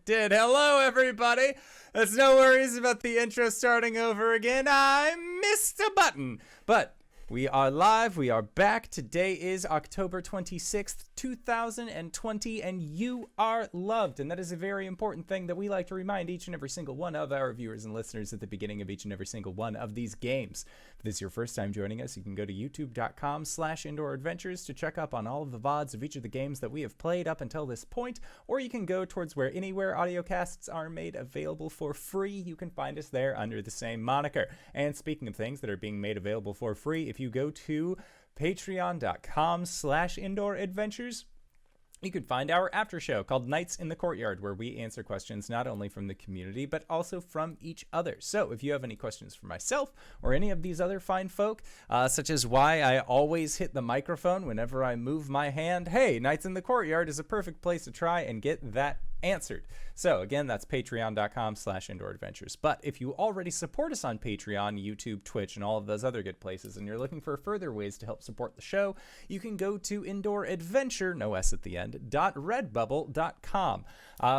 did. Hello, everybody. There's no worries about the intro starting over again. I missed a button. But we are live. We are back. Today is October 26th, 2020, and you are loved. And that is a very important thing that we like to remind each and every single one of our viewers and listeners at the beginning of each and every single one of these games. If this is your first time joining us, you can go to youtube.com/indooradventures to check up on all of the VODs of each of the games that we have played up until this point, or you can go towards where anywhere audiocasts are made available for free. You can find us there under the same moniker. And speaking of things that are being made available for free, if you go to patreon.com/indooradventures, you can find our after show called Nights in the Courtyard, where we answer questions not only from the community, but also from each other. So if you have any questions for myself or any of these other fine folk, such as why I always hit the microphone whenever I move my hand, hey, Nights in the Courtyard is a perfect place to try and get that answered. So again, that's patreon.com/indooradventures. But if you already support us on Patreon, YouTube, Twitch, and all of those other good places, and you're looking for further ways to help support the show, you can go to indooradventure, no S at the end, .redbubble.com.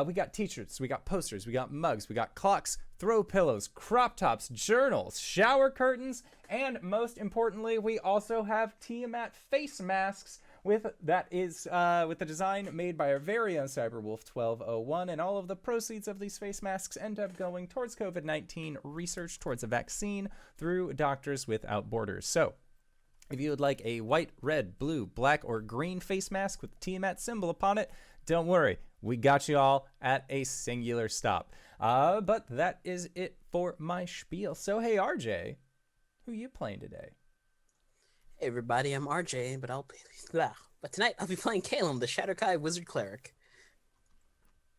We got t-shirts, we got posters, we got mugs, we got clocks, throw pillows, crop tops, journals, shower curtains, and most importantly, we also have Tiamat face masks with the design made by our very own Cyberwolf 1201, and all of the proceeds of these face masks end up going towards COVID-19 research, towards a vaccine through Doctors Without Borders. So if you would like a white, red, blue, black, or green face mask with the Tiamat symbol upon it, don't worry, we got you all at a singular stop. But that is it for my spiel. So hey, RJ, who you playing today? Hey everybody, I'm RJ, but tonight I'll be playing Caelum, the Shatterkai Wizard Cleric.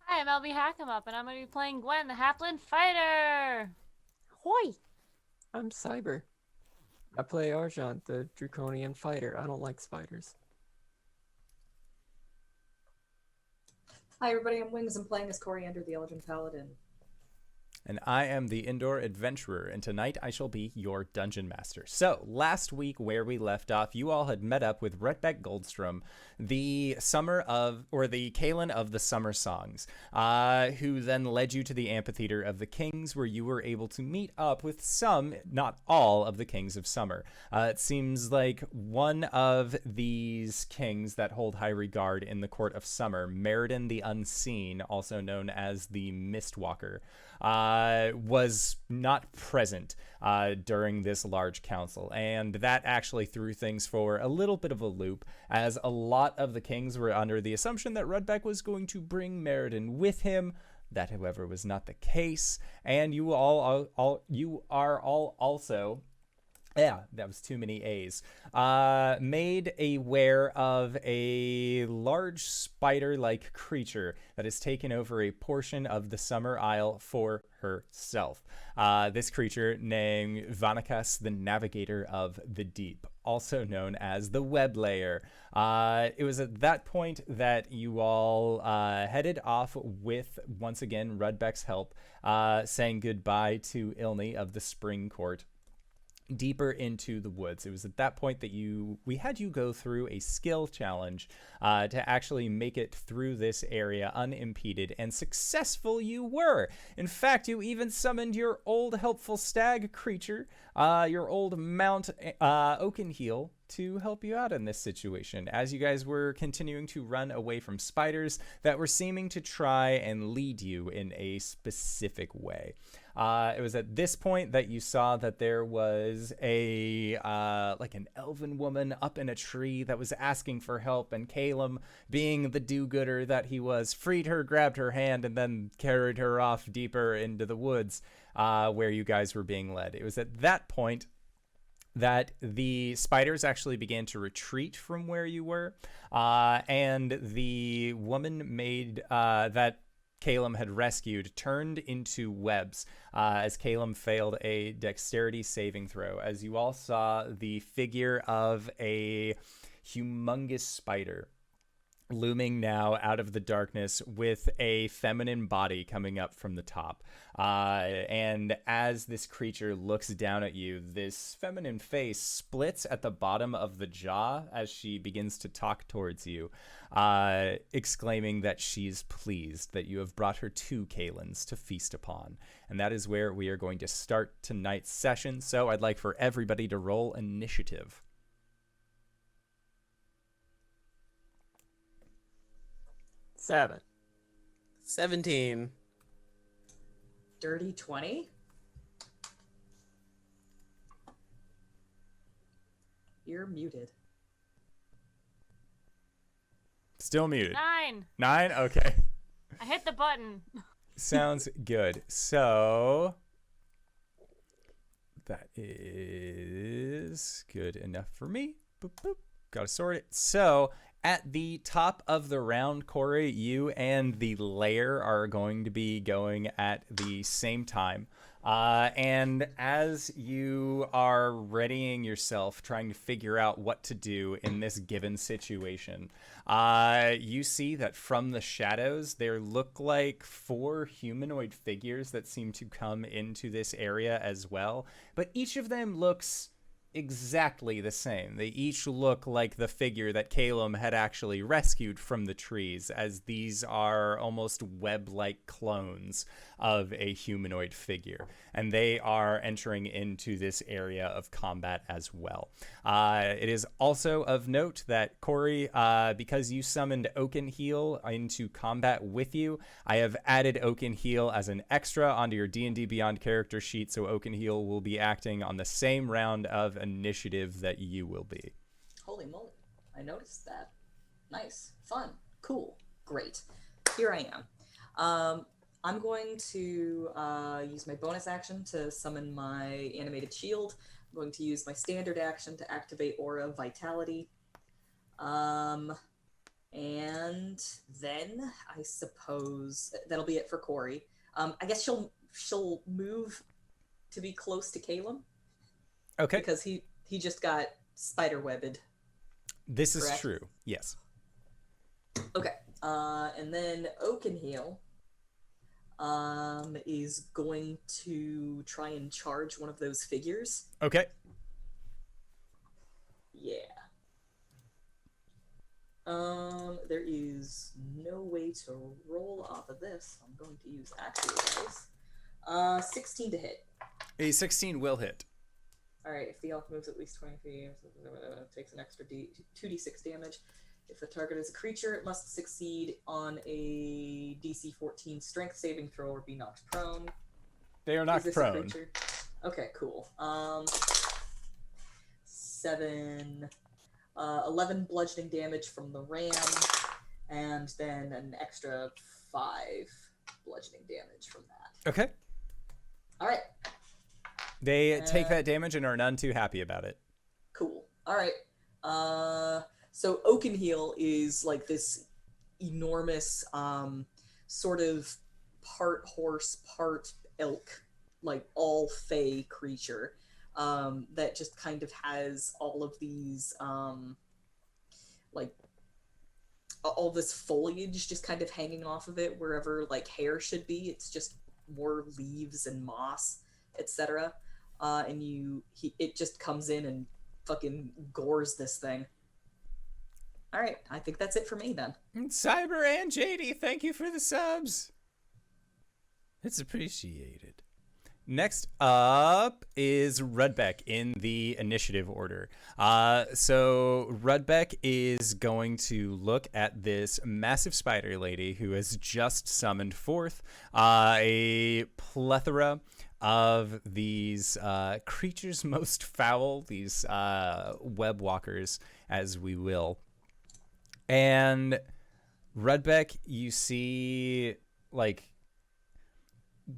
Hi, I'm LBHackEmUp, and I'm going to be playing Gwen, the Halfling Fighter. Hoi! I'm Cyber. I play Arjhan, the Draconian Fighter. I don't like spiders. Hi everybody, I'm Wings. I'm playing as Cori, the Elgin Paladin. And I am the Indoor Adventurer, and tonight I shall be your Dungeon Master. So, last week where we left off, you all had met up with Rutbeck Goldstrom, the Caelum of the Summer Songs, who then led you to the Amphitheater of the Kings, where you were able to meet up with some, not all, of the Kings of Summer. It seems like one of these kings that hold high regard in the Court of Summer, Meriden the Unseen, also known as the Mistwalker, was not present during this large council, and that actually threw things for a little bit of a loop, as a lot of the kings were under the assumption that Rudbeck was going to bring Meriden with him. That, however, was not the case, and you are all also... Yeah, that was too many A's. Made aware of a large spider-like creature that has taken over a portion of the Summer Isle for herself. This creature named Vanikas, the Navigator of the Deep, also known as the Web Layer. It was at that point that you all headed off with, once again, Rudbeck's help, saying goodbye to Ilni of the Spring Court, deeper into the woods. It was at that point that we had you go through a skill challenge to actually make it through this area unimpeded, and successful you were. In fact, you even summoned your old helpful stag creature, your old Mount Oakenheel, to help you out in this situation, as you guys were continuing to run away from spiders that were seeming to try and lead you in a specific way. It was at this point that you saw that there was like an elven woman up in a tree that was asking for help, and Caelum, being the do-gooder that he was, freed her, grabbed her hand, and then carried her off deeper into the woods where you guys were being led. It was at that point that the spiders actually began to retreat from where you were, and the woman that Caelum had rescued turned into webs as Caelum failed a dexterity saving throw, as you all saw the figure of a humongous spider looming now out of the darkness with a feminine body coming up from the top. And as this creature looks down at you, this feminine face splits at the bottom of the jaw as she begins to talk towards you, exclaiming that she's pleased that you have brought her 2 Caelums to feast upon. And that is where we are going to start tonight's session. So I'd like for everybody to roll initiative. 7. 17. Dirty 20. You're muted. Still muted. 9. 9? Okay. I hit the button. Sounds good. So that is good enough for me. Boop, boop. Gotta sort it. So at the top of the round, Cori, you and the lair are going to be going at the same time. And as you are readying yourself, trying to figure out what to do in this given situation, you see that from the shadows, there look like 4 humanoid figures that seem to come into this area as well. But each of them looks exactly the same. They each look like the figure that Caelum had actually rescued from the trees, as these are almost web-like clones of a humanoid figure, and they are entering into this area of combat as well. It is also of note that Cori, because you summoned Oakenheel into combat with you, I have added Oakenheel as an extra onto your D&D Beyond character sheet, so Oakenheel will be acting on the same round of initiative that you will be. Holy moly. I noticed that. Nice. Fun. Cool. Great. Here I am. I'm going to use my bonus action to summon my animated shield. I'm going to use my standard action to activate Aura Vitality. And then I suppose that'll be it for Cori. I guess she'll move to be close to Caelum. Okay. Because he just got spiderwebbed. This is Correct? true. Yes. Okay. And then Oakenheel is going to try and charge one of those figures. Okay. Yeah. There is no way to roll off of this. I'm going to use actual dice. 16 to hit. A 16 will hit. Alright, if the elf moves at least 20 feet, it takes an extra 2d6 damage. If the target is a creature, it must succeed on a DC 14 strength saving throw or be knocked prone. They are Is knocked this a prone. creature? Okay, cool. 11 bludgeoning damage from the ram, and then an extra 5 bludgeoning damage from that. Okay. Alright. They take that damage and are none too happy about it. Cool. Alright. So Oakenheel is like this enormous, sort of part horse, part elk, like all fey creature, that just kind of has all of these, like, all this foliage just kind of hanging off of it wherever, like, hair should be. It's just more leaves and moss, etc. And it just comes in and fucking gores this thing. Alright, I think that's it for me then. Cyber and JD, thank you for the subs. It's appreciated. Next up is Rudbeck in the initiative order. So Rudbeck is going to look at this massive spider lady who has just summoned forth a plethora of these creatures most foul, these web walkers, as we will. And Rudbeck, you see, like,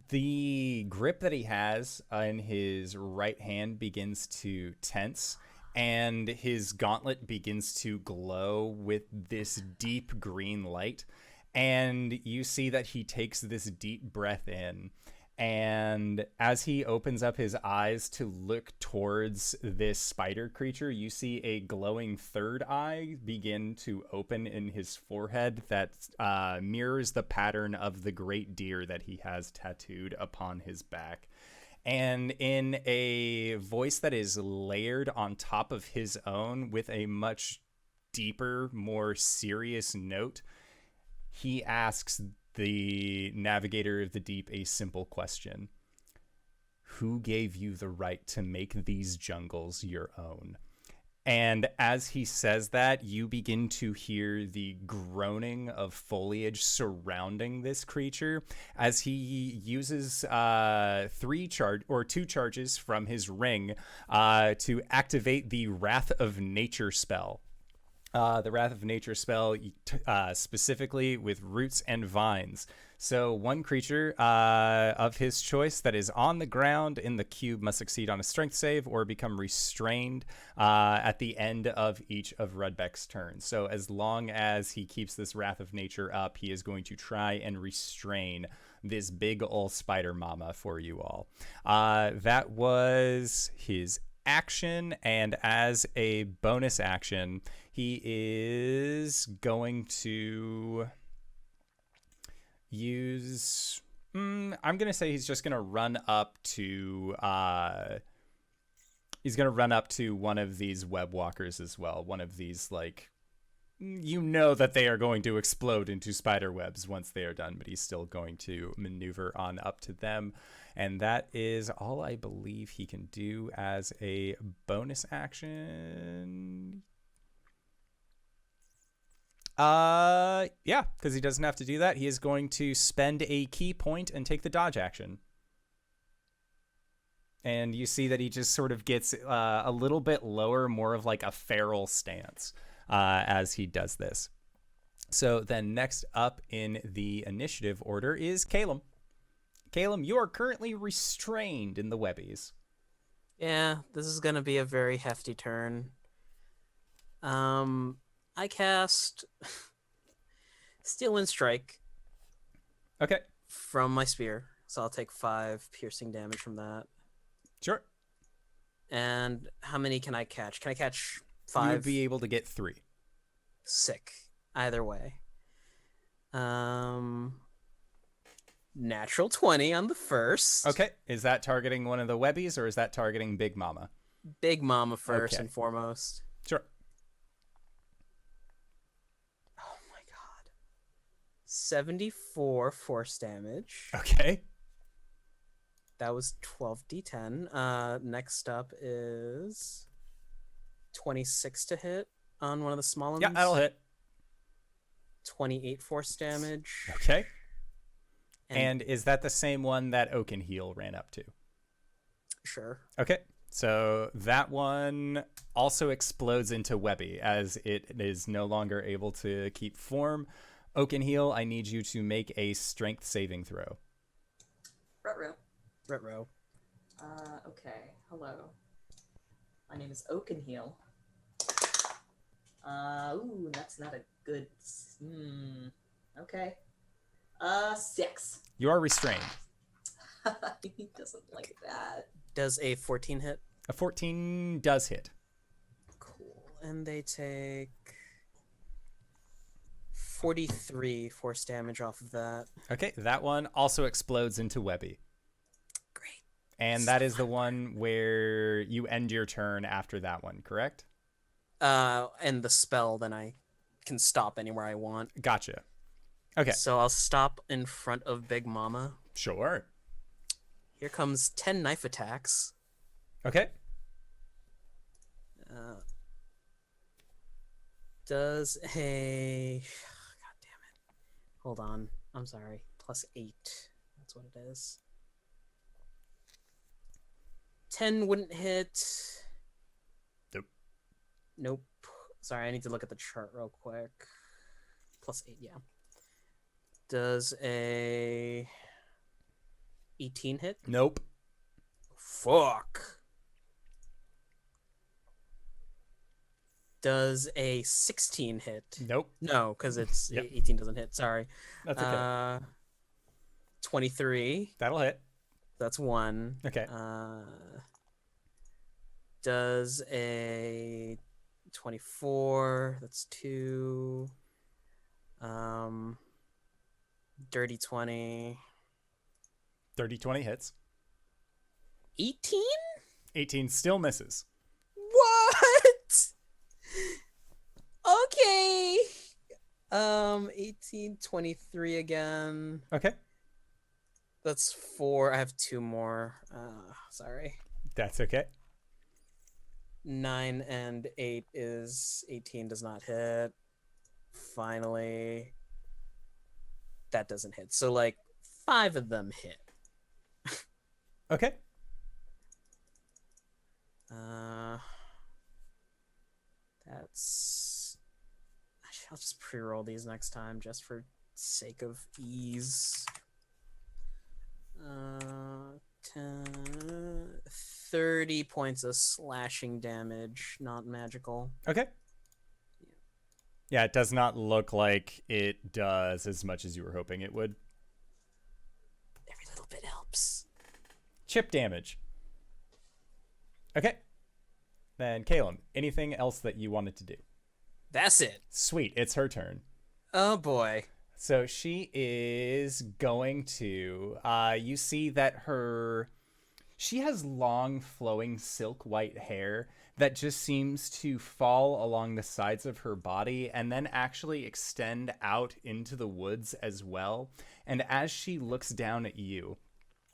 the grip that he has in his right hand begins to tense, and his gauntlet begins to glow with this deep green light. And you see that he takes this deep breath in, And as he opens up his eyes to look towards this spider creature, you see a glowing third eye begin to open in his forehead that mirrors the pattern of the great deer that he has tattooed upon his back. And in a voice that is layered on top of his own with a much deeper, more serious note, he asks the navigator of the deep a simple question. Who gave you the right to make these jungles your own? And as he says that, you begin to hear the groaning of foliage surrounding this creature as he uses two charges from his ring to activate the Wrath of Nature spell. The Wrath of Nature spell specifically with roots and vines. So one creature of his choice that is on the ground in the cube must succeed on a strength save or become restrained at the end of each of Rudbeck's turns. So as long as he keeps this Wrath of Nature up, he is going to try and restrain this big ol' spider mama for you all. That was his action, and as a bonus action, he is going to use I'm gonna say he's just gonna run up to one of these web walkers as well. One of these, like, you know that they are going to explode into spider webs once they are done, but he's still going to maneuver on up to them. And that is all I believe he can do as a bonus action. Yeah, because he doesn't have to do that. He is going to spend a key point and take the dodge action. And you see that he just sort of gets a little bit lower, more of like a feral stance as he does this. So then next up in the initiative order is Caelum. Caelum, you are currently restrained in the webbies. Yeah, this is gonna be a very hefty turn. I cast Steel Wind Strike. Okay. From my spear, so I'll take 5 piercing damage from that. Sure. And how many can I catch? Can I catch 5? You would be able to get 3. Sick. Either way. Natural 20 on the first. Okay. Is that targeting one of the webbies, or is that targeting Big Mama? Big Mama first Okay. and foremost. Sure. Oh my god. 74 force damage. Okay. That was 12d10. Next up is 26 to hit on one of the small ones. Yeah, that'll hit. 28 force damage. Okay. And is that the same one that Oakenheel ran up to? Sure. Okay. So that one also explodes into Webby as it is no longer able to keep form. Oakenheel, I need you to make a strength saving throw. Retro. Okay. Hello. My name is Oakenheel. Ooh, that's not a good... Okay. 6. You are restrained. He doesn't like that. Does a 14 hit? A 14 does hit. Cool. And they take 43 force damage off of that. Okay, that one also explodes into Webby. Great. And that is the one where you end your turn after that one, correct? And the spell, then I can stop anywhere I want. Gotcha. Okay. So I'll stop in front of Big Mama. Sure. Here comes 10 knife attacks. Okay. Does a... God damn it. Hold on. I'm sorry. +8. That's what it is. 10 wouldn't hit. Nope. Sorry, I need to look at the chart real quick. +8, yeah. Does a 18 hit? Nope. Fuck. Does a 16 hit? Nope. No, because it's Yep. 18 doesn't hit. Sorry. That's okay. 23. That'll hit. That's 1. Okay. Does a 24. That's 2. Dirty 20. Dirty 20 hits. 18? 18 still misses. What? Okay. 18, 23 again. Okay. That's 4. I have 2 more. Sorry. That's okay. 9 and 8 is 18, does not hit. Finally, that doesn't hit. So like 5 of them hit. Okay. That's. I'll just pre-roll these next time just for sake of ease. 30 points of slashing damage, not magical. Okay. Yeah, it does not look like it does as much as you were hoping it would. Every little bit helps. Chip damage. Okay. Then Caelum, anything else that you wanted to do? That's it. Sweet, it's her turn. Oh boy. So she is going to, you see that she has long flowing silk white hair that just seems to fall along the sides of her body and then actually extend out into the woods as well. And as she looks down at you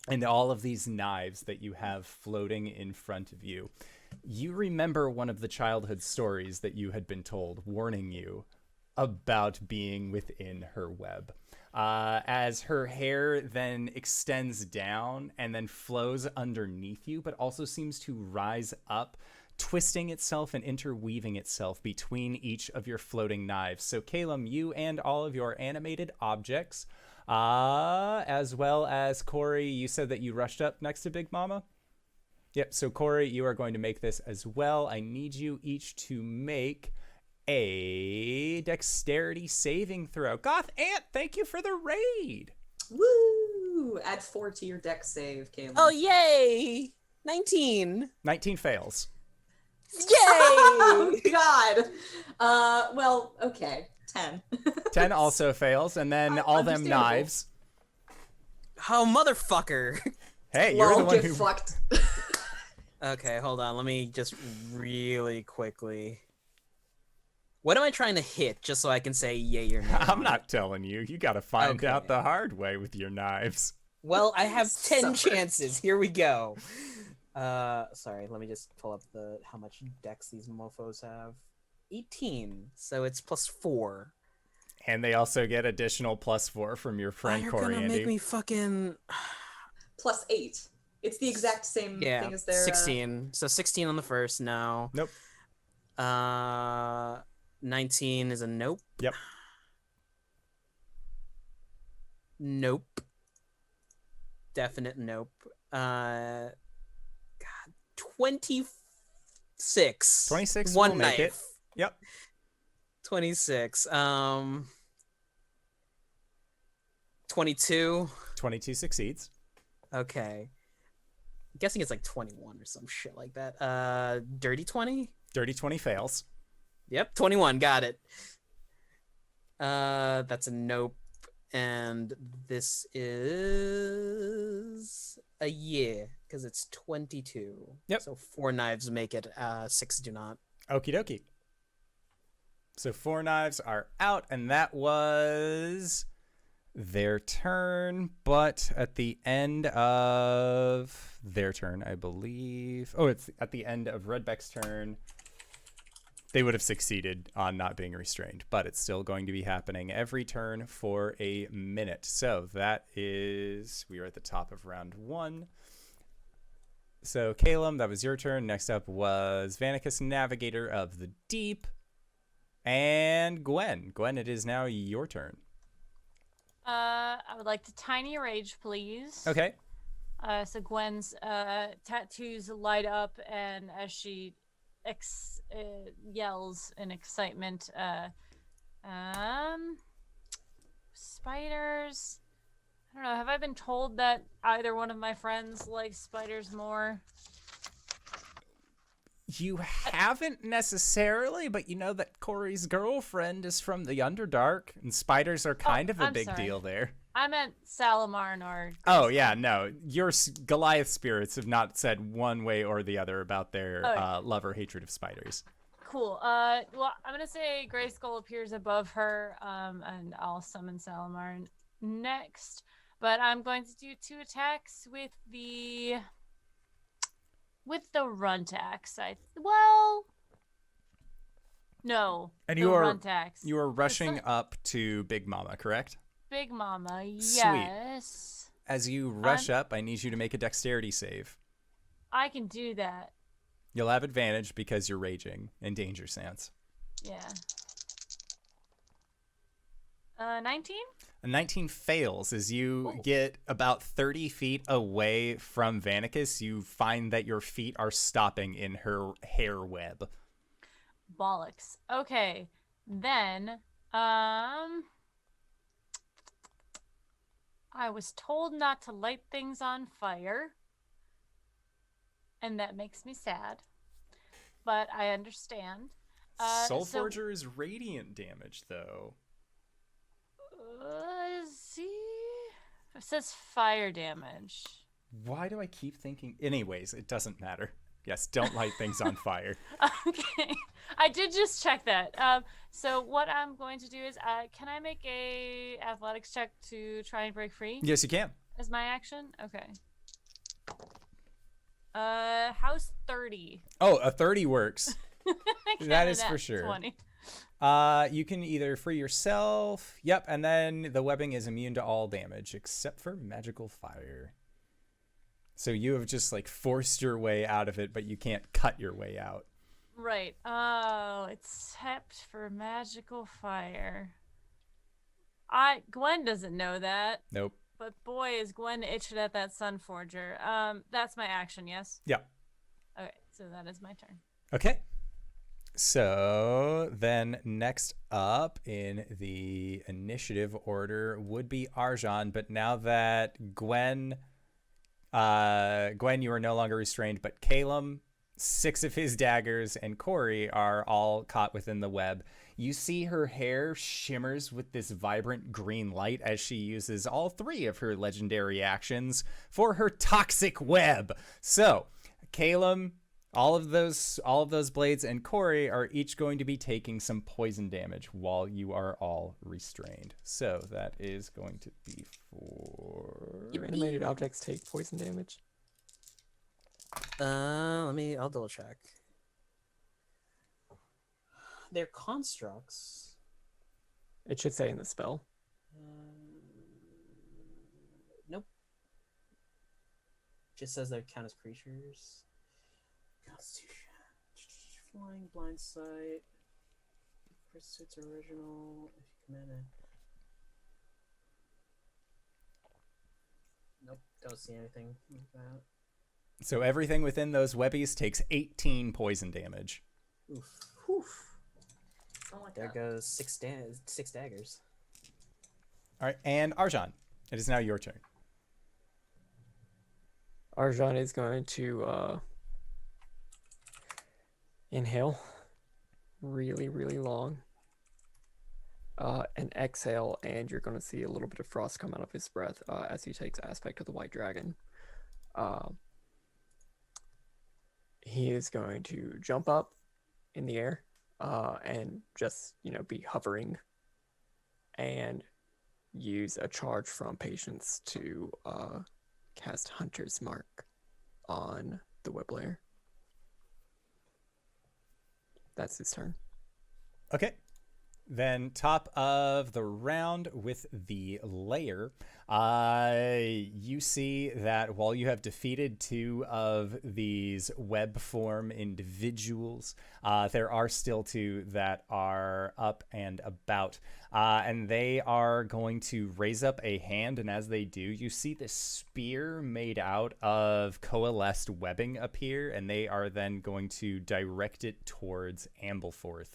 and all of these knives that you have floating in front of you, you remember one of the childhood stories that you had been told, warning you about being within her web. As her hair then extends down and then flows underneath you, but also seems to rise up, twisting itself and interweaving itself between each of your floating knives. So Caelum, you and all of your animated objects, as well as Cori, you said that you rushed up next to Big Mama? Yep, so Cori, you are going to make this as well. I need you each to make a dexterity saving throw. Goth Ant, thank you for the raid. Woo! Add 4 to your dex save, Caelum. Oh yay! 19. 19 fails. Yay! Oh God. Well, okay. 10. 10 also fails, and then all them Understandable. knives. Oh motherfucker. Hey, you're the Lol, one get who... fucked. Okay, hold on. Let me just really quickly. What am I trying to hit, just so I can say yay or nay? I'm not telling you. You gotta find Okay. out the hard way with your knives. Well, I have 10 Suffer. chances. Here we go. Sorry, let me just pull up how much dex these mofos have. 18, so it's +4. And they also get additional +4 from your friend You're Cori, gonna Andy. make me fucking... +8. It's the exact same Yeah, thing as their 16. So 16 on the first, no. Nope. 19 is a nope. Yep. Nope. Definite nope. God, 26. 26 One will make knife. it. Yep. 26. 22. 22 succeeds. Okay. I'm guessing it's like 21 or some shit like that. Dirty 20? Dirty 20 fails. Yep, 21. Got it. That's a nope. And this is a yeah, because it's 22. Yep. So 4 knives make it. 6 do not. Okie dokie. So 4 knives are out, and that was their turn. But at the end of their turn, I believe... Oh, it's at the end of Redbeck's turn. They would have succeeded on not being restrained, but it's still going to be happening every turn for a minute. So that is... We are at the top of round 1. So, Caelum, that was your turn. Next up was Vanicus, Navigator of the Deep. And Gwen. Gwen, it is now your turn. I would like to tiny rage, please. Okay. So Gwen's tattoos light up, and as she yells in excitement, spiders. I don't know. Have I been told that either one of my friends likes spiders more? You haven't necessarily, but you know that Cori's girlfriend is from the Underdark, and spiders are kind of a I'm big sorry. deal there. I meant Salamarn or... Oh, yeah, no. Your Goliath spirits have not said one way or the other about their Okay. love or hatred of spiders. Cool. Well, I'm gonna say Gray Skull appears above her, and I'll summon Salamarn next. But I'm going to do 2 attacks with the runt axe. No. And the you are runt axe. You are rushing sun- up to Big Mama, correct? Big Mama. Sweet. Yes. As you rush up, I need you to make a dexterity save. I can do that. You'll have advantage because you're raging in danger stance. Yeah. 19? A 19 fails. As you get about 30 feet away from Vanicus, you find that your feet are stopping in her hair web. Bollocks. Okay. Then, I was told not to light things on fire. And that makes me sad. But I understand. Soulforger is radiant damage, though. See? It says fire damage. Why do I keep thinking? Anyways, it doesn't matter. Yes, don't light things on fire. Okay. I did just check that. So what I'm going to do is, can I make a athletics check to try and break free? Yes, you can. As my action? Okay. How's 30? Oh, a 30 works. I That is counted for at sure. 20. You can either free yourself. Yep, and then the webbing is immune to all damage except for magical fire. So you have just like forced your way out of it, but you can't cut your way out. Right. Oh, except for magical fire. Gwen doesn't know that, Nope. but boy, is Gwen itching at that Sun Forger. That's my action, yes? Yeah. Okay, so that is my turn. Okay. So then next up in the initiative order would be Arjhan, but now that Gwen, you are no longer restrained, but Caelum, 6 of his daggers, and Cori are all caught within the web. You see her hair shimmers with this vibrant green light as she uses all 3 of her legendary actions for her toxic web. So, Caelum, all of those blades, and Cori are each going to be taking some poison damage while you are all restrained. So that is going to be for... Do animated objects take poison damage? I'll double check. They're constructs. It should say in the spell. Nope. Just says they count as creatures. Constitution. Flying, blind sight. Pursuit's original. If you command it. Nope. Don't see anything like that. So everything within those webbies takes 18 poison damage. Oof. Oof. Don't like There that. goes six daggers. All right, and Arjhan, it is now your turn. Arjhan is going to inhale really, really long and exhale, and you're going to see a little bit of frost come out of his breath as he takes aspect of the white dragon. He is going to jump up in the air and just, be hovering and use a charge from Patience to cast Hunter's Mark on the web layer. That's his turn. Okay. Then top of the round with the layer, you see that while you have defeated 2 of these web form individuals, there are still 2 that are up and about, and they are going to raise up a hand, and as they do, you see this spear made out of coalesced webbing appear, and they are then going to direct it towards Ampleforth.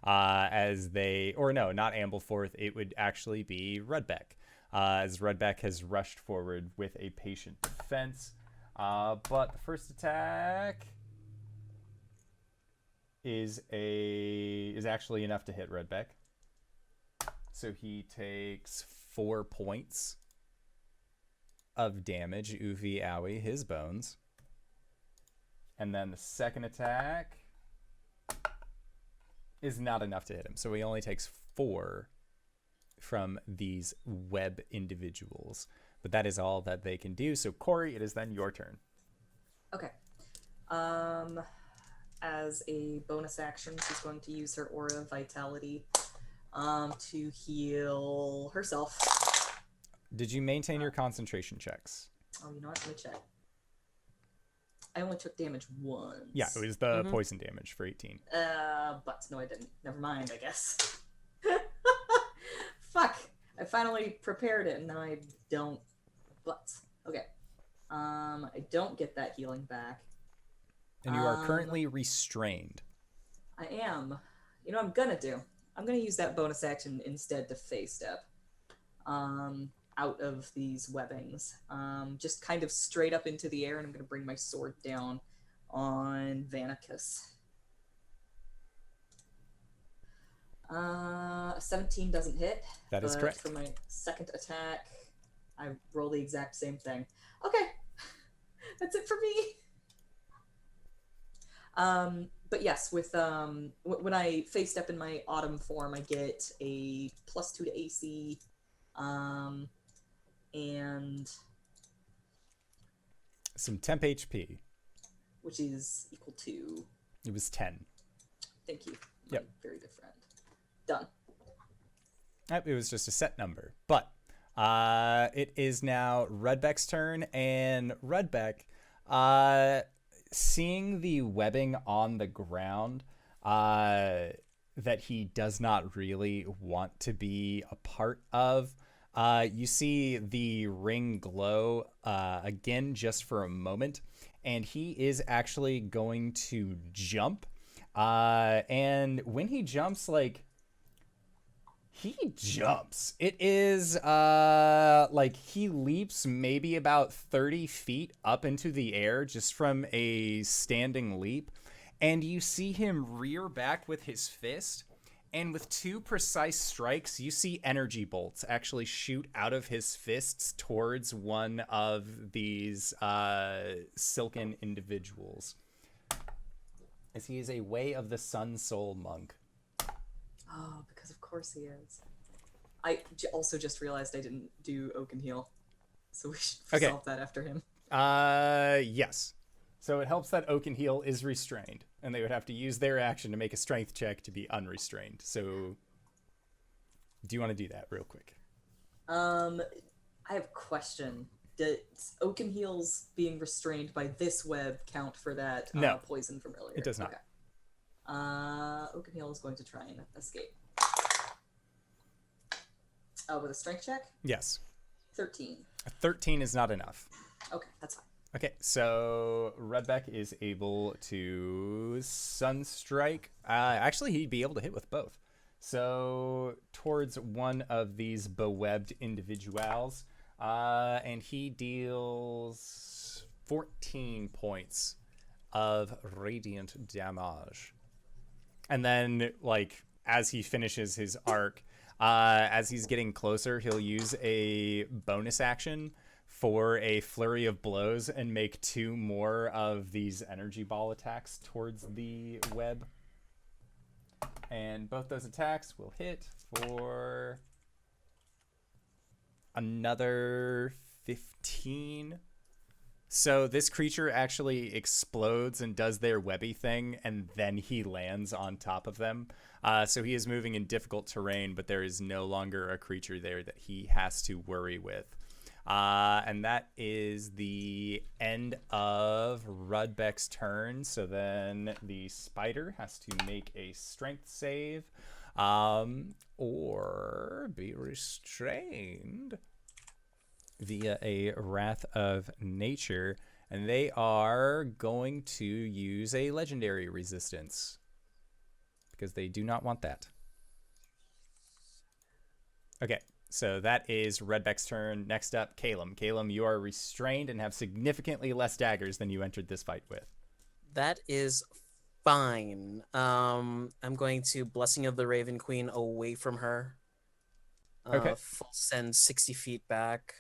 Not Ampleforth, it would actually be Rudbeck. as Redback has rushed forward with a patient defense. But the first attack is actually enough to hit Redback. So he takes 4 points of damage. Oofy owie, his bones. And then the second attack is not enough to hit him. So he only takes 4 from these web individuals. But that is all that they can do. So Cori, it is then your turn. Okay. As a bonus action, she's going to use her Aura of Vitality to heal herself. Did you maintain your concentration checks? Oh, you know what? Let me check. I only took damage once. Yeah, it was the poison damage for 18. But no, I didn't. Never mind, I guess. Fuck! I finally prepared it, and now I don't. But okay. I don't get that healing back. And you are currently restrained. I am. You know what I'm gonna do? I'm gonna use that bonus action instead to phase step. Out of these webbings. Just kind of straight up into the air, and I'm gonna bring my sword down on Vanicus. 17 doesn't hit. That is correct. For my second attack, I roll the exact same thing. Okay. That's it for me. But yes, with when I face step in my autumn form, I get a +2 to AC, and some temp HP. Which is equal to. It was 10. Thank you. Yep. Very good friend. Done. It was just a set number, but it is now Redbeck's turn, and Redbeck, seeing the webbing on the ground that he does not really want to be a part of, you see the ring glow again just for a moment, and he is actually going to jump. And when he jumps, he jumps. It is he leaps maybe about 30 feet up into the air just from a standing leap. And you see him rear back with his fist. And with 2 precise strikes, you see energy bolts actually shoot out of his fists towards one of these silken individuals. As he is a Way of the Sun Soul monk. Oh, because of course he is. I also just realized I didn't do Oaken Heal, so we should resolve that after him. Yes. So it helps that Oaken Heal is restrained, and they would have to use their action to make a strength check to be unrestrained. So, do you want to do that real quick? I have a question. Does Oaken Heal's being restrained by this web count for that No. poison from earlier? It does not. Okay. Oaken Heal is going to try and escape. With a strength check? Yes. 13. A 13 is not enough. Okay, that's fine. Okay, so Redbeck is able to Sunstrike. Actually, he'd be able to hit with both. So towards one of these bewebbed individuals, and he deals 14 points of radiant damage. And then, as he finishes his arc, as he's getting closer, he'll use a bonus action for a flurry of blows and make 2 more of these energy ball attacks towards the web. And both those attacks will hit for another 15. So this creature actually explodes and does their webby thing, and then he lands on top of them. So he is moving in difficult terrain, but there is no longer a creature there that he has to worry with. And that is the end of Rudbeck's turn. So then the spider has to make a strength save, or be restrained via a Wrath of Nature, and they are going to use a legendary resistance because they do not want that. Okay, So that is Redbeck's turn. Next up, Caelum. Caelum, you are restrained and have significantly less daggers than you entered this fight with. That is fine. I'm going to Blessing of the Raven Queen away from her. Okay. Full send 60 feet back.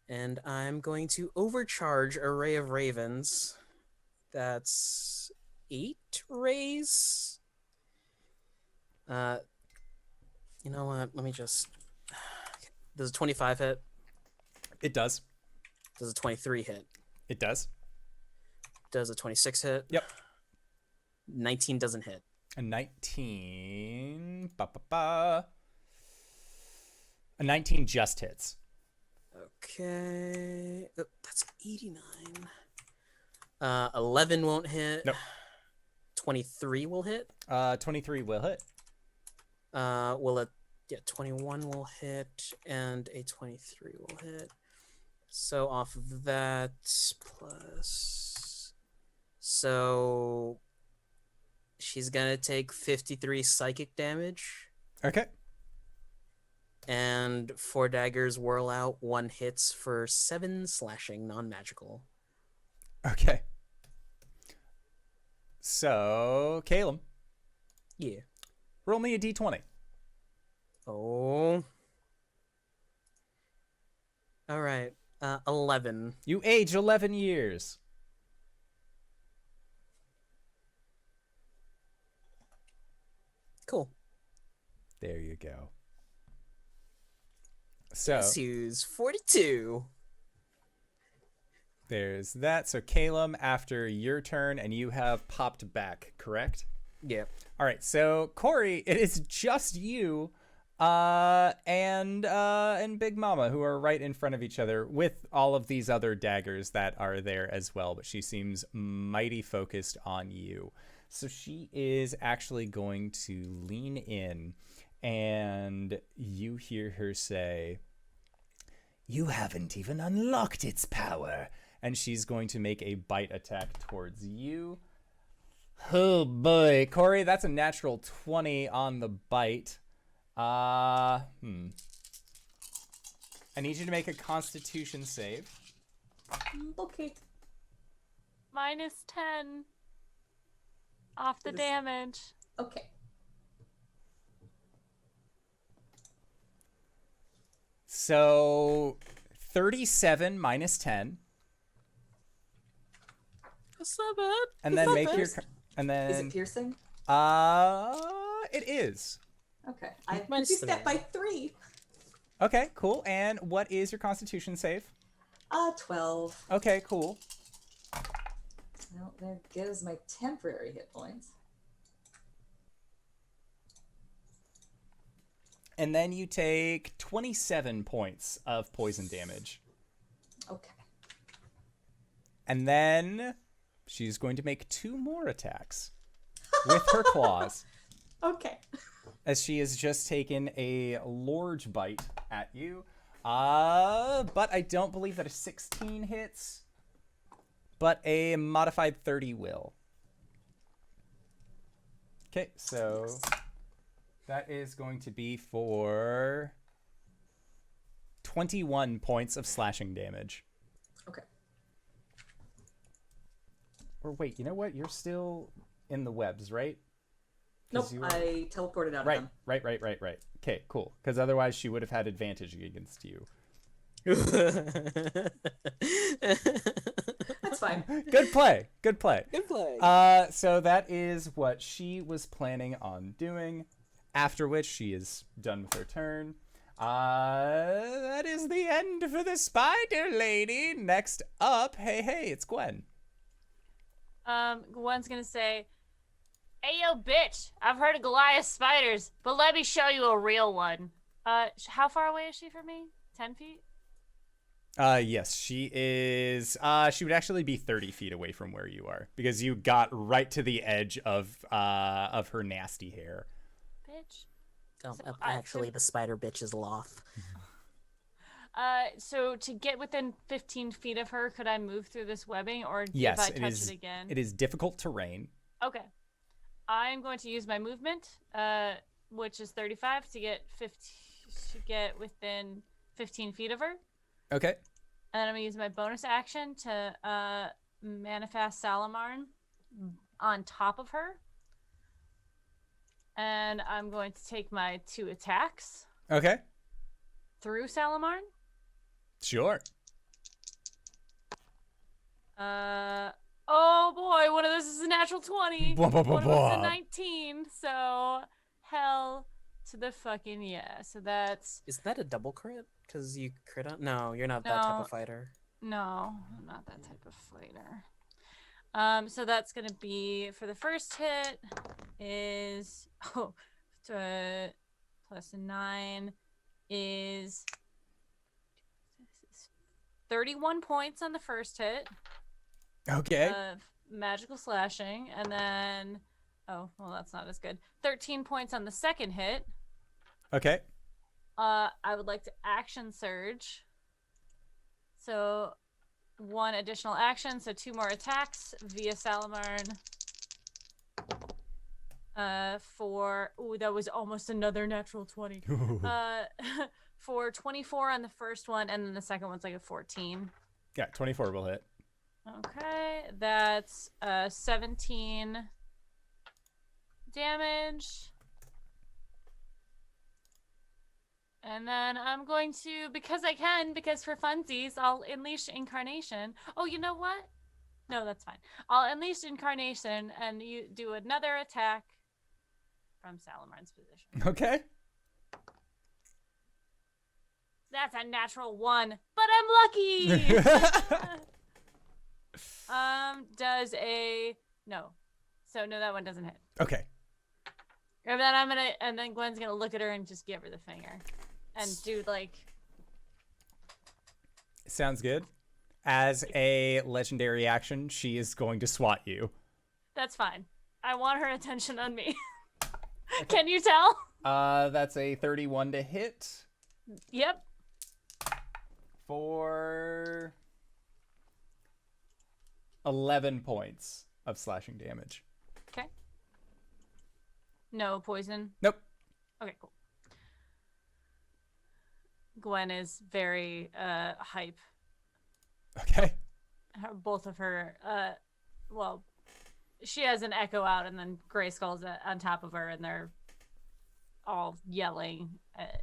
And I'm going to overcharge Array of Ravens. That's 8 rays. You know what? Let me just. Does a 25 hit? It does. Does a 23 hit? It does. Does a 26 hit? Yep. 19 doesn't hit. A 19. A 19 just hits. Okay. Oh, that's 89. 11 won't hit. Nope. 23 will hit. 23 will hit. Will it? Yeah, 21 will hit, and a 23 will hit. So off of that, plus. So she's gonna take 53 psychic damage, Okay. and 4 daggers whirl out. 1 hits for 7 slashing, non-magical. Okay. So, Caelum, Yeah. roll me a d20. Oh. All right. 11. You age 11 years. Cool. There you go. So, Sue's 42. there's that. So, Caelum, after your turn, and you have popped back, correct? Yeah. All right. So, Cori, it is just you and Big Mama, who are right in front of each other with all of these other daggers that are there as well. But she seems mighty focused on you. So she is actually going to lean in, and you hear her say, "You haven't even unlocked its power." And she's going to make a bite attack towards you. Oh boy, Cori, that's a natural 20 on the bite. I need you to make a Constitution save. Okay. -10 off the This- damage. Okay. So 37 minus 10, That's not bad. and then Is that make your first? and Is then it piercing? it is. Okay. I Minus reduced that 3. by 3. Okay, cool. And what is your Constitution save? 12. Okay, cool. Well, there goes my temporary hit points. And then you take 27 points of poison damage. Okay. And then she's going to make 2 more attacks with her claws, Okay. as she has just taken a large bite at you. But I don't believe that a 16 hits, but a modified 30 will. Okay, so that is going to be for 21 points of slashing damage. Okay. Or wait, you know what? You're still in the webs, right? Nope, 'Cause you were- I teleported out Right, of them. right. Okay, cool. Because otherwise she would have had advantage against you. That's fine. Good play. Good play. So that is what she was planning on doing. After which she is done with her turn. That is the end for the spider lady. Next up, hey, it's Gwen. Gwen's gonna say, "Hey yo, bitch! I've heard of Goliath spiders, but let me show you a real one." How far away is she from me? 10 feet? Yes, she is. She would actually be 30 feet away from where you are because you got right to the edge of her nasty hair. Bitch. Oh, So, actually, the spider bitch is Loth. So to get within 15 feet of her, could I move through this webbing, or Yes, if I it touch is. it again? It is difficult terrain. Okay. I'm going to use my movement. which is 35 to get within 15 feet of her. Okay. And then I'm gonna use my bonus action to manifest Salamarn on top of her. And I'm going to take my 2 attacks Okay. through Salamarn. Sure. Oh boy, one of those is a natural 20. Blah, blah, blah, One was a blah. 19. So hell to the fucking yeah. So that's Is that a double crit? Because you crit on? No, you're not that type No. of fighter. no, I'm not that type of fighter. So that's gonna be for the first hit is plus a 9 is 31 points on the first hit Okay. of magical slashing, and then that's not as good. 13 points on the second hit. Okay. I would like to action surge. So 1 additional action, so 2 more attacks via Salamarn. That was almost another natural 20. For 24 on the first one, and then the second one's like a 14. Yeah, 24 will hit. Okay, that's 17 damage. And then I'm going to, because for funsies, I'll unleash Incarnation. Oh, you know what? No, that's fine. I'll unleash Incarnation, and you do another attack from Salamarn's position. Okay. That's a natural 1, but I'm lucky. Does a no? So no, that one doesn't hit. Okay. And then Gwen's gonna look at her and just give her the finger, and do like. Sounds good. As a legendary action, she is going to swat you. That's fine. I want her attention on me. Can you tell? That's a 31 to hit Yep. for 11 points of slashing damage. Okay. No poison. Nope. Okay, cool. Gwen is very hype. Okay. Both of her, she has an echo out, and then Grayskull's on top of her, and they're all yelling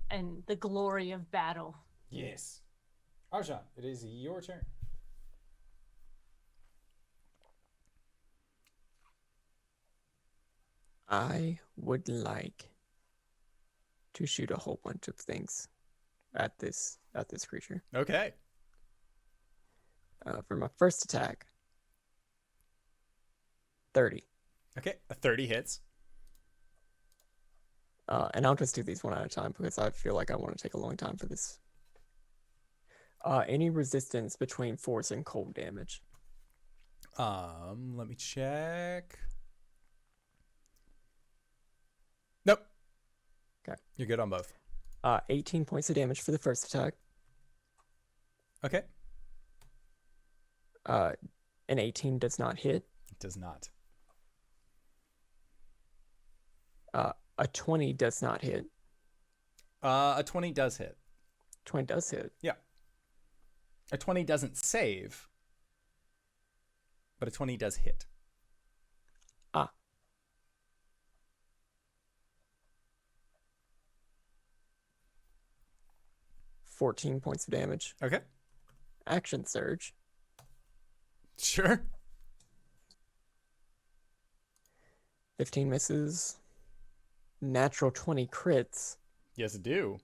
and the glory of battle. Yes. Arjhan, it is your turn. I would like to shoot a whole bunch of things at this creature. Okay. For my first attack, 30. Okay. A 30 hits. And I'll just do these one at a time because I feel like I want to take a long time for this. Any resistance between force and cold damage. Let me check. Nope. Okay. You're good on both. 18 points of damage for the first attack. Okay. An 18 does not hit. It does not. A 20 does not hit. A 20 does hit. 20 does hit. Yeah. A 20 doesn't save, but a 20 does hit. 14 points of damage. Okay. Action surge. Sure. 15 misses. Natural 20 crits. Yes, I do.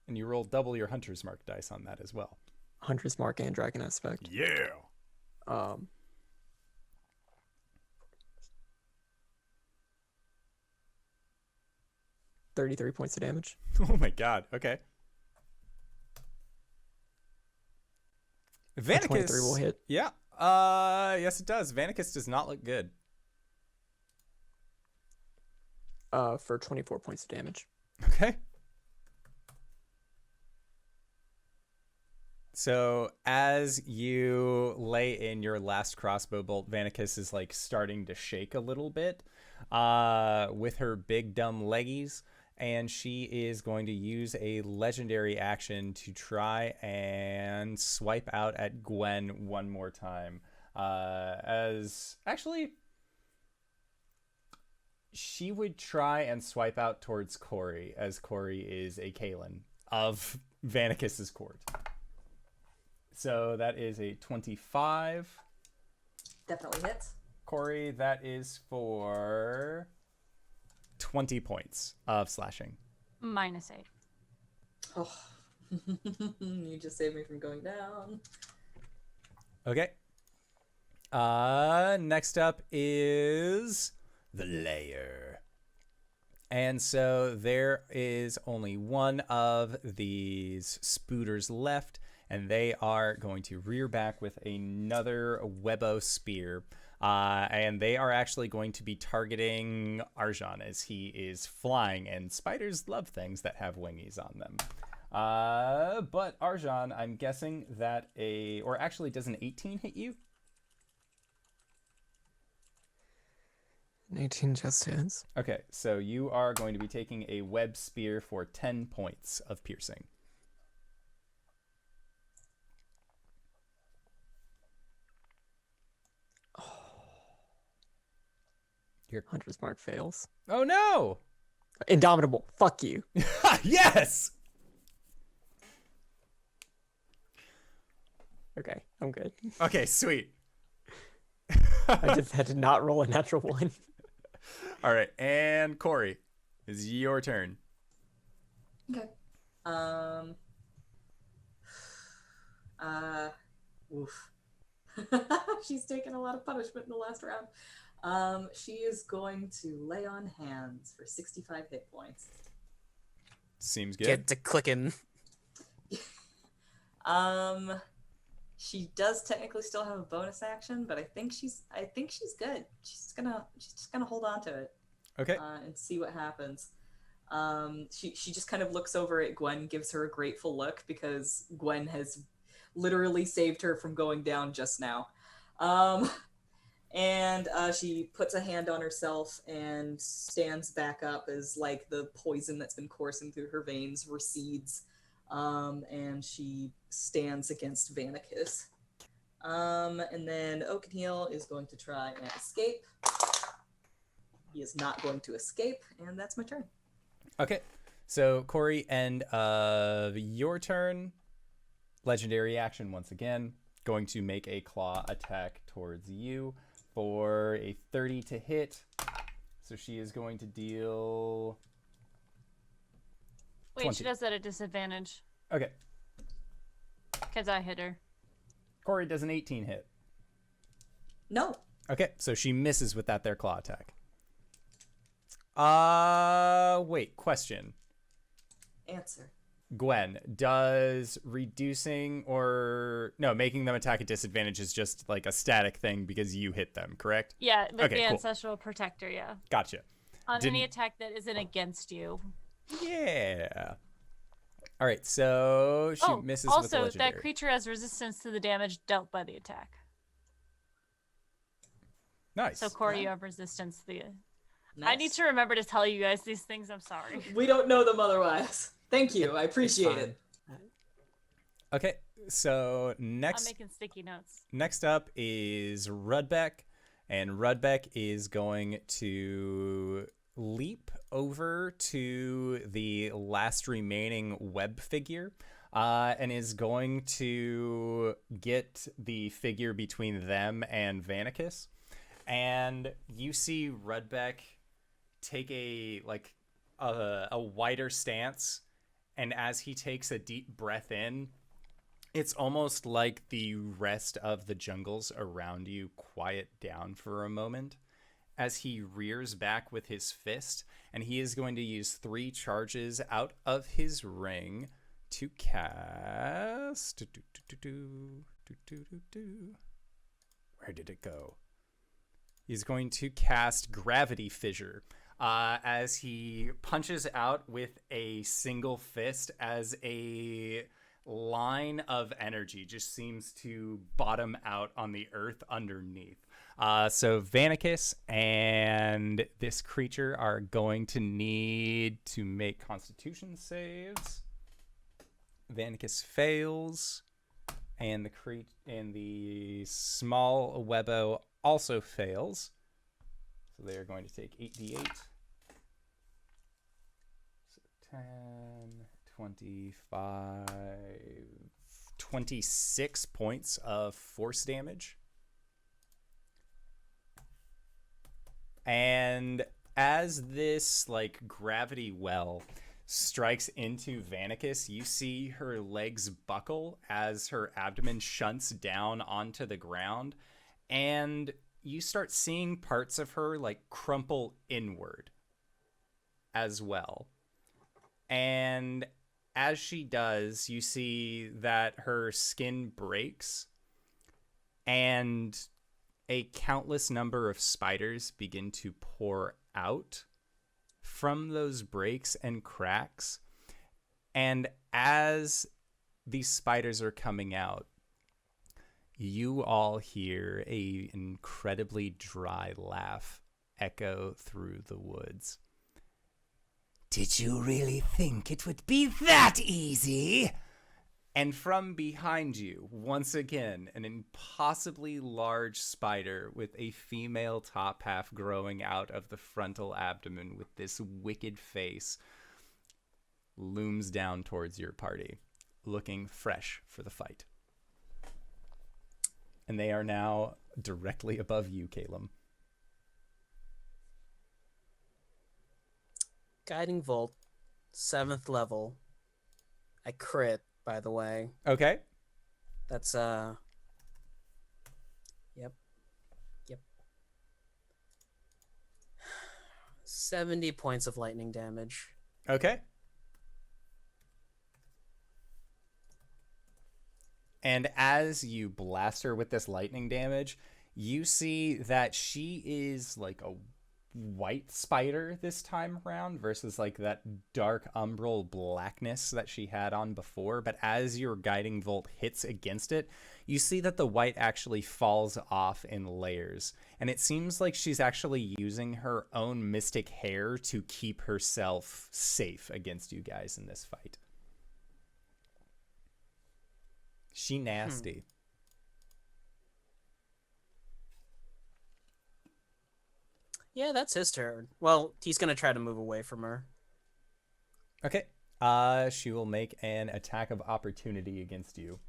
And you roll double your Hunter's Mark dice on that as well. Hunter's Mark and Dragon Aspect. Yeah. 33 points of damage. Oh my god. Okay. Vanicus. 23 will hit. Yeah. Yes, it does. Vanicus does not look good. For 24 points of damage. Okay. So as you lay in your last crossbow bolt, Vanicus is like starting to shake a little bit. with her big dumb leggies, and she is going to use a legendary action to try and swipe out at Gwen one more time. She would try and swipe out towards Cori, as Cori is a Caelum of Vanicus's court. So that is a 25. Definitely hits. Cori, that is for 20 points of slashing. -8. Oh, you just saved me from going down. Okay. Next up is the Lair. And so there is only one of these spooters left, and they are going to rear back with another Webbo spear. And they are actually going to be targeting Arjhan as he is flying, and spiders love things that have wingies on them. But Arjhan, I'm guessing that does an 18 hit you? An 18 just hits. Okay, so you are going to be taking a web spear for 10 points of piercing. Your Hunter's Mark fails. Oh no! Indomitable. Fuck you. Yes! Okay, I'm good. Okay, sweet. I just had to not roll a natural 1. All right, and Cori, it's your turn. Okay. Oof. She's taken a lot of punishment in the last round. She is going to lay on hands for 65 hit points. Seems good. Get to clicking. She does technically still have a bonus action, but I think she's good. She's just gonna hold on to it. Okay. And see what happens. She just kind of looks over at Gwen, gives her a grateful look because Gwen has literally saved her from going down just now. And she puts a hand on herself and stands back up as like the poison that's been coursing through her veins recedes. And she stands against Vanicus. And then Oakenheel is going to try and escape. He is not going to escape, and that's my turn. Okay, so Cori, end of your turn. Legendary action once again. Going to make a claw attack towards you for a 30 to hit. So she is going to deal... Wait, 20. she does that at disadvantage. Okay. Because I hit her. Cori does an 18 hit. No. Okay, so she misses with that there claw attack. Wait, question. Answer. Gwen, does reducing making them attack at disadvantage is just like a static thing because you hit them, correct? Yeah, with Okay, the cool. Ancestral Protector, yeah. Gotcha. On any attack that isn't against you. Yeah. All right, so she misses with the also, legendary. that creature has resistance to the damage dealt by the attack. Nice. So, Cori, Yeah. you have resistance to the... Nice. I need to remember to tell you guys these things, I'm sorry. We don't know them otherwise. Thank you. I appreciate It's it. Okay, so I'm next making sticky notes. next up is Rudbeck, and Rudbeck is going to leap over to the last remaining web figure and is going to get the figure between them and Vanicus. And you see Rudbeck take a wider stance, and as he takes a deep breath in, it's almost like the rest of the jungles around you quiet down for a moment as he rears back with his fist, and he is going to use 3 charges out of his ring to cast... Where did it go? He's going to cast Gravity Fissure as he punches out with a single fist as a line of energy just seems to bottom out on the earth underneath. So Vanicus and this creature are going to need to make Constitution saves. Vanicus fails, and the small Webbo also fails. So they are going to take 8d8. So 10, 25, 26 points of force damage. And as this like gravity well strikes into Vanicus, you see her legs buckle as her abdomen shunts down onto the ground, and you start seeing parts of her like crumple inward as well. And as she does, you see that her skin breaks, and a countless number of spiders begin to pour out from those breaks and cracks. And as these spiders are coming out, you all hear an incredibly dry laugh echo through the woods. Did you really think it would be that easy? And from behind you, once again, an impossibly large spider with a female top half growing out of the frontal abdomen with this wicked face looms down towards your party, looking fresh for the fight. And they are now directly above you, Caelum. Guiding Volt, 7th level. I crit, by the way. Okay. That's Yep. 70 points of lightning damage. Okay. And as you blast her with this lightning damage, you see that she is like a white spider this time around versus like that dark umbral blackness that she had on before. But as your guiding bolt hits against it, you see that the white actually falls off in layers. And it seems like she's actually using her own mystic hair to keep herself safe against you guys in this fight. She nasty. Yeah, that's his turn. Well, he's gonna try to move away from her. Okay. She will make an attack of opportunity against you.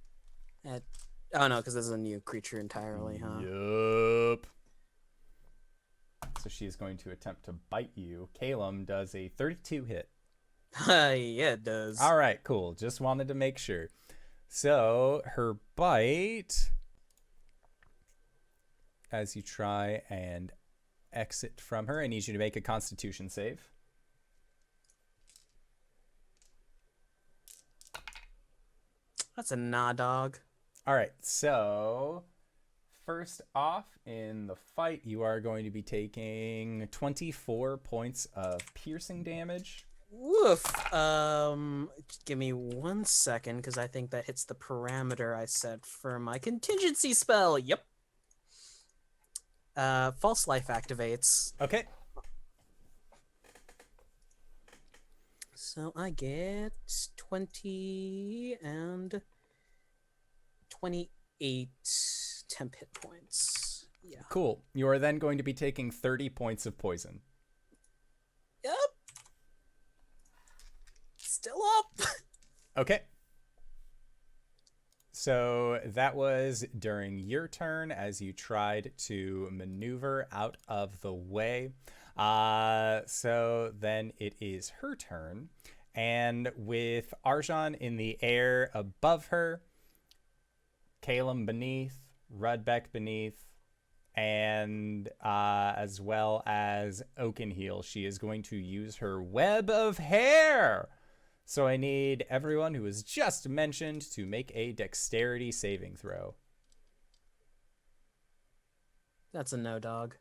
Oh no, because this is a new creature entirely, huh? Yup. So she is going to attempt to bite you. Caelum does a 32 hit. Yeah, it does. All right, cool. Just wanted to make sure. So her bite, as you try and exit from her, I need you to make a Constitution save. That's a nah, dog. All right, so first off in the fight, you are going to be taking 24 points of piercing damage. Woof. Give me 1 second, because I think that hits the parameter I set for my contingency spell. Yep. False life activates. Okay. So I get 20 and 28 temp hit points. Yeah. Cool. You are then going to be taking 30 points of poison. Yep. Still up. Okay. So that was during your turn as you tried to maneuver out of the way. So then it is her turn. And with Arjhan in the air above her, Caelum beneath, Rudbeck beneath, and as well as Oakenheel, she is going to use her web of hair. So I need everyone who was just mentioned to make a dexterity saving throw. That's a no, dog.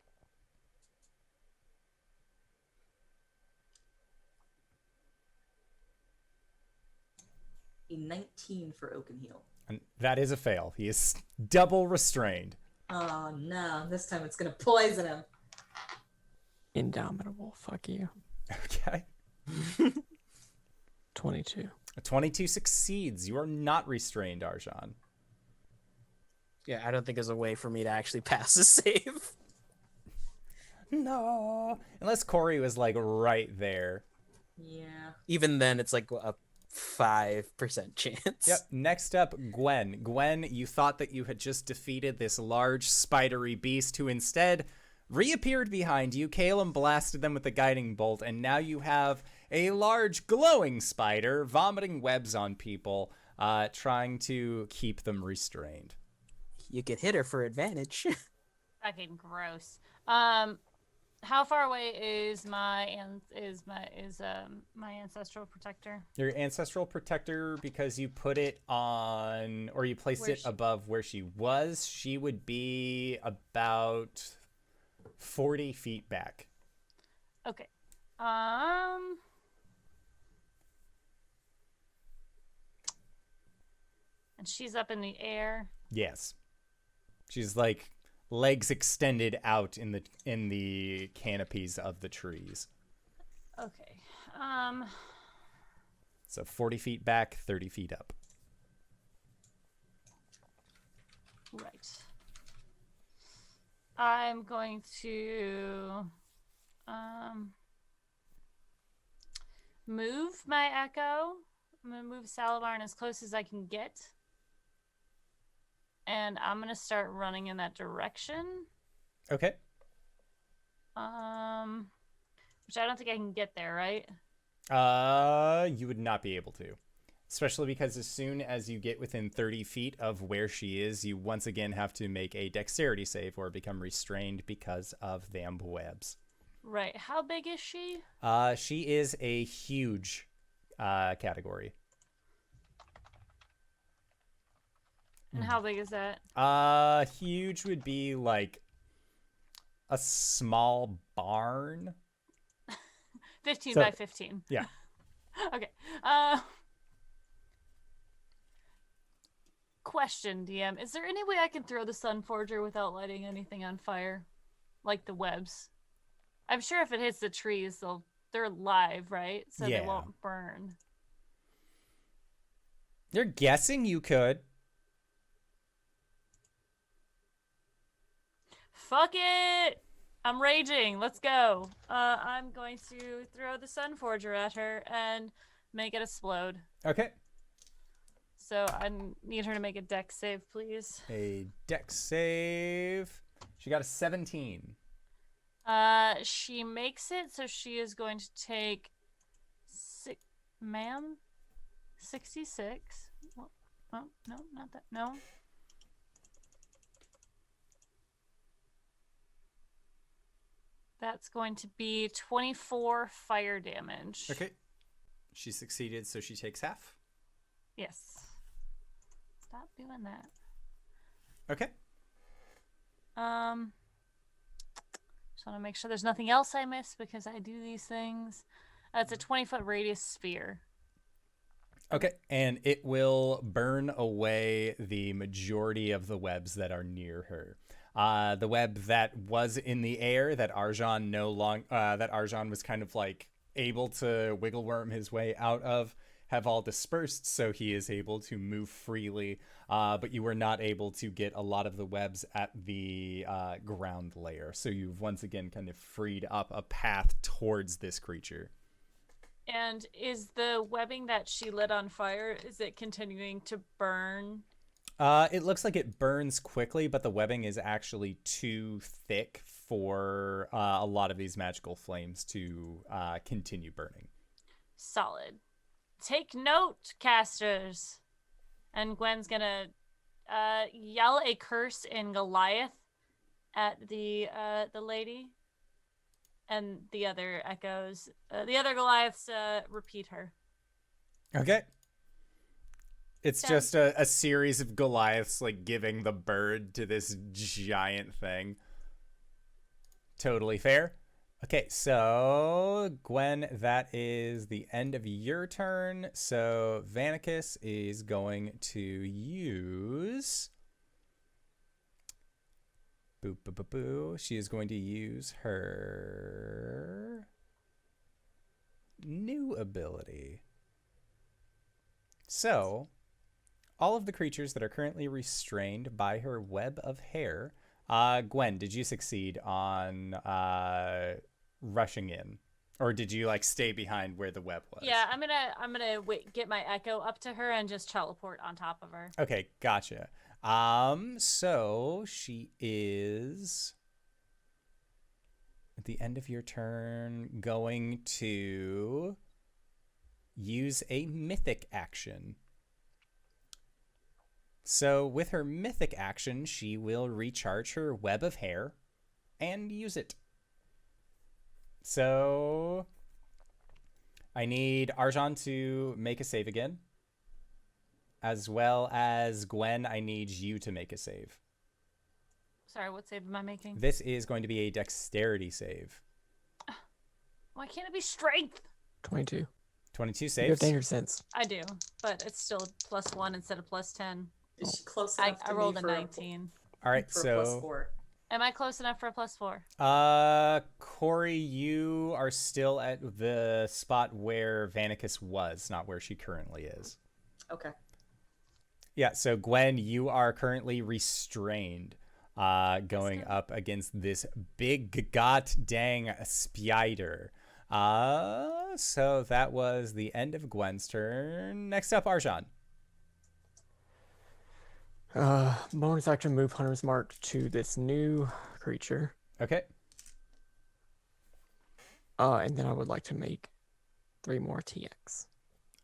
A 19 for Oakenheel. And that is a fail. He is double restrained. Oh no, this time it's gonna poison him. Indomitable. Fuck you. Okay. 22. A 22 succeeds. You are not restrained, Arjhan. Yeah, I don't think there's a way for me to actually pass the save. No. Unless Cori was like right there. Yeah. Even then, it's like a 5% chance. Yep. Next up, Gwen. Gwen, you thought that you had just defeated this large spidery beast who instead reappeared behind you. Caelum blasted them with the guiding bolt, and now you have a large glowing spider vomiting webs on people, trying to keep them restrained. You could hit her for advantage. Fucking gross. How far away is my ancestral protector? Your ancestral protector, because you put it on, or you placed Where it above where she was, she would be about 40 feet back. Okay. And she's up in the air. Yes. She's like legs extended out in the canopies of the trees. Okay. So 40 feet back, 30 feet up. Right. I'm going to move my echo. I'm gonna move Salabarn as close as I can get. And I'm gonna start running in that direction. Okay. Which I don't think I can get there, right? You would not be able to. Especially because as soon as you get within 30 feet of where she is, you once again have to make a dexterity save or become restrained because of them webs. Right. How big is she? She is a huge category. And how big is that? Huge would be like a small barn. 15 So- by 15. Yeah. Okay. Question, DM. Is there any way I can throw the Sun Forger without lighting anything on fire? Like the webs? I'm sure if it hits the trees, they're live, right? So Yeah. they won't burn. You're guessing you could. Fuck it! I'm raging. Let's go. I'm going to throw the Sun Forger at her and make it explode. Okay. So I need her to make a dex save, please. A dex save. She got a 17. She makes it, so she is going to take 66. Oh, no, not that. No. That's going to be 24 fire damage. Okay. She succeeded, so she takes half. Yes. Stop doing that. Okay. Just want to make sure there's nothing else I missed because I do these things. It's a 20-foot radius sphere. Okay, and it will burn away the majority of the webs that are near her. The web that was in the air that Arjhan that Arjhan was kind of like able to wiggle worm his way out of have all dispersed, so he is able to move freely. But you were not able to get a lot of the webs at the ground layer, so you've once again kind of freed up a path towards this creature. And is the webbing that she lit on fire, is it continuing to burn? It looks like it burns quickly, but the webbing is actually too thick for a lot of these magical flames to continue burning. Solid. Take note, casters. And Gwen's gonna yell a curse in Goliath at the lady. And the other echoes, the other Goliaths repeat her. Okay. It's Sounds- just a series of Goliaths like giving the bird to this giant thing. Totally fair. Okay, so Gwen, that is the end of your turn. So Vanicus is going to use Boop, boop, boop, boo. She is going to use her new ability. So, all of the creatures that are currently restrained by her web of hair. Gwen, did you succeed on rushing in, or did you like stay behind where the web was? Yeah, I'm gonna get my echo up to her and just teleport on top of her. Okay, gotcha. So she is at the end of your turn going to use a mythic action. So with her mythic action, she will recharge her web of hair and use it. So I need Arjhan to make a save again. As well as Gwen, I need you to make a save. Sorry, what save am I making? This is going to be a dexterity save. Why can't it be strength? 22. 22 You have saves. danger sense. I do, but it's still +1 instead of +10. Is she close I enough to rolled me a for 19. All right, for a plus so 4? Am I close enough for a +4? Cori, you are still at the spot where Vanicus was, not where she currently is. Okay. Yeah, so Gwen, you are currently restrained, going good. up against this big god dang spider. So that was the end of Gwen's turn. Next up, Arjhan. Bonus action move Hunter's Mark to this new creature. Okay. And then I would like to make 3 more TX.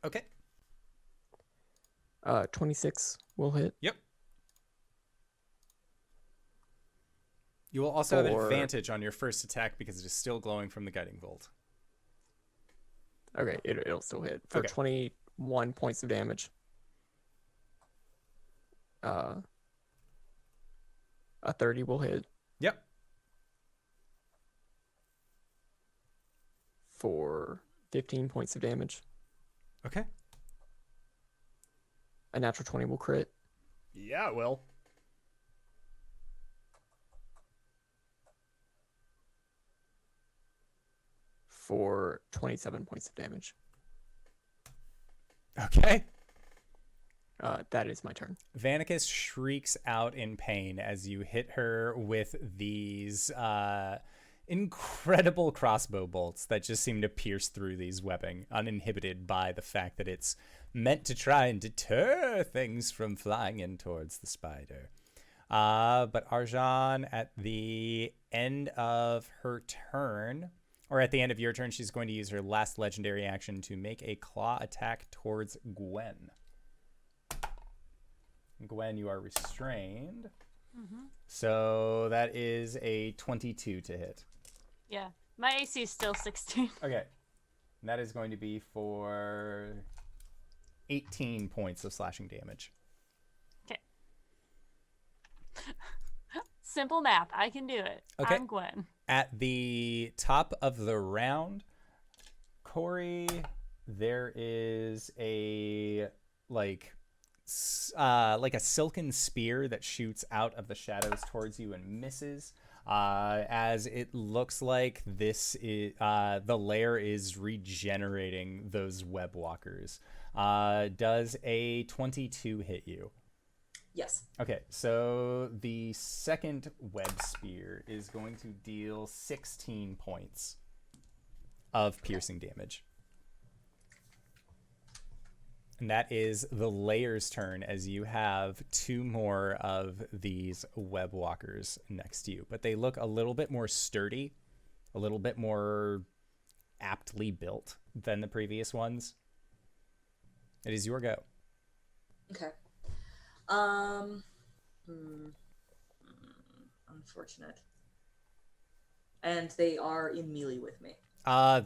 Okay. 26 will hit. Yep. You will also have For- advantage on your first attack because it is still glowing from the guiding bolt. Okay, it'll still hit for Okay. 21 points of damage. A 30 will hit Yep. for 15 points of damage. Okay. A natural 20 will crit. Yeah, it will. For 27 points of damage. Okay. That is my turn. Vanicus shrieks out in pain as you hit her with these incredible crossbow bolts that just seem to pierce through these webbing, uninhibited by the fact that it's meant to try and deter things from flying in towards the spider. But Arjhan, at the end of her turn, or at the end of your turn, she's going to use her last legendary action to make a claw attack towards Gwen. Gwen, you are restrained. Mm-hmm. So that is a 22 to hit. Yeah, my AC is still 16. Okay. And that is going to be for 18 points of slashing damage. Okay. Simple math. I can do it. Okay. I'm Gwen. At the top of the round, Cori, there is a like a silken spear that shoots out of the shadows towards you and misses. As it looks like this is the lair is regenerating those web walkers. Does a 22 hit you? Yes. Okay, so the second web spear is going to deal 16 points of piercing damage. And that is the layer's turn, as you have 2 more of these web walkers next to you. But they look a little bit more sturdy, a little bit more aptly built than the previous ones. It is your go. Okay. Unfortunate. And they are in melee with me.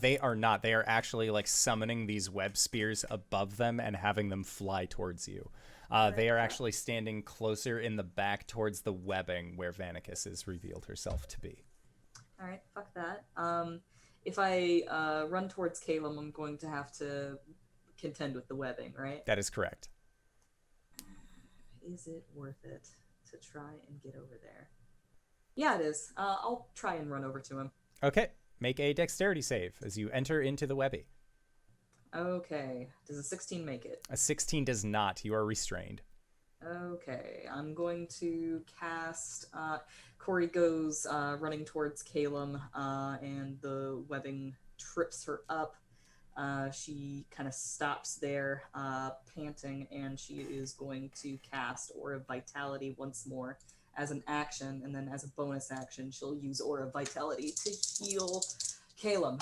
They are not. They are actually like summoning these web spears above them and having them fly towards you. They are actually standing closer in the back towards the webbing where Vanicus has revealed herself to be. All right, fuck that. If I run towards Caelum, I'm going to have to contend with the webbing, right? That is correct. Is it worth it to try and get over there? Yeah, it is. I'll try and run over to him. Okay, make a dexterity save as you enter into the webby. Okay. Does a 16 make it? A 16 does not. You are restrained. Okay. I'm going to cast. Cori goes running towards Caelum, and the webbing trips her up. She kind of stops there, panting, and she is going to cast Aura of Vitality once more as an action, and then as a bonus action, she'll use Aura of Vitality to heal Caelum.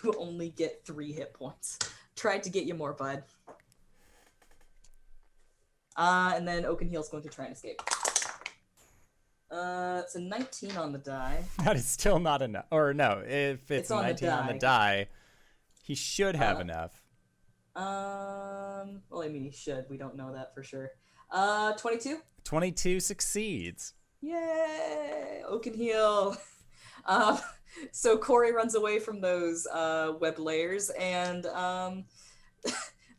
You only get 3 hit points. Tried to get you more, bud. And then Oakenheel's going to try and escape. It's a 19 on the die. That is still not enough. Or no, if it's on the 19 on the die. die, he should have enough. Well, I mean, he should. We don't know that for sure. 22? 22 succeeds. Yay! Oakenheel. So Cori runs away from those web layers, and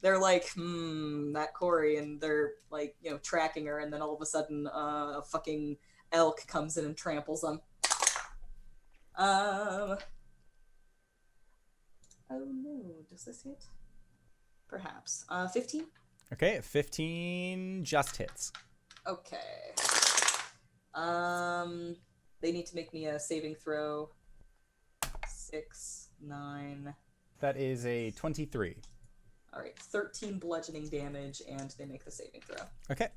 they're like, that Cori, and they're like, tracking her, and then all of a sudden, a fucking elk comes in and tramples them. Oh no, does this hit? Perhaps. 15? Okay, 15 just hits. Okay. They need to make me a saving throw. 6, 9. That is a 23. All right, 13 bludgeoning damage, and they make the saving throw. Okay.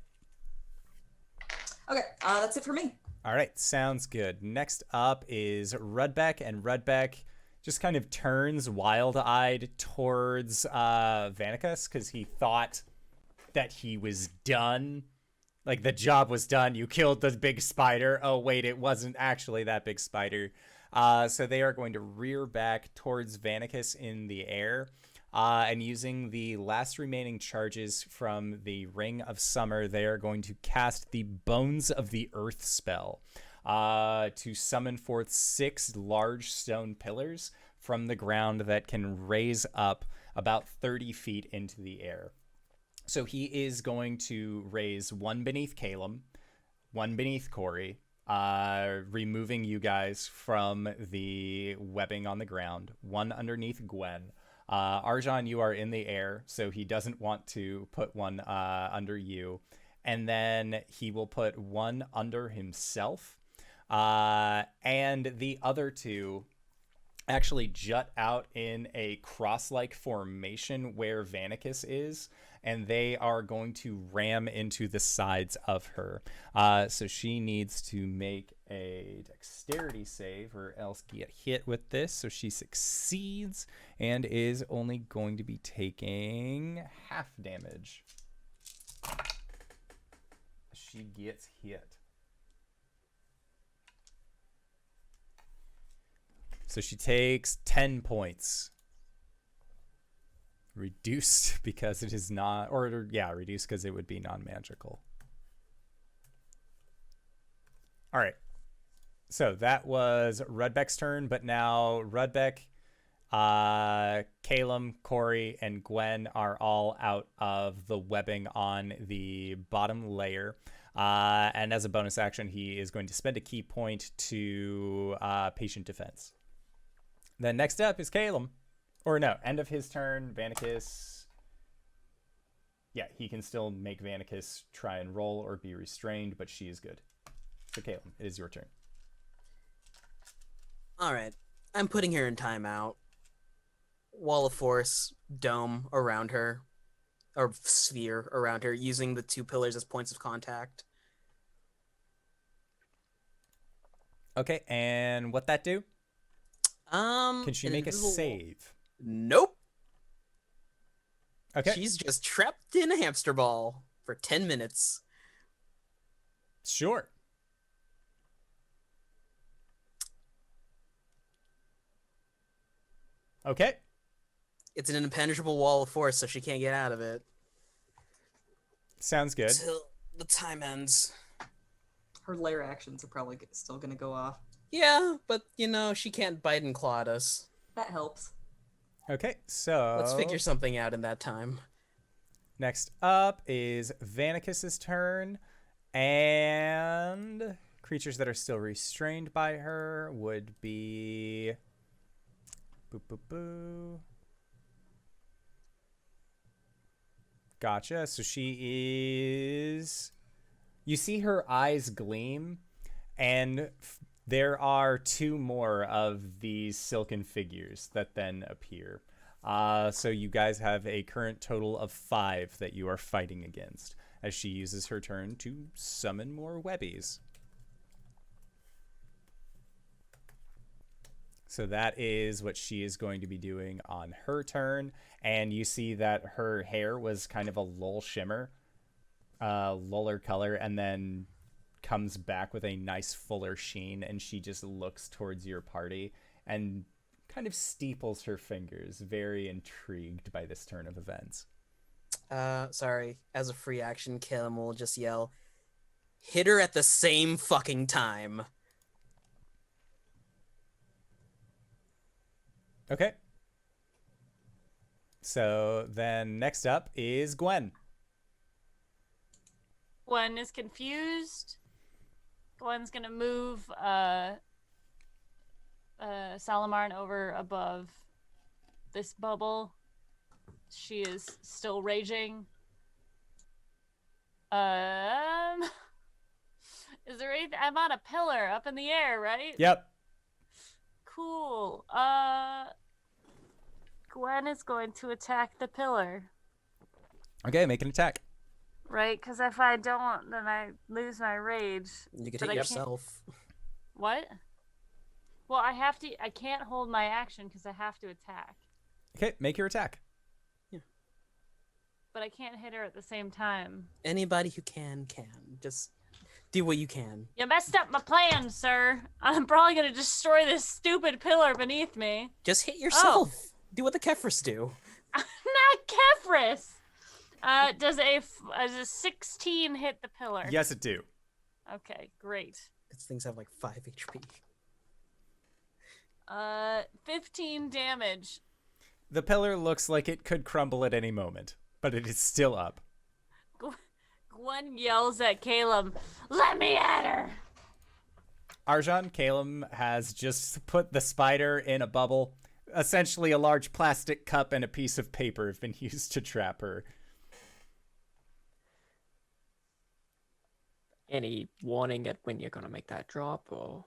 Okay, that's it for me. All right, sounds good. Next up is Rudbeck, and Rudbeck just kind of turns wild-eyed towards Vanicus because he thought that he was done. Like, the job was done. You killed the big spider. Oh, wait, it wasn't actually that big spider. So they are going to rear back towards Vanicus in the air. And using the last remaining charges from the Ring of Summer, they are going to cast the Bones of the Earth spell to summon forth 6 large stone pillars from the ground that can raise up about 30 feet into the air. So he is going to raise 1 beneath Caelum, 1 beneath Cori, removing you guys from the webbing on the ground, 1 underneath Gwen. Arjhan, you are in the air, so he doesn't want to put 1 under you. And then he will put 1 under himself. And the other 2 actually jut out in a cross-like formation where Vanicus is, and they are going to ram into the sides of her. So she needs to make a dexterity save or else get hit with this. So she succeeds and is only going to be taking half damage. She gets hit. So she takes 10 points. Reduced because it is not, or yeah, reduced because it would be non-magical. All right. So that was Rudbeck's turn, but now Rudbeck, Caelum, Cori, and Gwen are all out of the webbing on the bottom layer. And as a bonus action, he is going to spend a key point to patient defense. Then next up is Caelum. Or no, end of his turn, Vanicus. Yeah, he can still make Vanicus try and roll or be restrained, but she is good. So Caelum, it is your turn. All right, I'm putting her in timeout. Wall of force, dome around her, or sphere around her, using the 2 pillars as points of contact. Okay, and what that do? Can she an make a invisible- save? Nope. Okay, She's just trapped in a hamster ball for 10 minutes. sure. Okay, It's an impenetrable wall of force, so she can't get out of it sounds good. until the time ends. Her lair actions are probably still going to go off. Yeah, but, she can't bite and claw at us. That helps. Okay, so Let's figure something out in that time. next up is Vanicus's turn. And creatures that are still restrained by her would be... Boo, boo, boo. Gotcha. So she is... You see her eyes gleam, and there are 2 more of these silken figures that then appear. So you guys have a current total of 5 that you are fighting against, as she uses her turn to summon more webbies. So that is what she is going to be doing on her turn. And you see that her hair was kind of a lull shimmer, luller color, and then comes back with a nice fuller sheen. And she just looks towards your party and kind of steeples her fingers, very intrigued by this turn of events. Sorry. As a free action, Caelum will just yell, "Hit her at the same fucking time." Okay. So then next up is Gwen. Gwen is confused. Gwen's gonna move Salamarn over above this bubble. She is still raging. Is there anything? I'm on a pillar up in the air, right? Yep. Cool. Gwen is going to attack the pillar. Okay, make an attack. Right? Because if I don't, then I lose my rage. You could But hit I can't- yourself. What? Well, I can't hold my action because I have to attack. Okay, make your attack. But I can't hit her at the same time. Anybody who can. Just do what you can. You messed up my plan, sir. I'm probably going to destroy this stupid pillar beneath me. Just hit yourself. Do what the Kefris do. Not Kefris! Does a 16 hit the pillar? Yes, it do. Okay, great. These things have like 5 HP. 15 damage. The pillar looks like it could crumble at any moment, but it is still up. Gwen yells at Caelum, "Let me at her!" Arjhan, Caelum has just put the spider in a bubble. Essentially, a large plastic cup and a piece of paper have been used to trap her. Any warning at when you're gonna make that drop, or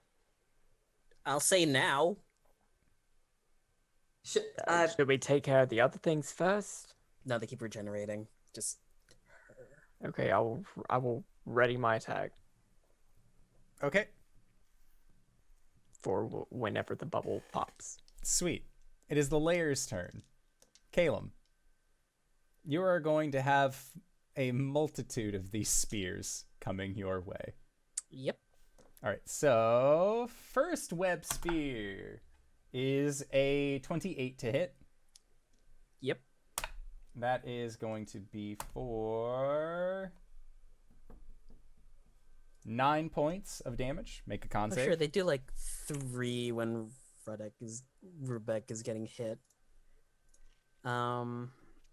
I'll say now. should we take care of the other things first? No, they keep regenerating. Just Okay, I will ready my attack Okay, for whenever the bubble pops. sweet. It is the layer's turn. Caelum, you are going to have a multitude of these spears coming your way. Yep. All right, so first web spear is a 28 to hit. Yep. That is going to be for 9 points of damage. Make a con Oh, save. sure, they do like 3 when Rubek is getting hit.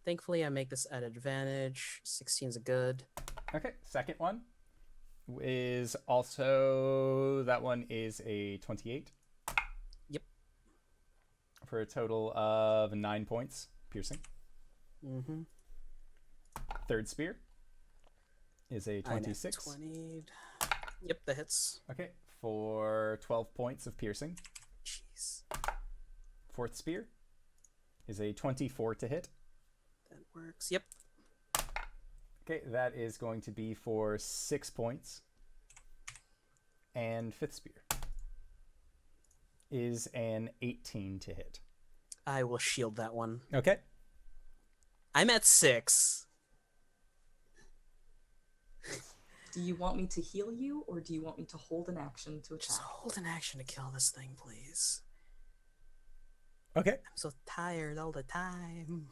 Thankfully I make this at advantage. 16's a good. Okay, second one is also, that one is a 28. Yep. For a total of 9 points piercing. Mm-hmm. Third spear is a 26. 20. Yep, that hits. Okay, for 12 points of piercing. Jeez. Fourth spear is a 24 to hit. That works. Yep. Okay, that is going to be for 6 points. And fifth spear is an 18 to hit. I will shield that one. Okay. I'm at 6. Do you want me to heal you, or do you want me to hold an action to attack? Just hold an action to kill this thing, please. Okay. I'm so tired all the time.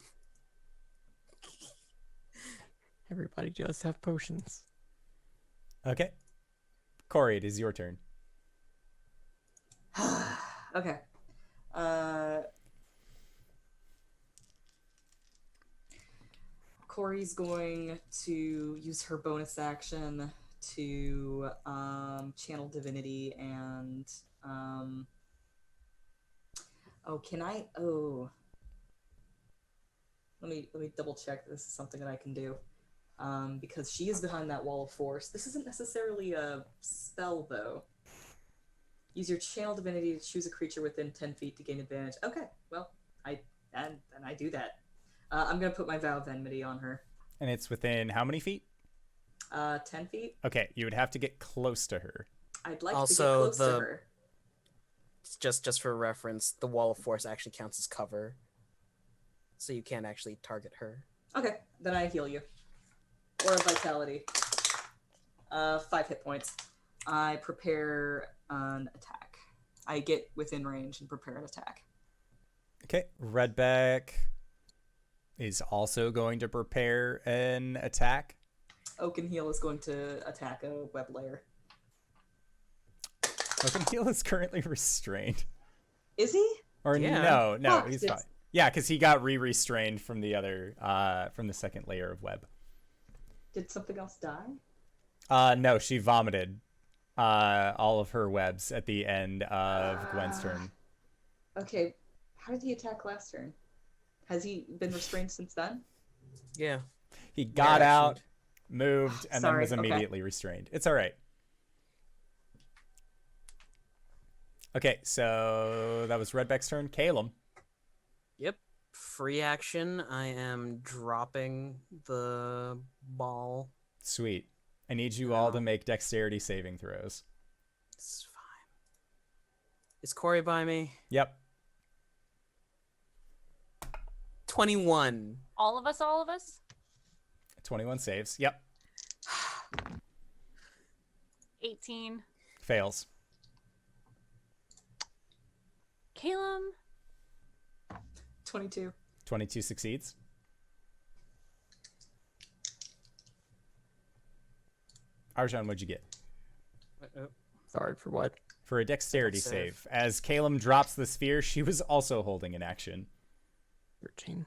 Everybody does have potions. Okay. Cori, it is your turn. Okay. Cori's going to use her bonus action to channel divinity and can I? Oh, let me double check that this is something that I can do. Because she is behind that wall of force. This isn't necessarily a spell, though. Use your channel divinity to choose a creature within 10 feet to gain advantage. Okay, well, I do that. I'm gonna put my vow of enmity on her. And it's within how many feet? 10 feet. Okay, you would have to get close to her. I'd like to get Also, close to her. Just for reference, the wall of force actually counts as cover, so you can't actually target her. Okay, then I heal you. Or a vitality. 5 hit points. I prepare an attack. I get within range and prepare an attack. Okay, Redback is also going to prepare an attack. Oakenheel is going to attack a web layer. Oakenheel is currently restrained. Is he? Or Yeah. no, Fuck, he's it's- fine. Yeah, because he got restrained from the other, from the second layer of web. Did something else die? No, she vomited all of her webs at the end of Gwen's turn. Okay, how did he attack last turn? Has he been restrained since then? Yeah. He got out, actioned. moved, and then Sorry, was okay. immediately restrained. It's all right. Okay, so that was Redback's turn. Caelum. Yep. Free action. I am dropping the ball. Sweet. I need you all to make dexterity saving throws. It's fine. Is Cori by me? Yep. 21. All of us? 21 saves. Yep. 18. Fails. Caelum. 22. 22 succeeds. Arjhan, what'd you get? Sorry, for what? For a dexterity Save. save. As Caelum drops the sphere, she was also holding an action. 13.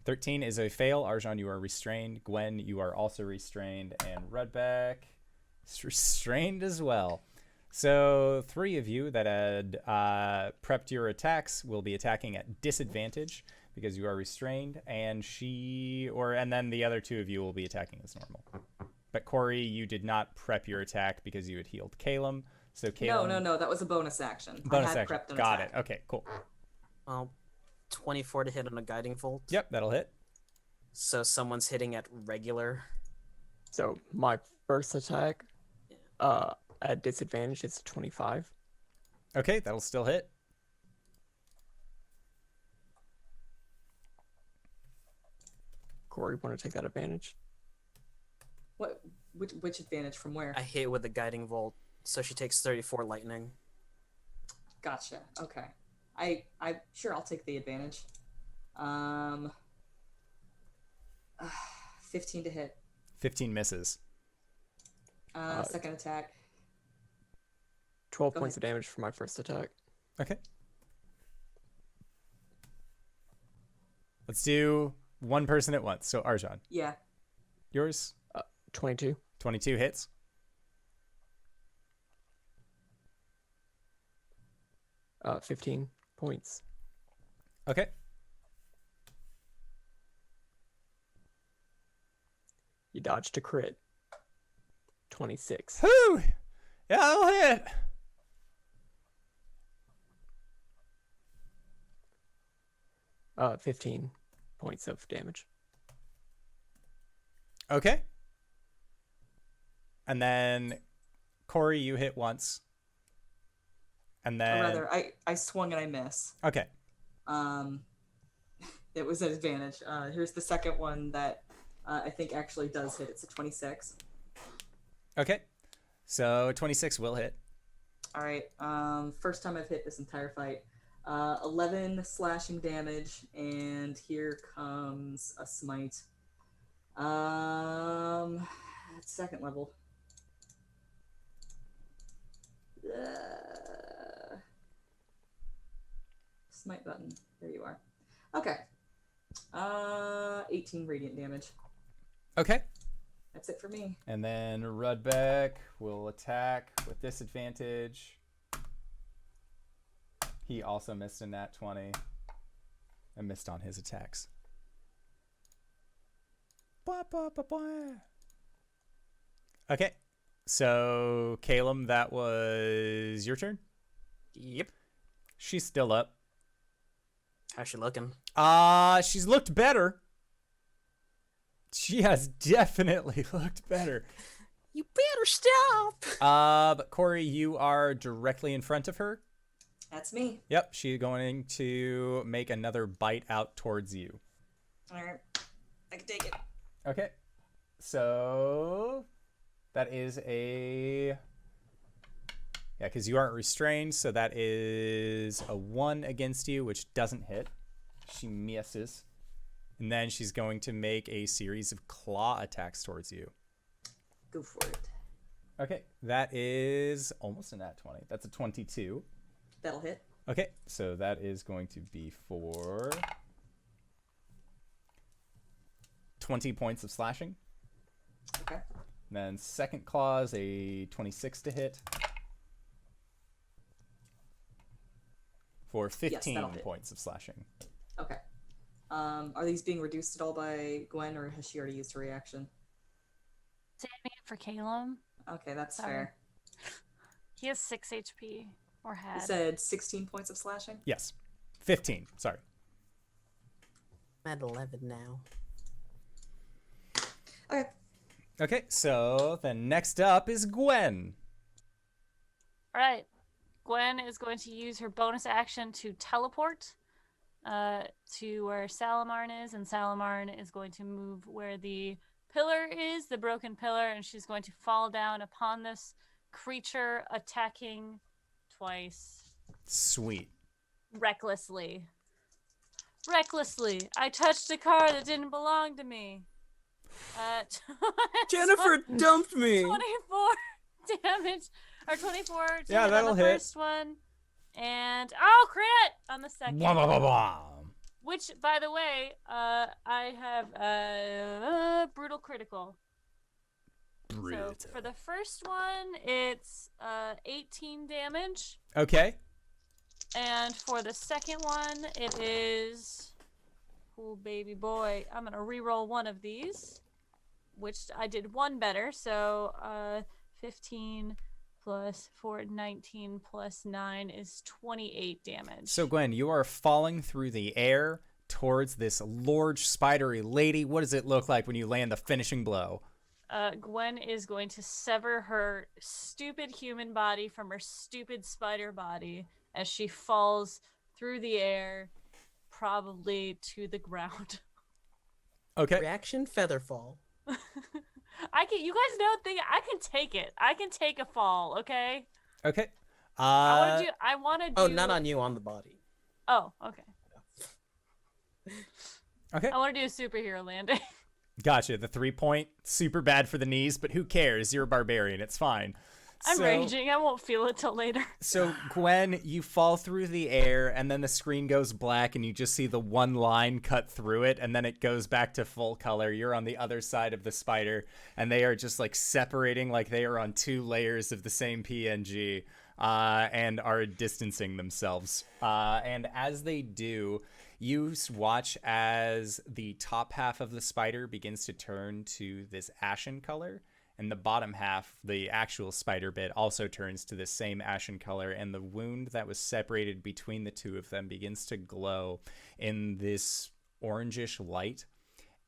13 is a fail. Arjhan, you are restrained. Gwen, you are also restrained. And Redback is restrained as well. So 3 of you that had prepped your attacks will be attacking at disadvantage because you are restrained. And then the other 2 of you will be attacking as normal. But Cori, you did not prep your attack because you had healed Caelum. So Caelum... No. That was a bonus action. Bonus I had action. prepped an Got attack. it. Okay, cool. Well, 24 to hit on a guiding bolt. Yep, that'll hit. So someone's hitting at regular. So my first attack at disadvantage is 25. Okay, that'll still hit. Cori, want to take that advantage? What? Which advantage from where? I hit with the guiding bolt, so she takes 34 lightning. Gotcha. Okay. Sure, I'll take the advantage. 15 to hit. 15 misses. Second attack. 12 Go points ahead. of damage for my first attack. Okay. Let's do one person at once. So Arjhan, Yeah. yours? 22. 22 hits. 15 points. Okay. You dodged a crit. 26. Whew! Yeah, that'll hit. Uh, 15 points of damage. Okay. And then Cori, you hit once. And then Or rather, I swung and I miss. okay. It was an advantage. Here's the second one that I think actually does hit. It's a 26. Okay. So 26 will hit. All right. First time I've hit this entire fight. 11 slashing damage, and here comes a smite. Second level. Smite button. There you are. Okay. 18 radiant damage. Okay. I That's it for me. And then Rudbeck will attack with disadvantage. He also missed a nat 20 and missed on his attacks. Okay, so Caelum, that was your turn. Yep. She's still up. How's she looking? She's looked better. She has definitely looked better. You better stop. But Cori, you are directly in front of her. That's me. Yep, she's going to make another bite out towards you. All right. I can take it. Okay, so that is a... Yeah, because you aren't restrained, so that is a 1 against you, which doesn't hit. She misses. And then she's going to make a series of claw attacks towards you. Go for it. Okay, that is almost a nat 20. That's a 22. That'll hit. Okay, so that is going to be for 20 points of slashing. Okay. And then second claw is a 26 to hit. For 15 that'll hit. points of slashing. Okay. Are these being reduced at all by Gwen, or has she already used her reaction? Saving it for Caelum. Okay, that's Sorry. fair. He has 6 HP. Or You had. said 16 points of slashing? Yes. 15, sorry. I'm at 11 now. Okay. Okay, so then next up is Gwen. All right. Gwen is going to use her bonus action to teleport to where Salamarn is, and Salamarn is going to move where the pillar is, the broken pillar, and she's going to fall down upon this creature, attacking twice. Sweet. Recklessly. Recklessly. I touched a car that didn't belong to me. Jennifer dumped me. 24 damage. Or 24 to Yeah, hit that'll on the hit. first one. And, oh, crit on the second. Blah, blah, blah, blah. Which, by the way, I have brutal critical. Brutal. So for the first one, it's 18 damage. Okay. And for the second one, it is... Oh, baby boy. I'm going to re-roll one of these, which I did one better. So 15 plus 4, 19 plus 9 is 28 damage. So Gwen, you are falling through the air towards this large spidery lady. What does it look like when you land the finishing blow? Gwen is going to sever her stupid human body from her stupid spider body as she falls through the air, probably to the ground. Okay. Reaction Featherfall. You guys don't think I can take it. I can take a fall, okay? Okay. I want to do Oh, not on you, on the body. Oh, okay. Okay. I want to do a superhero landing. Gotcha. The 3-point, super bad for the knees, but who cares? You're a barbarian. It's fine. I'm raging. I won't feel it till later. So, Gwen, you fall through the air, and then the screen goes black, and you just see the one line cut through it, and then it goes back to full color. You're on the other side of the spider, and they are just, like, separating like they are on 2 layers of the same PNG, and are distancing themselves. And as they do, you watch as the top half of the spider begins to turn to this ashen color, and the bottom half, the actual spider bit, also turns to the same ashen color, and the wound that was separated between the two of them begins to glow in this orangish light.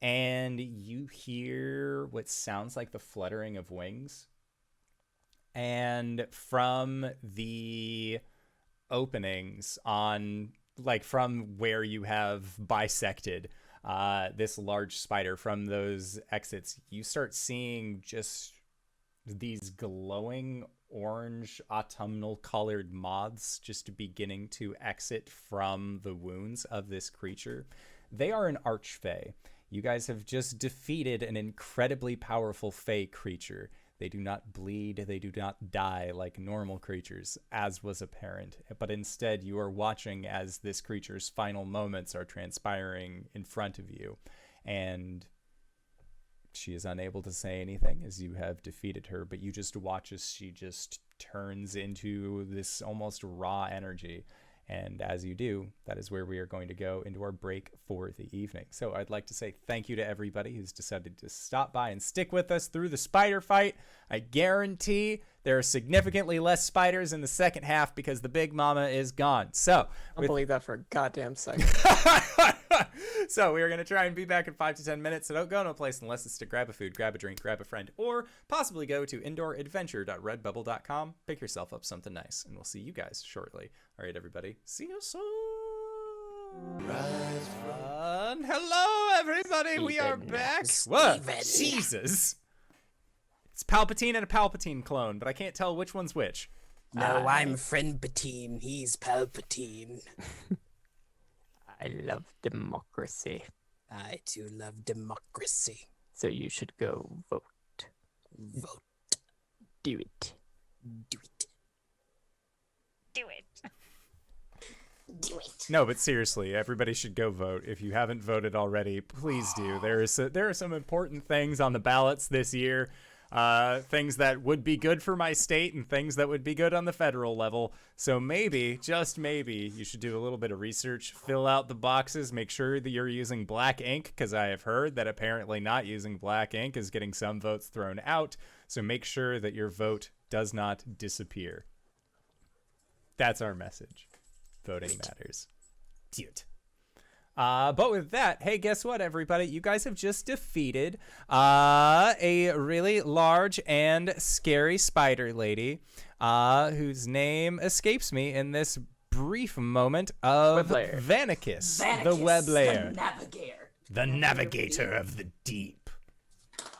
And you hear what sounds like the fluttering of wings. And from the openings on, like from where you have bisected this large spider, from those exits, you start seeing just these glowing orange autumnal colored moths just beginning to exit from the wounds of this creature. They are an archfey. You guys have just defeated an incredibly powerful fey creature. They do not bleed, they do not die like normal creatures, as was apparent, but instead you are watching as this creature's final moments are transpiring in front of you. And She is unable to say anything as you have defeated her, but you just watch as she just turns into this almost raw energy. And as you do, that is where we are going to go into our break for the evening. So I'd like to say thank you to everybody who's decided to stop by and stick with us through the spider fight. I guarantee there are significantly less spiders in the second half because the big mama is gone. So I don't believe that for a goddamn second. So we are going to try and be back in 5 to 10 minutes. So don't go no place unless it's to grab a food, grab a drink, grab a friend, or possibly go to indooradventure.redbubble.com. Pick yourself up something nice, and we'll see you guys shortly. All right, everybody. See you soon. Hello, everybody. We are back. What? Jesus. It's Palpatine and a Palpatine clone, but I can't tell which one's which. No, I'm Friend Patine. He's Palpatine. I love democracy. I too love democracy. So you should go vote. Vote. Do it. Do it. Do it. Do it. No, but seriously, everybody should go vote. If you haven't voted already, please do. There are some important things on the ballots this year. Things that would be good for my state and things that would be good on the federal level. So maybe, just maybe, you should do a little bit of research, fill out the boxes, make sure that you're using black ink, because I have heard that apparently not using black ink is getting some votes thrown out. So make sure that your vote does not disappear. That's our message. Voting matters. Cute. But with that, hey, guess what, everybody? You guys have just defeated a really large and scary spider lady whose name escapes me in this brief moment of Weblayer. Vanicus, the Vanicus, Weblayer, the navigator. the navigator of the deep.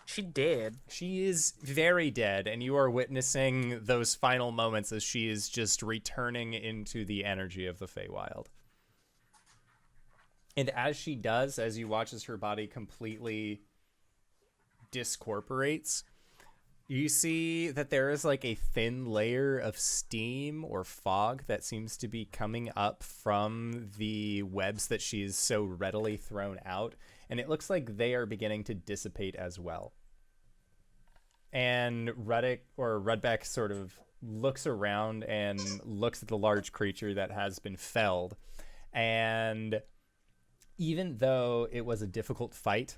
She did. She is very dead, and you are witnessing those final moments as she is just returning into the energy of the Feywild. And as she does, as you watch as her body completely discorporates, you see that there is like a thin layer of steam or fog that seems to be coming up from the webs that she's so readily thrown out. And it looks like they are beginning to dissipate as well. And Rudbeck sort of looks around and looks at the large creature that has been felled. And even though it was a difficult fight,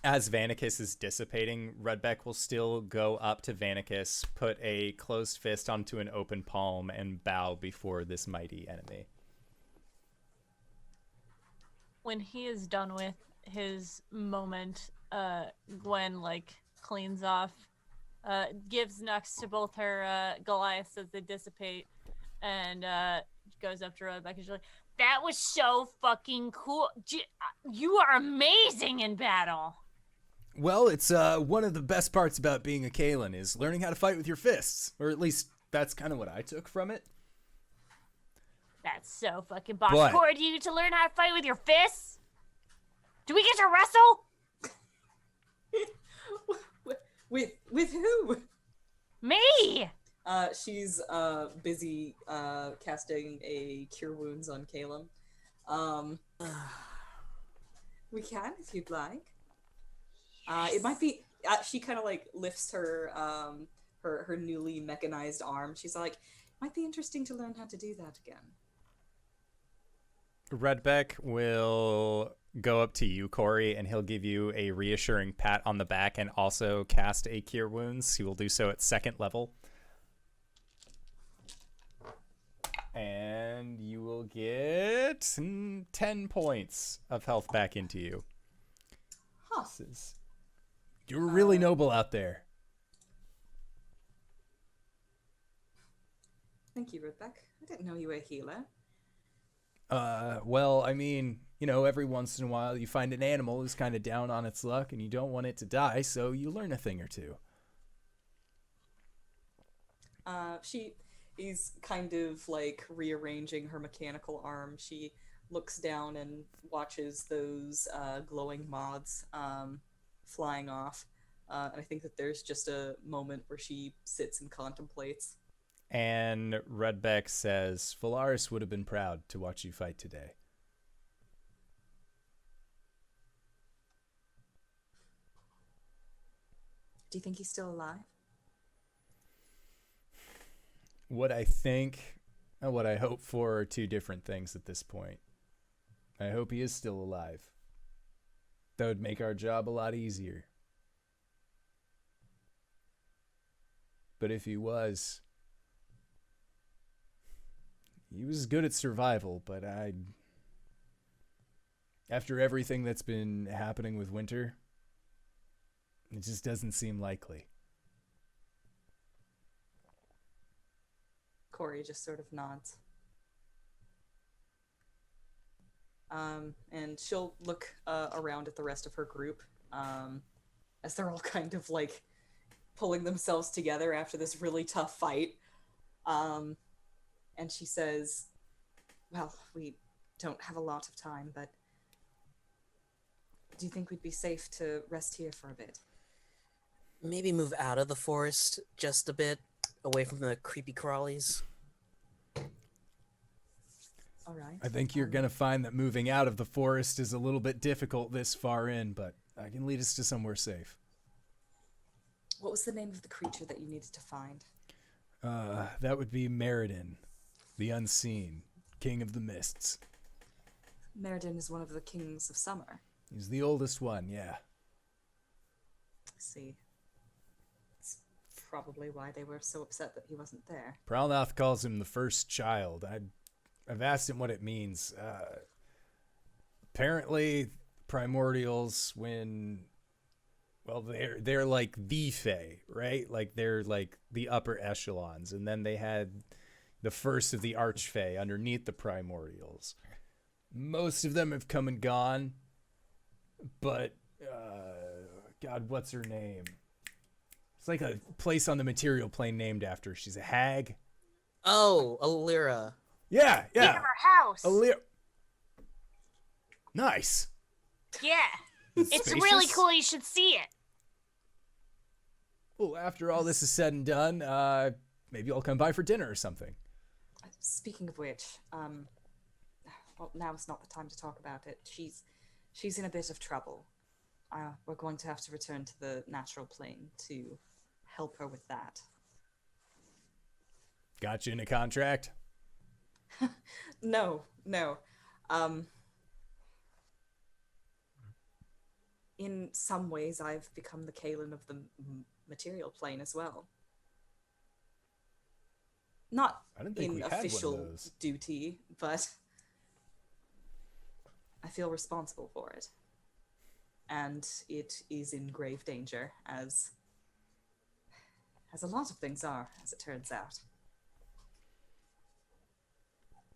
as Vanicus is dissipating, Rudbeck will still go up to Vanicus, put a closed fist onto an open palm, and bow before this mighty enemy. When he is done with his moment, Gwen cleans off, gives Nux to both her Goliaths as they dissipate, and goes up to Rudbeck and she's like, "That was so fucking cool. You are amazing in battle." Well, it's one of the best parts about being a Caelum is learning how to fight with your fists, or at least that's kind of what I took from it. That's so fucking boss. But- Cori, do you need to learn how to fight with your fists? Do we get to wrestle? With who? Me! She's busy casting a cure wounds on Caelum. We can if you'd like. It might be. She kind of lifts her her newly mechanized arm. She's like, might be interesting to learn how to do that again. Rudbeck will go up to you, Cori, and he'll give you a reassuring pat on the back and also cast a Cure Wounds. He will do so at second level. And you will get 10 points of health back into you. Huh. You're really noble out there. Thank you, Rudbeck. I didn't know you were a healer. Well, I mean, every once in a while you find an animal who's kind of down on its luck and you don't want it to die, so you learn a thing or two. She is kind of rearranging her mechanical arm. She looks down and watches those glowing moths flying off. And I think that there's just a moment where she sits and contemplates. And Rudbeck says, Valaris would have been proud to watch you fight today. Do you think he's still alive? What I think and what I hope for are two different things at this point. I hope he is still alive. That would make our job a lot easier. But if he was good at survival, but after everything that's been happening with Winter, it just doesn't seem likely. Cori just sort of nods. And she'll look around at the rest of her group as they're all kind of like pulling themselves together after this really tough fight. And she says, well, we don't have a lot of time, but do you think we'd be safe to rest here for a bit? Maybe move out of the forest just a bit, away from the creepy crawlies. All right. I think you're going to find that moving out of the forest is a little bit difficult this far in, but I can lead us to somewhere safe. What was the name of the creature that you needed to find? That would be Meriden, the Unseen, King of the Mists. Meriden is one of the kings of summer. He's the oldest one, yeah. I see. It's probably why they were so upset that he wasn't there. Pralnoth calls him the first child. I've asked him what it means. Apparently, primordials, they're like the Fae, right? Like they're like the upper echelons, and then they had the first of the archfey underneath the primordials. Most of them have come and gone, but God, what's her name? It's like a place on the material plane named after her. She's a hag. Oh, Alira. Yeah. Think of her house. Nice. Yeah. It's really spacious. cool. You should see it. Well, after all this is said and done, maybe I'll come by for dinner or something. Speaking of which, well, now is not the time to talk about it. She's in a bit of trouble. We're going to have to return to the natural plane to help her with that. Got you in a contract? No. In some ways, I've become the Caelum of the material plane as well. Not I didn't think in we had one of official those. duty, but I feel responsible for it. And it is in grave danger, as a lot of things are, as it turns out.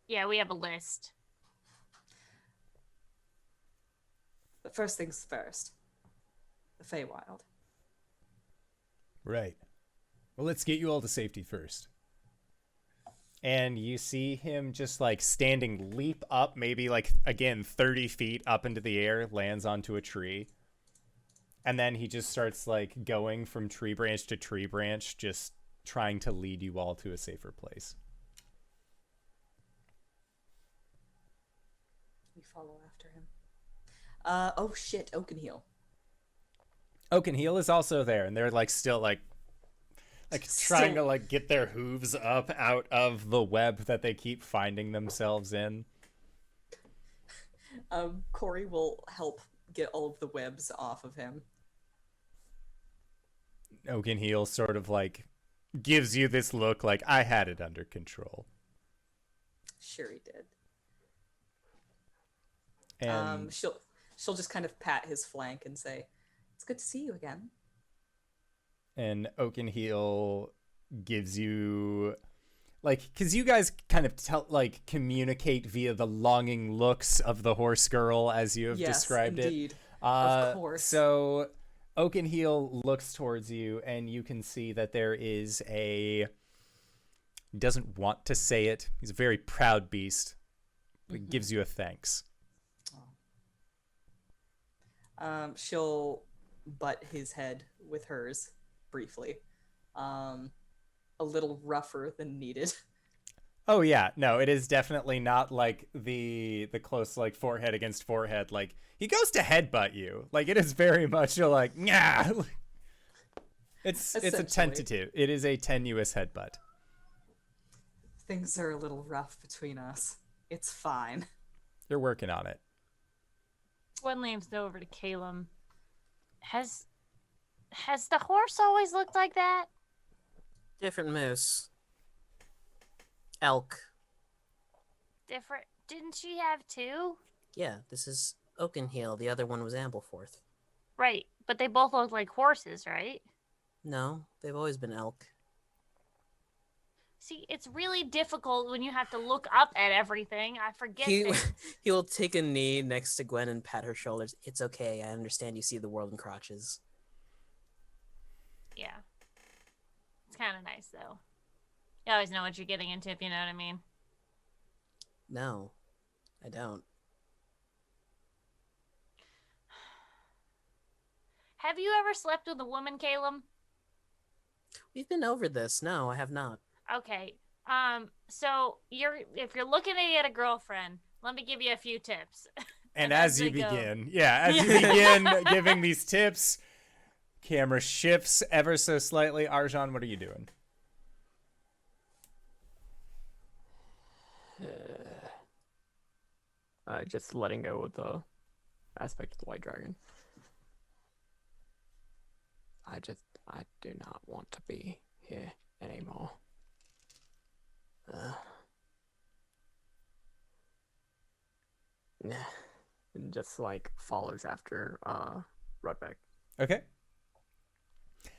Yeah, we have a list. But first things first. The Feywild. Right. Well, let's get you all to safety first. And you see him just like standing, leap up, maybe like, again, 30 feet up into the air, lands onto a tree. And then he just starts like going from tree branch to tree branch, just trying to lead you all to a safer place. We follow after him. Oh shit, Oakenheel. Oakenheel is also there, and they're like still like trying to like get their hooves up out of the web that they keep finding themselves in. Cori will help get all of the webs off of him. Oakenheel sort of like gives you this look like, I had it under control. Sure he did. And she'll just kind of pat his flank and say, "It's good to see you again." And Oakenheel gives you like, because you guys kind of communicate via the longing looks of the horse girl as you have described indeed. it. Of course. So Oakenheel looks towards you, and you can see that there is he doesn't want to say it. He's a very proud beast, but he gives you a thanks. She'll butt his head with hers briefly. A little rougher than needed. Oh yeah, no, it is definitely not like the close like forehead against forehead. Like he goes to headbutt you. Like it is very much you're like, nah. It's a Essentially. tentative. It is a tenuous headbutt. Things are a little rough between us. It's fine. You're working on it. Gwen leans over to Caelum. Has the horse always looked like that? Different moose. Elk. Different. Didn't she have two? Yeah, this is Oakenheel. The other one was Ambleforth. Right, but they both look like horses, right? No, they've always been elk. See, it's really difficult when you have to look up at everything. I forget things. He will take a knee next to Gwen and pat her shoulders. It's okay. I understand you see the world in crotches. Yeah. It's kind of nice, though. You always know what you're getting into, if you know what I mean. No, I don't. Have you ever slept with a woman, Caelum? We've been over this. No, I have not. Okay. So if you're looking to get a girlfriend, let me give you a few tips. And as you they go- begin, as you begin giving these tips, camera shifts ever so slightly. Arjhan, what are you doing? Just letting go of the aspect of the white dragon. I do not want to be here anymore. Nah. And just like follows after Rudbeck. Okay.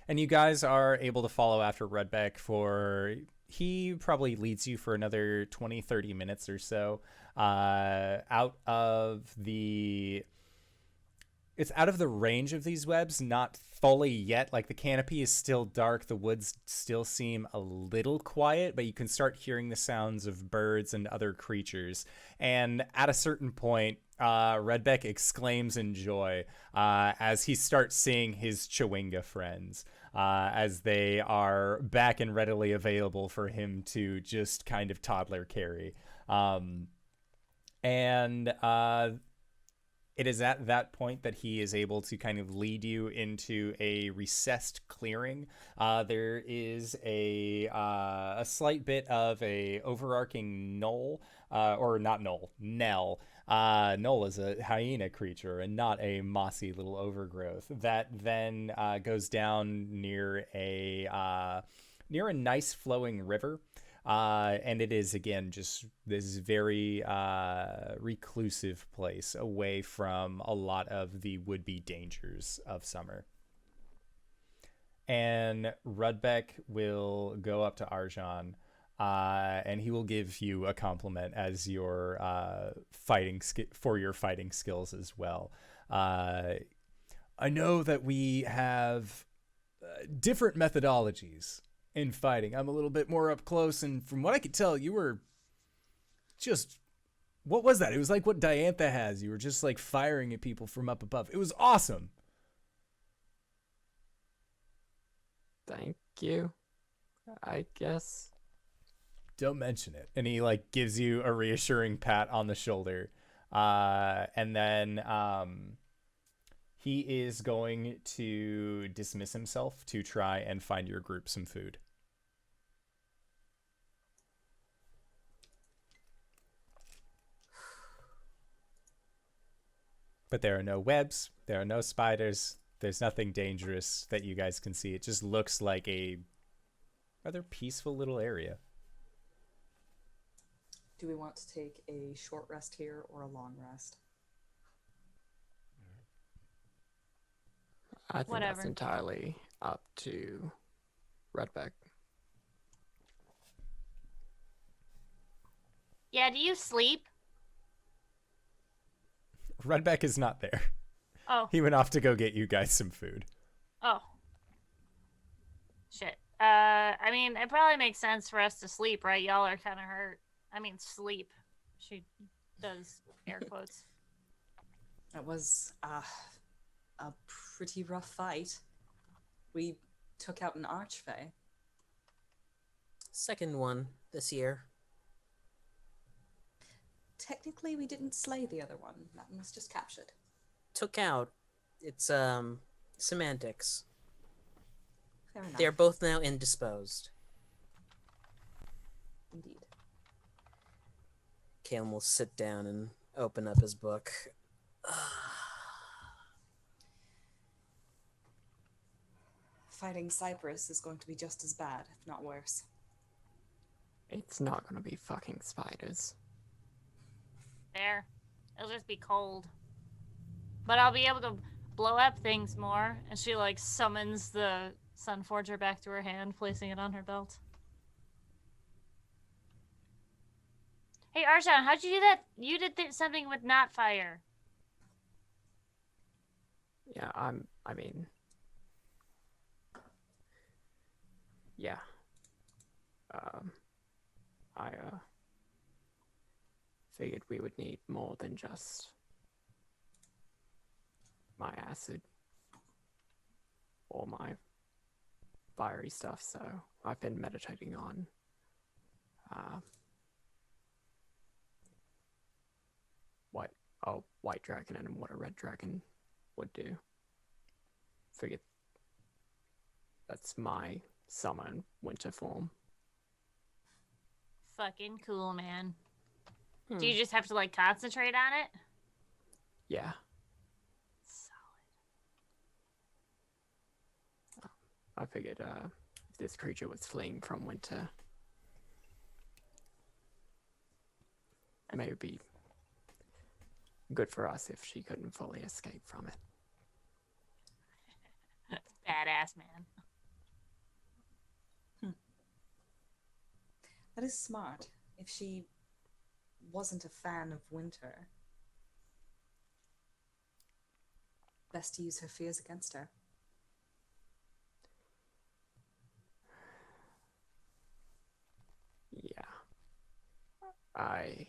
And you guys are able to follow after Rudbeck for... He probably leads you for another 20, 30 minutes or so. Out of the... It's out of the range of these webs, not fully yet. Like, the canopy is still dark. The woods still seem a little quiet, but you can start hearing the sounds of birds and other creatures. And at a certain point, Rudbeck exclaims in joy as he starts seeing his Chewinga friends, as they are back and readily available for him to just kind of toddler carry. It is at that point that he is able to kind of lead you into a recessed clearing. There is a slight bit of a overarching knoll, or not knoll, knell. Knoll is a hyena creature and not a mossy little overgrowth that then goes down near a nice flowing river. And it is, again, just this very reclusive place away from a lot of the would-be dangers of summer. And Rudbeck will go up to Arjhan, and he will give you a compliment as your fighting skills as well. I know that we have different methodologies in fighting. I'm a little bit more up close, and from what I could tell, you were just... What was that? It was like what Diantha has. You were just like firing at people from up above. It was awesome. Thank you, I guess. Don't mention it. And he like gives you a reassuring pat on the shoulder. And then he is going to dismiss himself to try and find your group some food. But there are no webs. There are no spiders. There's nothing dangerous that you guys can see. It just looks like a rather peaceful little area. Do we want to take a short rest here or a long rest? I think Whatever. that's entirely up to Rudbeck. Yeah, do you sleep? Rudbeck is not there. Oh. He went off to go get you guys some food. Oh. Shit. I mean, it probably makes sense for us to sleep, right? Y'all are kind of hurt. I mean, sleep. She does air quotes. It was a pretty rough fight. We took out an archfey. Second one this year. Technically, we didn't slay the other one. That one was just captured. Took out. It's semantics. Fair enough. They are both now indisposed. Indeed. Caelum will sit down and open up his book. Fighting Cyprus is going to be just as bad, if not worse. It's not gonna be fucking spiders. There. It'll just be cold. But I'll be able to blow up things more. And she, like, summons the Sunforger back to her hand, placing it on her belt. Hey, Arjhan, how'd you do that? You did something with not fire. Yeah, I mean, yeah. I figured we would need more than just my acid or my fiery stuff, so I've been meditating on what a white dragon and what a red dragon would do. Figured that's my summer and winter form. Fucking cool, man. Hmm. Do you just have to, like, concentrate on it? Yeah. Solid. I figured if this creature was fleeing from winter, it may be good for us if she couldn't fully escape from it. Badass, man. That is smart. If she wasn't a fan of winter, best to use her fears against her. Yeah. I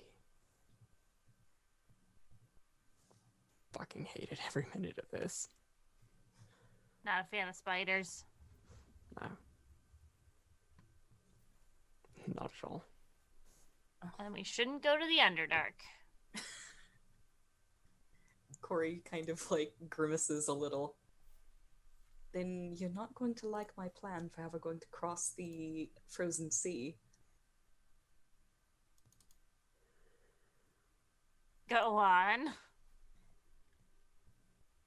fucking hated every minute of this. Not a fan of spiders. No. Not at all. And we shouldn't go to the Underdark. Cori kind of like grimaces a little. Then you're not going to like my plan for how we're going to cross the frozen sea. Go on.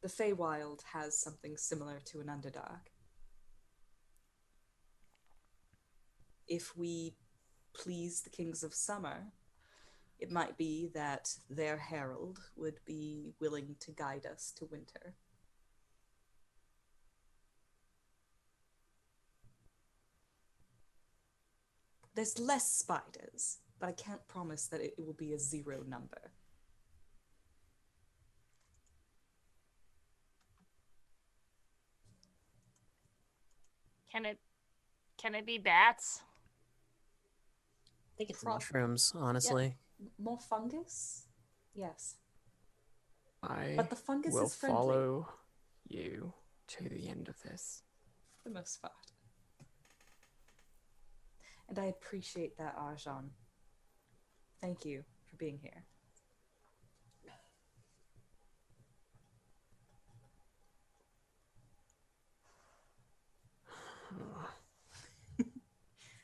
The Feywild has something similar to an Underdark. If we please the Kings of Summer, it might be that their herald would be willing to guide us to winter. There's less spiders, but I can't promise that it will be a zero number. Can it be bats? I think it's Prob- mushrooms, honestly. More fungus? Yes. I But the fungus will is friendly. follow you to the end of this. For the most part. And I appreciate that, Arjhan. Thank you for being here.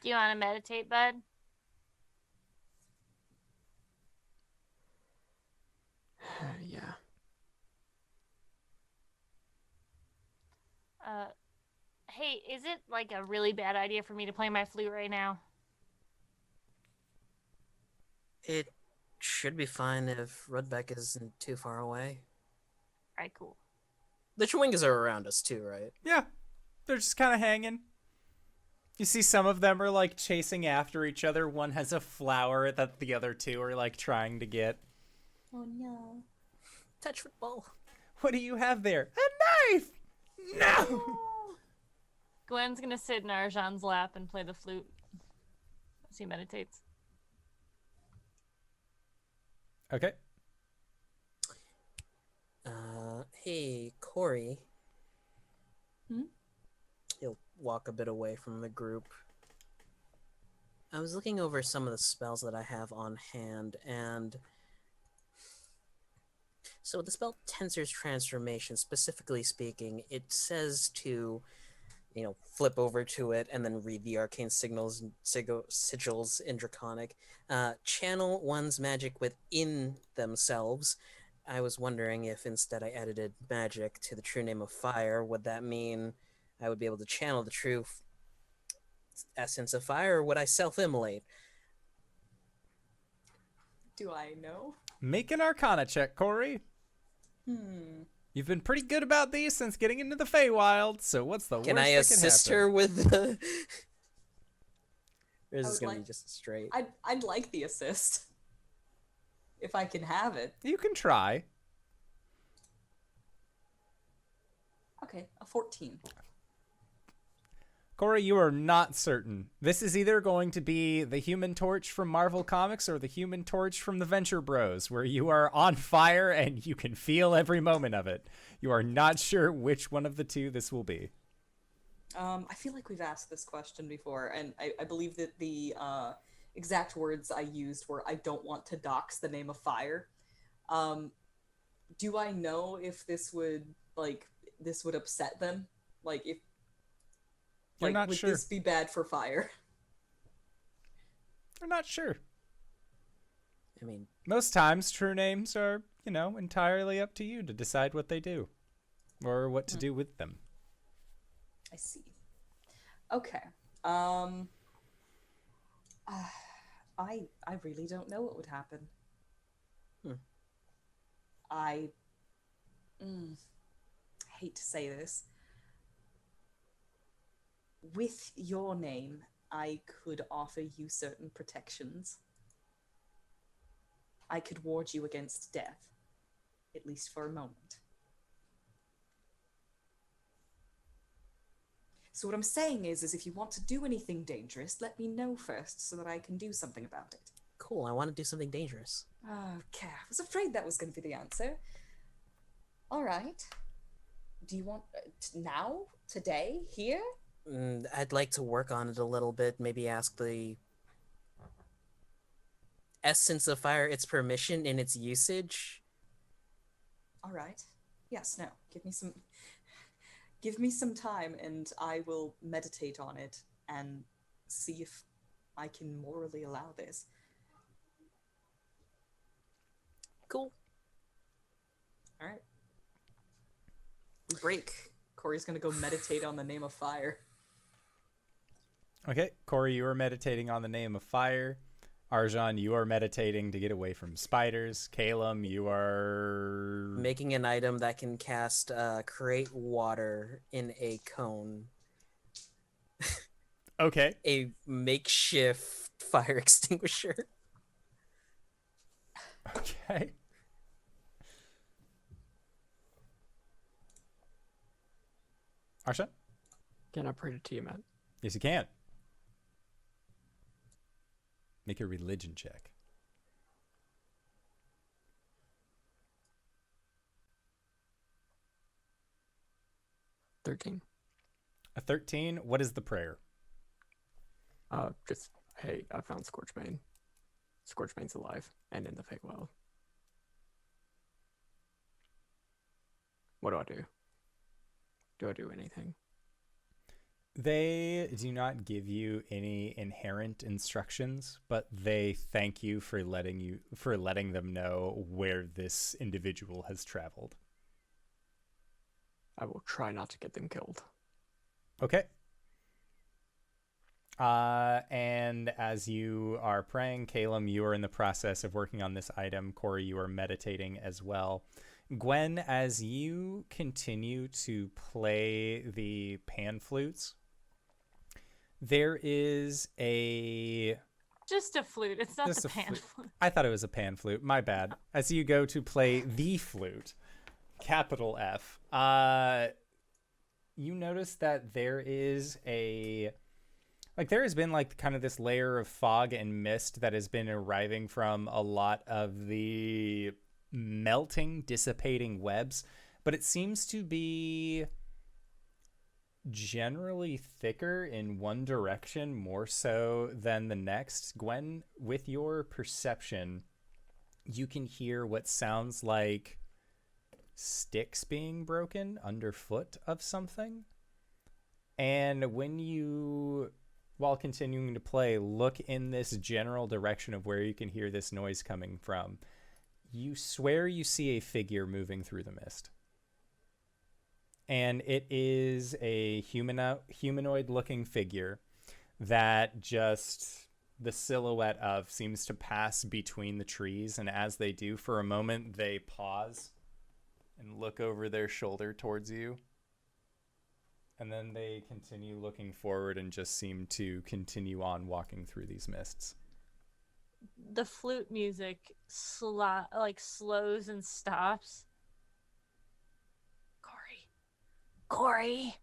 Do you want to meditate, bud? Yeah. Hey, is it like a really bad idea for me to play my flute right now? It should be fine if Rudbeck isn't too far away. Alright, cool. The Chewingas are around us too, right? Yeah, they're just kind of hanging. You see some of them are like chasing after each other. One has a flower that the other two are like trying to get. Oh no. Touch football. What do you have there? A knife! No! Gwen's gonna sit in Arjhan's lap and play the flute as he meditates. Okay. Hey, Cori. Hmm? He'll walk a bit away from the group. I was looking over some of the spells that I have on hand, and so the spell Tensor's Transformation, specifically speaking, it says to flip over to it and then read the arcane signals and sigils in Draconic. Channel one's magic within themselves. I was wondering if instead I edited magic to the true name of fire, would that mean I would be able to channel the true essence of fire, or would I self-immolate? Do I know? Make an Arcana check, Cori. You've been pretty good about these since getting into the Feywild, so what's the worst Can I that can assist happen? her with the... Or is I this would going to be like- just straight? I'd like the assist. If I can have it. You can try. Okay, a 14. Cori, you are not certain. This is either going to be the Human Torch from Marvel Comics or the Human Torch from the Venture Bros, where you are on fire and you can feel every moment of it. You are not sure which one of the two this will be. I feel like we've asked this question before, and I believe that the exact words I used were, I don't want to dox the name of fire. Do I know if this would upset them? Like, if... You're Like, not would sure. this be bad for fire? You're not sure. I mean, Most times, true names are, entirely up to you to decide what they do or what to do with them. I see. Okay. I really don't know what would happen. I hate to say this. With your name, I could offer you certain protections. I could ward you against death, at least for a moment. So what I'm saying is if you want to do anything dangerous, let me know first so that I can do something about it. cool, I want to do something dangerous. Okay, I was afraid that was going to be the answer. All right. Do you want now, today, here? I'd like to work on it a little bit, maybe ask the essence of fire its permission in its usage. All right. Yes, no. Give me some time and I will meditate on it and see if I can morally allow this. Cool. All right. We break. Cori's going to go meditate on the name of fire. Okay, Cori, you are meditating on the name of fire. Arjhan, you are meditating to get away from spiders. Caelum, you are... Making an item that can cast create water in a cone. Okay. A makeshift fire extinguisher. Okay. Arjhan? Can I pray to Tiamat? Yes, you can. Make a religion check. $13. A 13. What is the prayer? Just, hey, I found Scorchbane. Scorchbane's alive and in the Feywild. What do I do? Do I do anything? They do not give you any inherent instructions, but they thank you for letting them know where this individual has traveled. I will try not to get them killed. Okay. And as you are praying, Caelum, you are in the process of working on this item. Cori, you are meditating as well. Gwen, as you continue to play the pan flutes, there is a... Just a flute. It's not Just the a pan flute. flute. I thought it was a pan flute. My bad. As you go to play the flute, capital F, you notice that there is there has been kind of this layer of fog and mist that has been arriving from a lot of the melting, dissipating webs, but it seems to be generally thicker in one direction more so than the next. Gwen, with your perception, you can hear what sounds like sticks being broken underfoot of something. And when you, while continuing to play, look in this general direction of where you can hear this noise coming from, you swear you see a figure moving through the mist. And it is a humanoid-looking figure that just the silhouette of seems to pass between the trees. And as they do, for a moment, they pause and look over their shoulder towards you. And then they continue looking forward and just seem to continue on walking through these mists. The flute music slows and stops. Cori,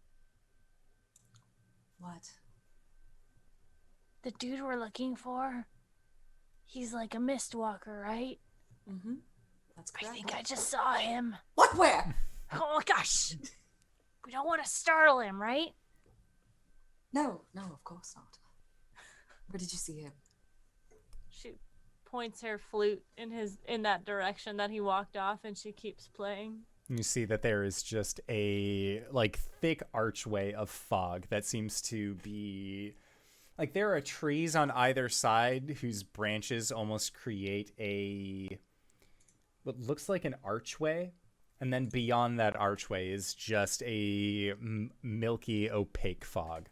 What? the dude we're looking for, he's like a mist walker, right? Mm-hmm. That's I correct. think I just saw him. What? Where? Oh my gosh. We don't want to startle him, right? No, of course not. Where did you see him? She points her flute in that direction that he walked off, and she keeps playing. You see that there is just a thick archway of fog that seems to be there are trees on either side whose branches almost create what looks like an archway. And then beyond that archway is just a milky, opaque fog.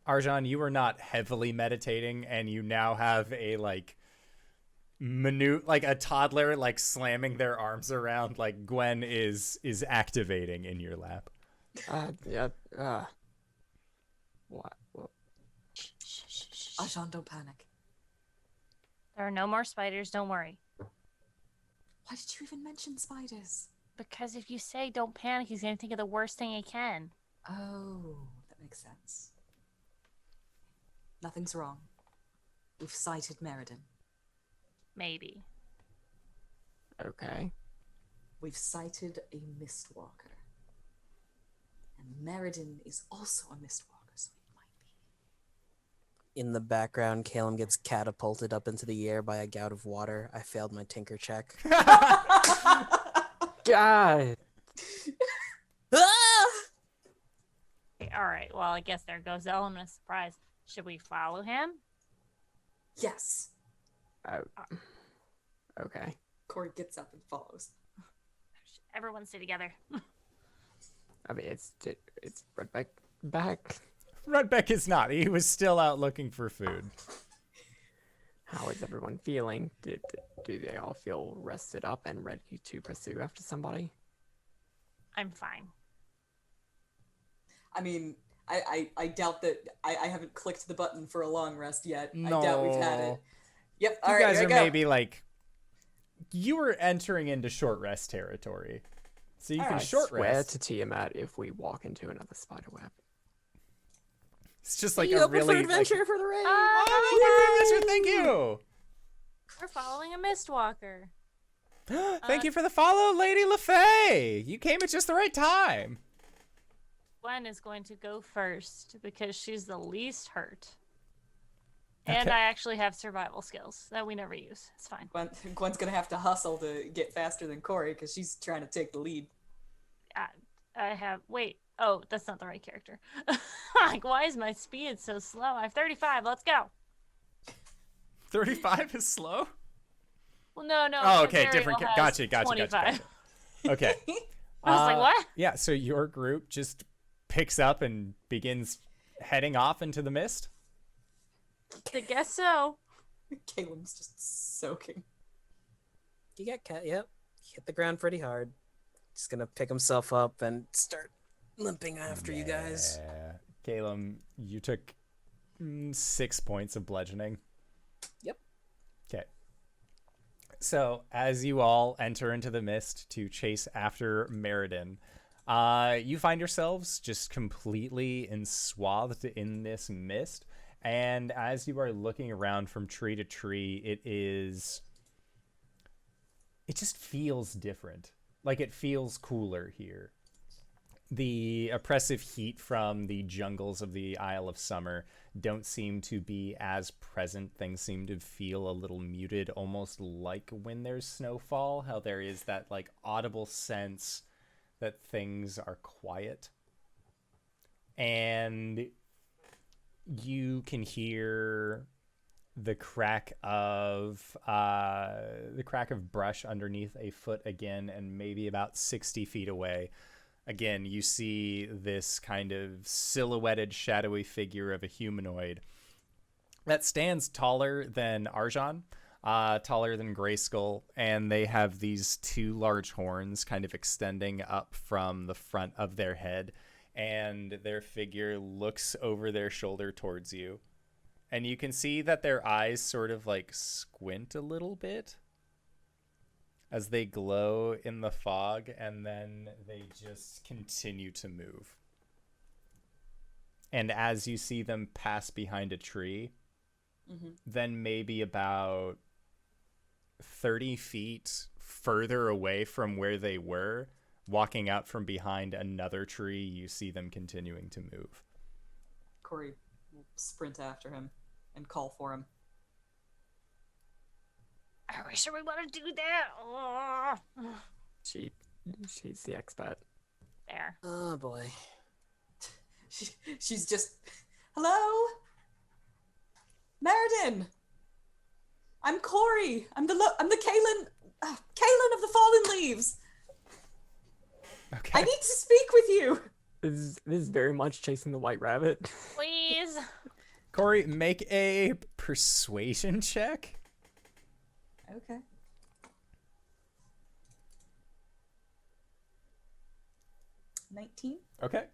Arjhan, you were not heavily meditating, and you now have a a toddler slamming their arms around like Gwen is activating in your lap. What? Arjhan, don't panic. There are no more spiders, don't worry. Why did you even mention spiders? Because if you say don't panic, he's going to think of the worst thing he can. Oh, that makes sense. Nothing's wrong. We've sighted Meriden. Maybe. Okay. We've sighted a mistwalker. And Meriden is also a mistwalker, so it might be. In the background, Caelum gets catapulted up into the air by a gout of water. I failed my tinker check. God. Okay, all right, well, I guess there goes the element of surprise. Should we follow him? Yes. Okay. Cori gets up and follows. Everyone stay together. I mean, it's Redback back. Redbeck is not. He was still out looking for food. How is everyone feeling? Do they all feel rested up and ready to pursue after somebody? I'm fine. I mean, I doubt that I haven't clicked the button for a long rest yet. No. I doubt we've had it. Yep. You All right, guys here are I go. maybe you were entering into short rest territory. So you can I short swear rest. to Tiamat if we walk into another spider web. It's just Are like you a open really for adventure for the raid? Oh, thank you. We're following a mistwalker. Thank you for the follow, Lady LaFay. You came at just the right time. Gwen is going to go first because she's the least hurt. And Okay. I actually have survival skills that we never use. It's fine. Gwen's gonna have to hustle to get faster than Cori because she's trying to take the lead. I have... Wait. Oh, that's not the right character. Like, why is my speed so slow? I have 35. Let's go. 35 is slow? Well, no. Oh, because okay, different. Ariel has Gotcha. 25. Okay. I was like, what? Yeah, so your group just picks up and begins heading off into the mist? I guess so. Caelum's just soaking. You got cat. Yep. He hit the ground pretty hard. He's gonna pick himself up and start limping after you guys. Yeah. Caelum, you took 6 points of bludgeoning. Yep. Okay. So, as you all enter into the mist to chase after Meriden, you find yourselves just completely enswathed in this mist. And as you are looking around from tree to tree, it just feels different. Like, it feels cooler here. The oppressive heat from the jungles of the Isle of Summer don't seem to be as present. Things seem to feel a little muted, almost like when there's snowfall, how there is that audible sense that things are quiet. and you can hear the crack of brush underneath a foot again, and maybe about 60 feet away. Again, you see this kind of silhouetted, shadowy figure of a humanoid that stands taller than Arjhan, taller than Grayskull, and they have these two large horns kind of extending up from the front of their head, and their figure looks over their shoulder towards you. And you can see that their eyes sort of like squint a little bit as they glow in the fog, and then they just continue to move. And as you see them pass behind a tree, then maybe about 30 feet further away from where they were, walking out from behind another tree, you see them continuing to move. Cori will sprint after him and call for him. Are we sure we want to do that? Oh. She's the expert. There. Oh boy. She's just, hello, Meriden. I'm Cori. I'm the Caelum of the Fallen Leaves. Okay. I need to speak with you. This is very much chasing the white rabbit. Please. Cori, make a persuasion check. Okay. Okay.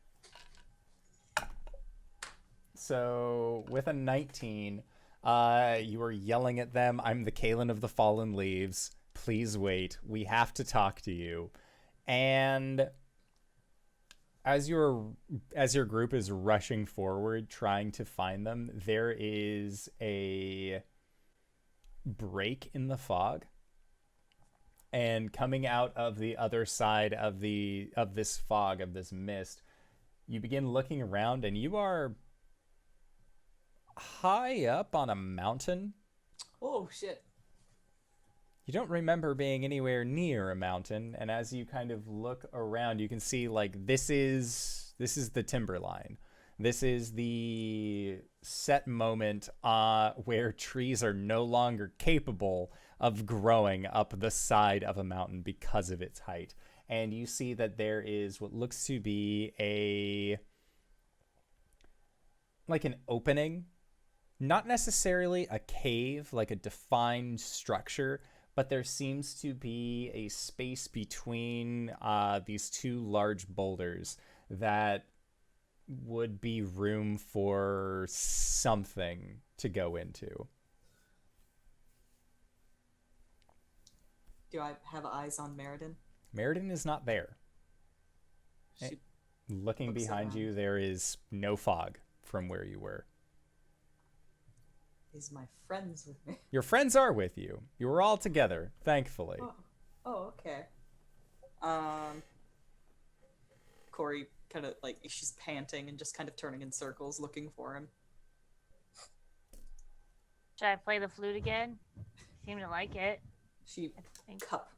So with a 19, you are yelling at them, "I'm the Caelum of the Fallen Leaves. Please wait. We have to talk to you." And as your group is rushing forward trying to find them, there is a break in the fog. And coming out of the other side of this fog, of this mist, you begin looking around, and you are high up on a mountain. Oh shit. You don't remember being anywhere near a mountain, and as you kind of look around, you can see like this is the timberline. This is the set moment where trees are no longer capable of growing up the side of a mountain because of its height. And you see that there is what looks to be an opening, not necessarily a cave, like a defined structure, but there seems to be a space between these two large boulders that would be room for something to go into. Do I have eyes on Meriden? Meriden is not there. She Looking looks behind around. you, there is no fog from where you were. Is my friends with me? Your friends are with you. You were all together, thankfully. Oh, okay. Cori kind of like, she's panting and just kind of turning in circles looking for him. Should I play the flute again? Seem to like it. She I think. cup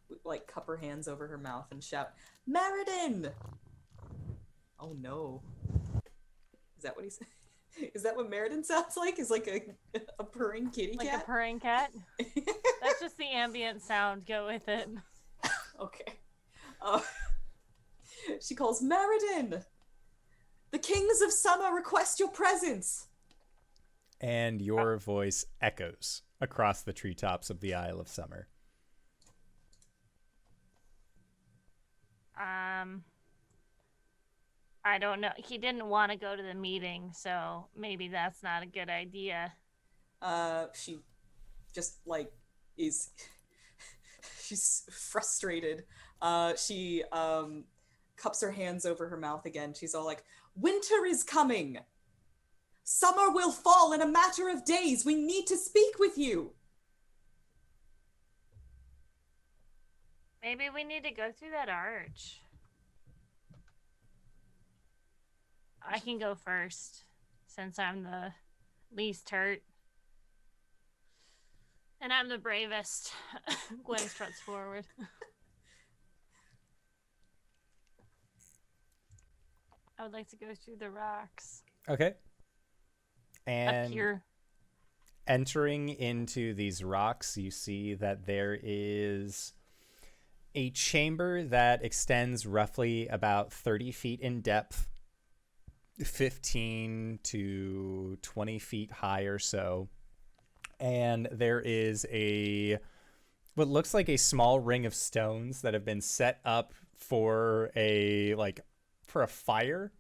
her hands over her mouth and shout, Meriden! Oh no. Is that what he said? Is that what Meriden sounds like? Is like a purring kitty Like cat? a purring cat? That's just the ambient sound. Go with it. Okay. She calls, Meriden! The kings of summer request your presence! And your voice echoes across the treetops of the Isle of Summer. I don't know. He didn't want to go to the meeting, so maybe that's not a good idea. She just like is she's frustrated. She cups her hands over her mouth again. She's all like, winter is coming. Summer will fall in a matter of days. We need to speak with you. Maybe we need to go through that arch. I can go first, since I'm the least hurt. And I'm the bravest. Gwen struts forward. I would like to go through the rocks. Okay. Up And here. entering into these rocks, you see that there is a chamber that extends roughly about 30 feet in depth, 15 to 20 feet high or so. And there is what looks like a small ring of stones that have been set up for a fire.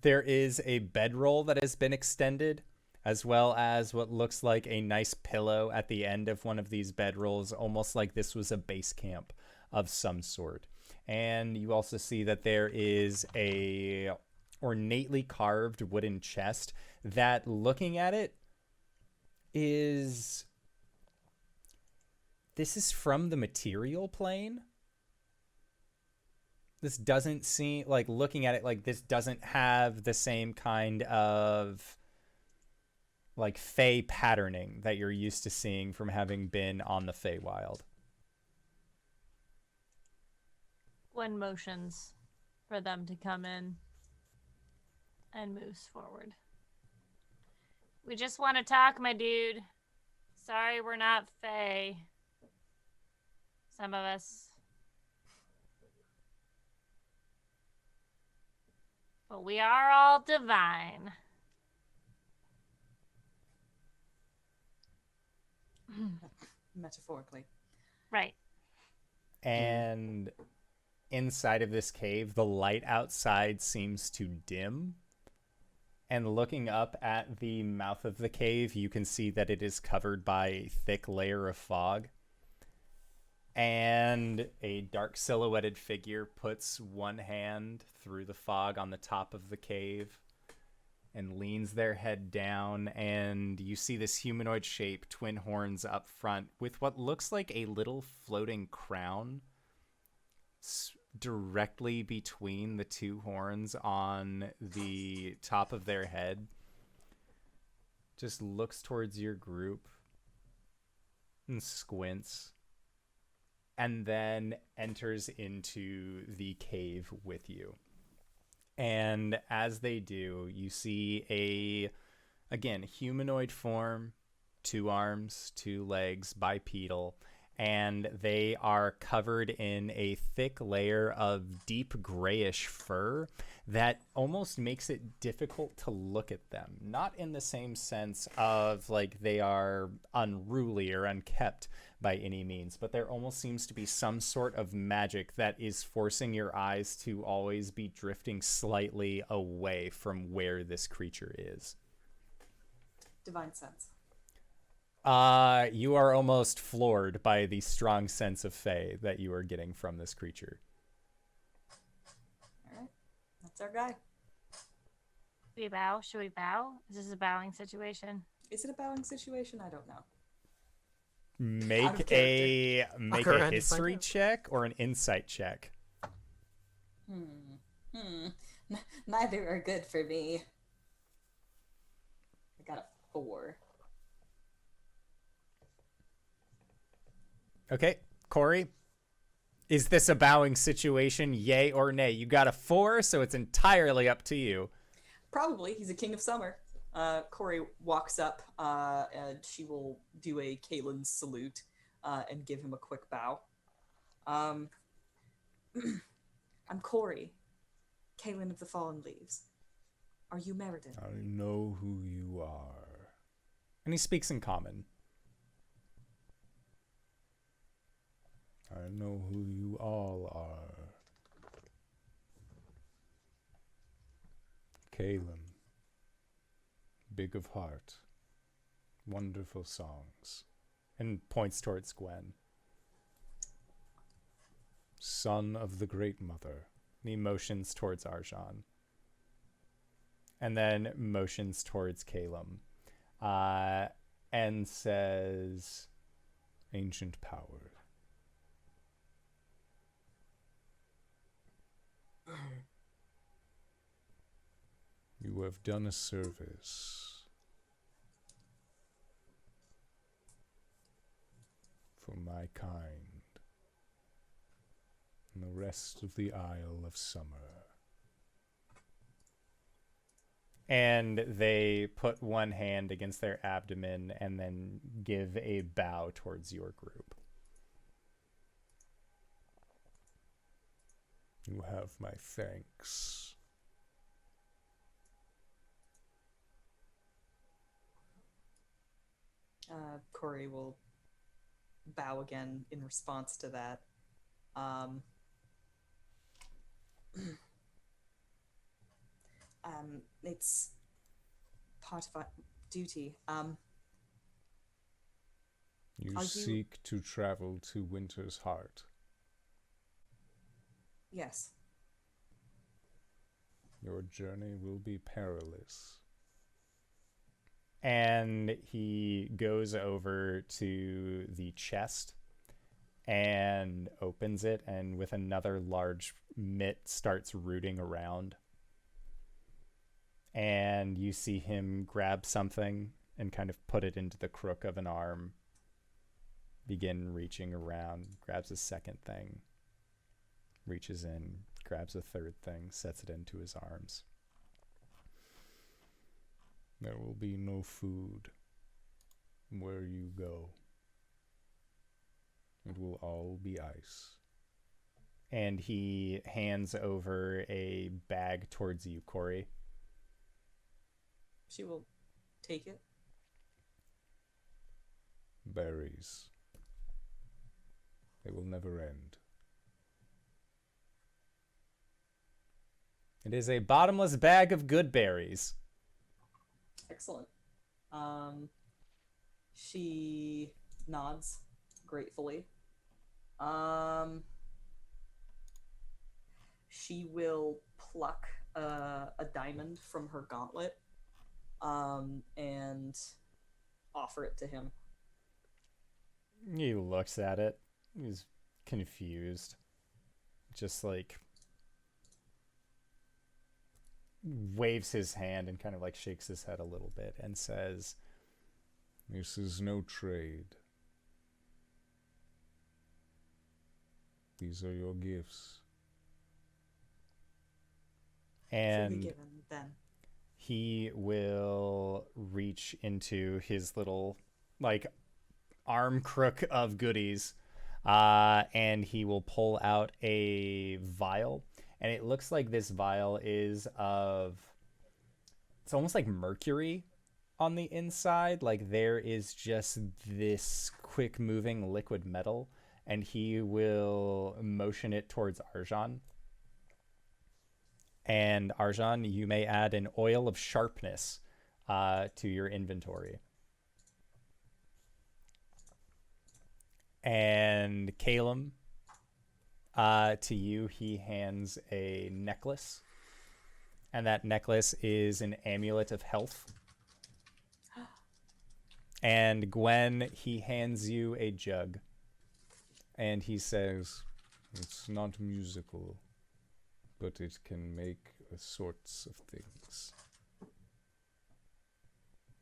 There is a bedroll that has been extended, as well as what looks like a nice pillow at the end of one of these bedrolls, almost like this was a base camp of some sort. And you also see that there is a ornately carved wooden chest that, looking at it, this is from the material plane. This doesn't seem like, looking at it, like this doesn't have the same kind of like Fey patterning that you're used to seeing from having been on the Feywild. Gwen motions for them to come in and moves forward. We just want to talk, my dude. Sorry we're not Fey. Some of us. But we are all divine. Metaphorically. Right. And inside of this cave, the light outside seems to dim. And looking up at the mouth of the cave, you can see that it is covered by a thick layer of fog. And a dark silhouetted figure puts one hand through the fog on the top of the cave and leans their head down, and you see this humanoid shape, twin horns up front, with what looks like a little floating crown directly between the two horns on the top of their head. Just looks towards your group and squints, and then enters into the cave with you. And as they do, you see again, humanoid form, 2 arms, 2 legs, bipedal, and they are covered in a thick layer of deep grayish fur that almost makes it difficult to look at them. Not in the same sense of like they are unruly or unkept by any means, but there almost seems to be some sort of magic that is forcing your eyes to always be drifting slightly away from where this creature is. Divine sense. You are almost floored by the strong sense of Fey that you are getting from this creature. All right. That's our guy. We bow? Should we bow? Is this a bowing situation? Is it a bowing situation? I don't know. Make character. a Walk around and find history out. check or an insight check. Neither are good for me. I got a 4. Okay, Cori, is this a bowing situation, yay or nay? You got a 4, so it's entirely up to you. Probably. He's a king of summer. Cori walks up, and she will do a Caelum salute, and give him a quick bow. I'm Cori, Caelum of the Fallen Leaves. Are you Meriden? I know who you are. And he speaks in common. I know who you all are. Caelum. Big of heart. Wonderful songs. And points towards Gwen. Son of the Great Mother. And he motions towards Arjhan. And then motions towards Caelum. And says, ancient power. You have done a service for my kind and the rest of the Isle of Summer. And they put one hand against their abdomen and then give a bow towards your group. You have my thanks. Cori will bow again in response to that. It's part of our duty. You Are you- seek to travel to Winter's Heart. Yes. Your journey will be perilous. And he goes over to the chest and opens it, and with another large mitt starts rooting around. And you see him grab something and kind of put it into the crook of an arm, begin reaching around, grabs a second thing, reaches in, grabs a third thing, sets it into his arms. There will be no food where you go. It will all be ice. And he hands over a bag towards you, Cori. She will take it. Berries. They will never end. It is a bottomless bag of good berries. Excellent. She nods gratefully. She will pluck a diamond from her gauntlet and offer it to him. He looks at it. He's confused. Just like waves his hand and kind of like shakes his head a little bit and says, "This is no trade. These are your gifts." Freely And given, then. he will reach into his little like arm crook of goodies, and he will pull out a vial. And it looks like this vial is of, it's almost like mercury on the inside. Like there is just this quick moving liquid metal, and he will motion it towards Arjhan. And Arjhan, you may add an oil of sharpness to your inventory. And Caelum, to you, he hands a necklace. And that necklace is an amulet of health. And Gwen, he hands you a jug. And he says, "It's not musical, but it can make sorts of things.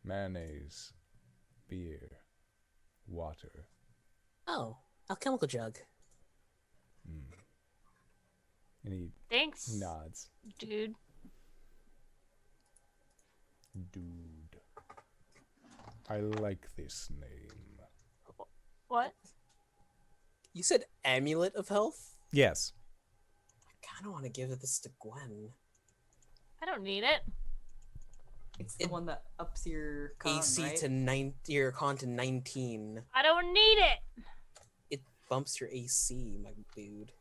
Mayonnaise, beer, water." Oh, alchemical jug. And he Thanks, nods. dude. Dude. I like this name. What? You said amulet of health? Yes. I kind of want to give this to Gwen. I don't need it. It's the one that ups your con, AC right? to your con to 19. I don't need it. It bumps your AC, my dude.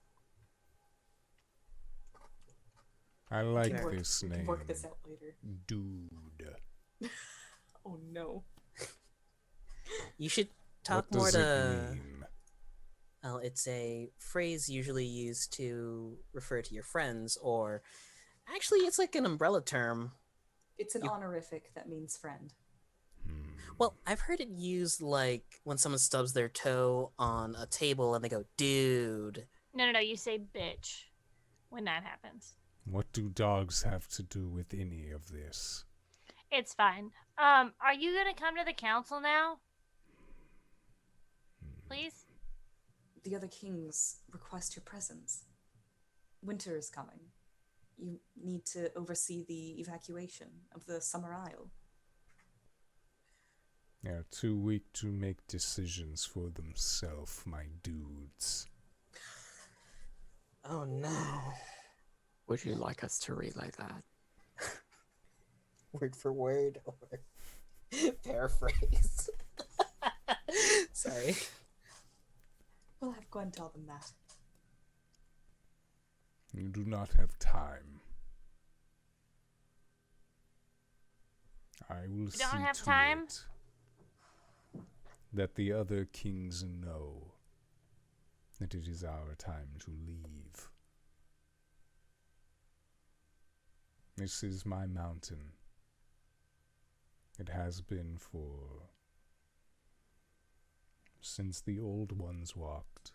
I like We can this we can name. work this out later. Dude. Oh no. You should talk What more does to. it mean? Well, it's a phrase usually used to refer to your friends, or actually, it's like an umbrella term. It's an You- honorific that means friend. Well, I've heard it used like when someone stubs their toe on a table and they go, "Dude." No. You say bitch when that happens. What do dogs have to do with any of this? It's fine. Are you gonna come to the council now? Please? The other kings request your presence. Winter is coming. You need to oversee the evacuation of the Summer Isle. They're too weak to make decisions for themselves, my dudes. Oh no. Would you like us to relay that? Word for word or paraphrase. Sorry. We'll have Gwen tell them that. You do not have time. I will see don't have to time? it that the other kings know that it is our time to leave. This is my mountain. It has been since the old ones walked.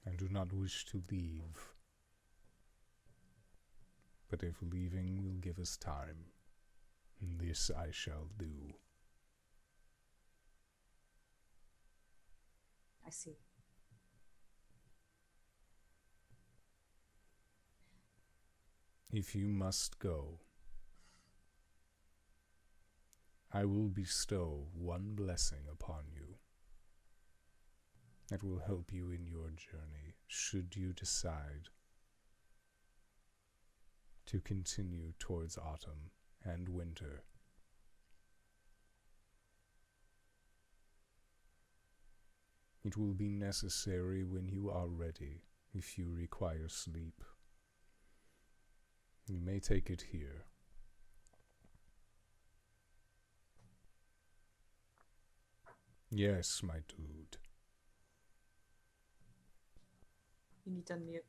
I do not wish to leave, but if leaving will give us time, this I shall do. I see. If you must go, I will bestow one blessing upon you that will help you in your journey, should you decide to continue towards autumn and winter. It will be necessary when you are ready, if you require sleep. You may take it here. Yes, my dude. You need to unmute.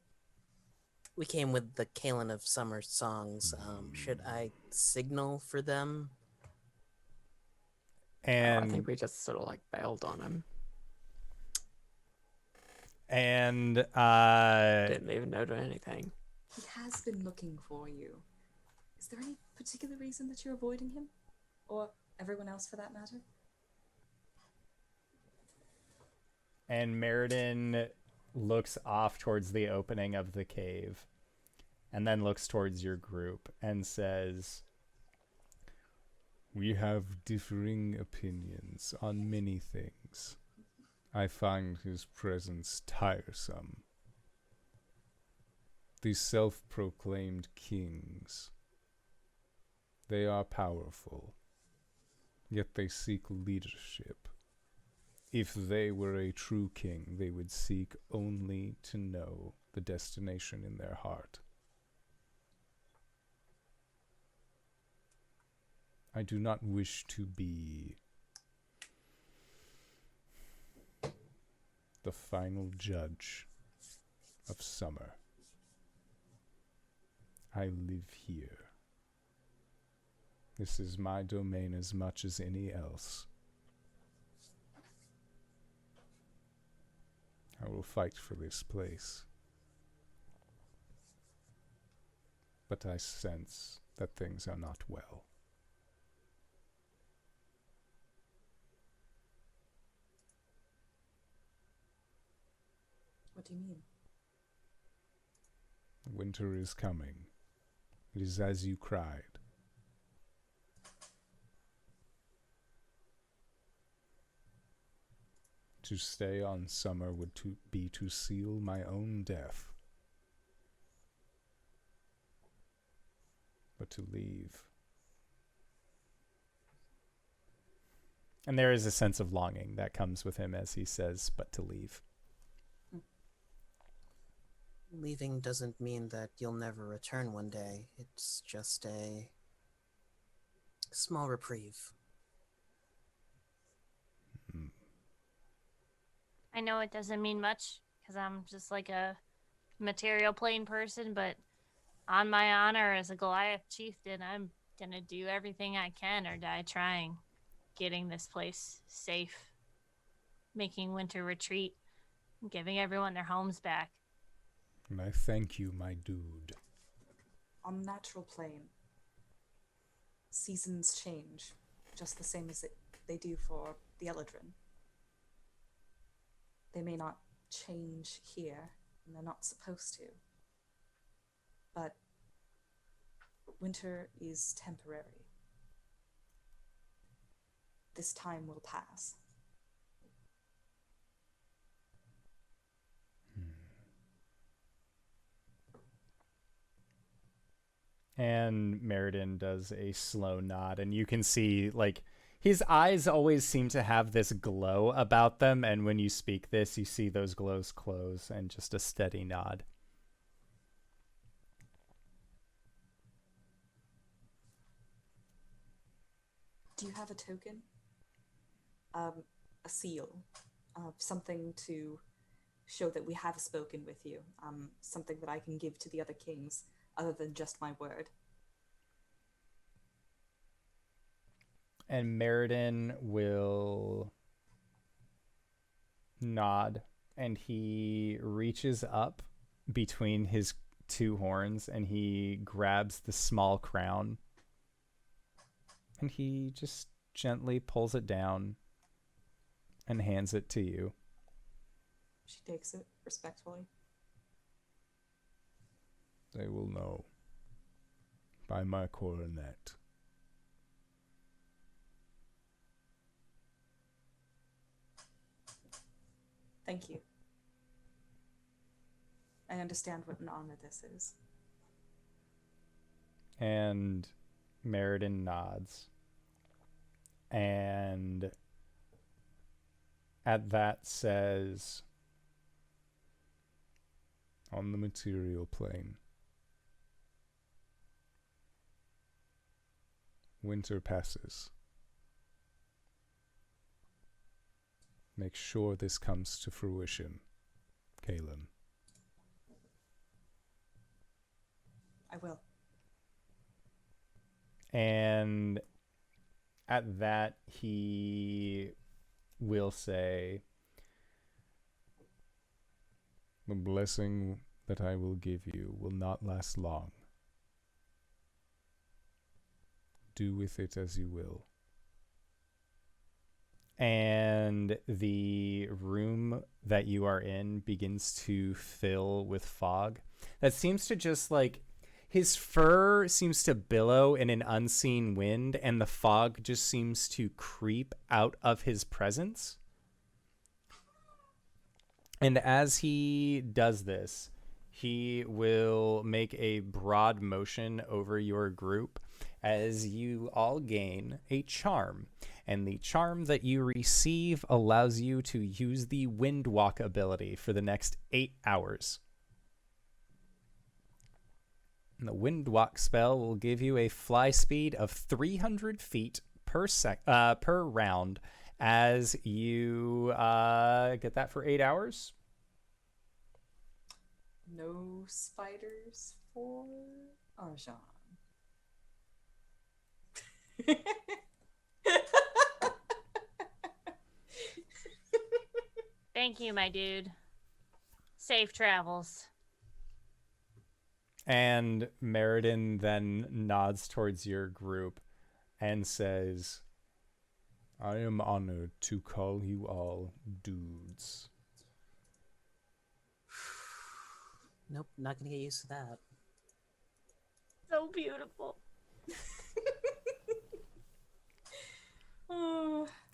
We came with the Caelum of Summer songs. Should I signal for them? I And think we just sort of like bailed on him. and Didn't even know anything. He has been looking for you. Is there any particular reason that you're avoiding him? Or everyone else for that matter? and Meriden looks off towards the opening of the cave and then looks towards your group and says, We have differing opinions on many things. I find his presence tiresome. These self-proclaimed kings, they are powerful, yet they seek leadership. If they were a true king, they would seek only to know the destination in their heart. I do not wish to be the final judge of summer. I live here. This is my domain as much as any else. I will fight for this place. But I sense that things are not well. What do you mean? Winter is coming. It is as you cried. To stay on summer would be to seal my own death. But to leave... and there is a sense of longing that comes with him as he says, but to leave. Leaving doesn't mean that you'll never return one day. It's just a small reprieve. I know it doesn't mean much because I'm just like a material plane person, but on my honor as a Goliath chieftain, I'm gonna do everything I can or die trying, getting this place safe, making winter retreat, and giving everyone their homes back. And I thank you, my dude. On the natural plane, seasons change, just the same as they do for the Eladrin. They may not change here and they're not supposed to. But winter is temporary. This time will pass. And Meriden does a slow nod, and you can see, like, his eyes always seem to have this glow about them, and when you speak this, you see those glows close, and just a steady nod. Do you have a token? A seal. Something to show that we have spoken with you. Something that I can give to the other kings, other than just my word. And Meriden will nod, and he reaches up between his two horns, and he grabs the small crown, and he just gently pulls it down and hands it to you. She takes it respectfully. They will know by my coronet. Thank you. I understand what an honor this is. And Meriden nods. And at that says, On the material plane, winter passes. Make sure this comes to fruition, Caelum. I will. and at that he will say, The blessing that I will give you will not last long. Do with it as you will. and the room that you are in begins to fill with fog that seems to just like his fur seems to billow in an unseen wind, and the fog just seems to creep out of his presence. And as he does this, he will make a broad motion over your group as you all gain a charm. And the charm that you receive allows you to use the wind walk ability for the next 8 hours. And the wind walk spell will give you a fly speed of 300 feet per round as you get that for 8 hours. No spiders for Arjhan. Thank you, my dude. Safe travels. And Meriden then nods towards your group and says, I am honored to call you all dudes. Nope, not gonna get used to that. So beautiful.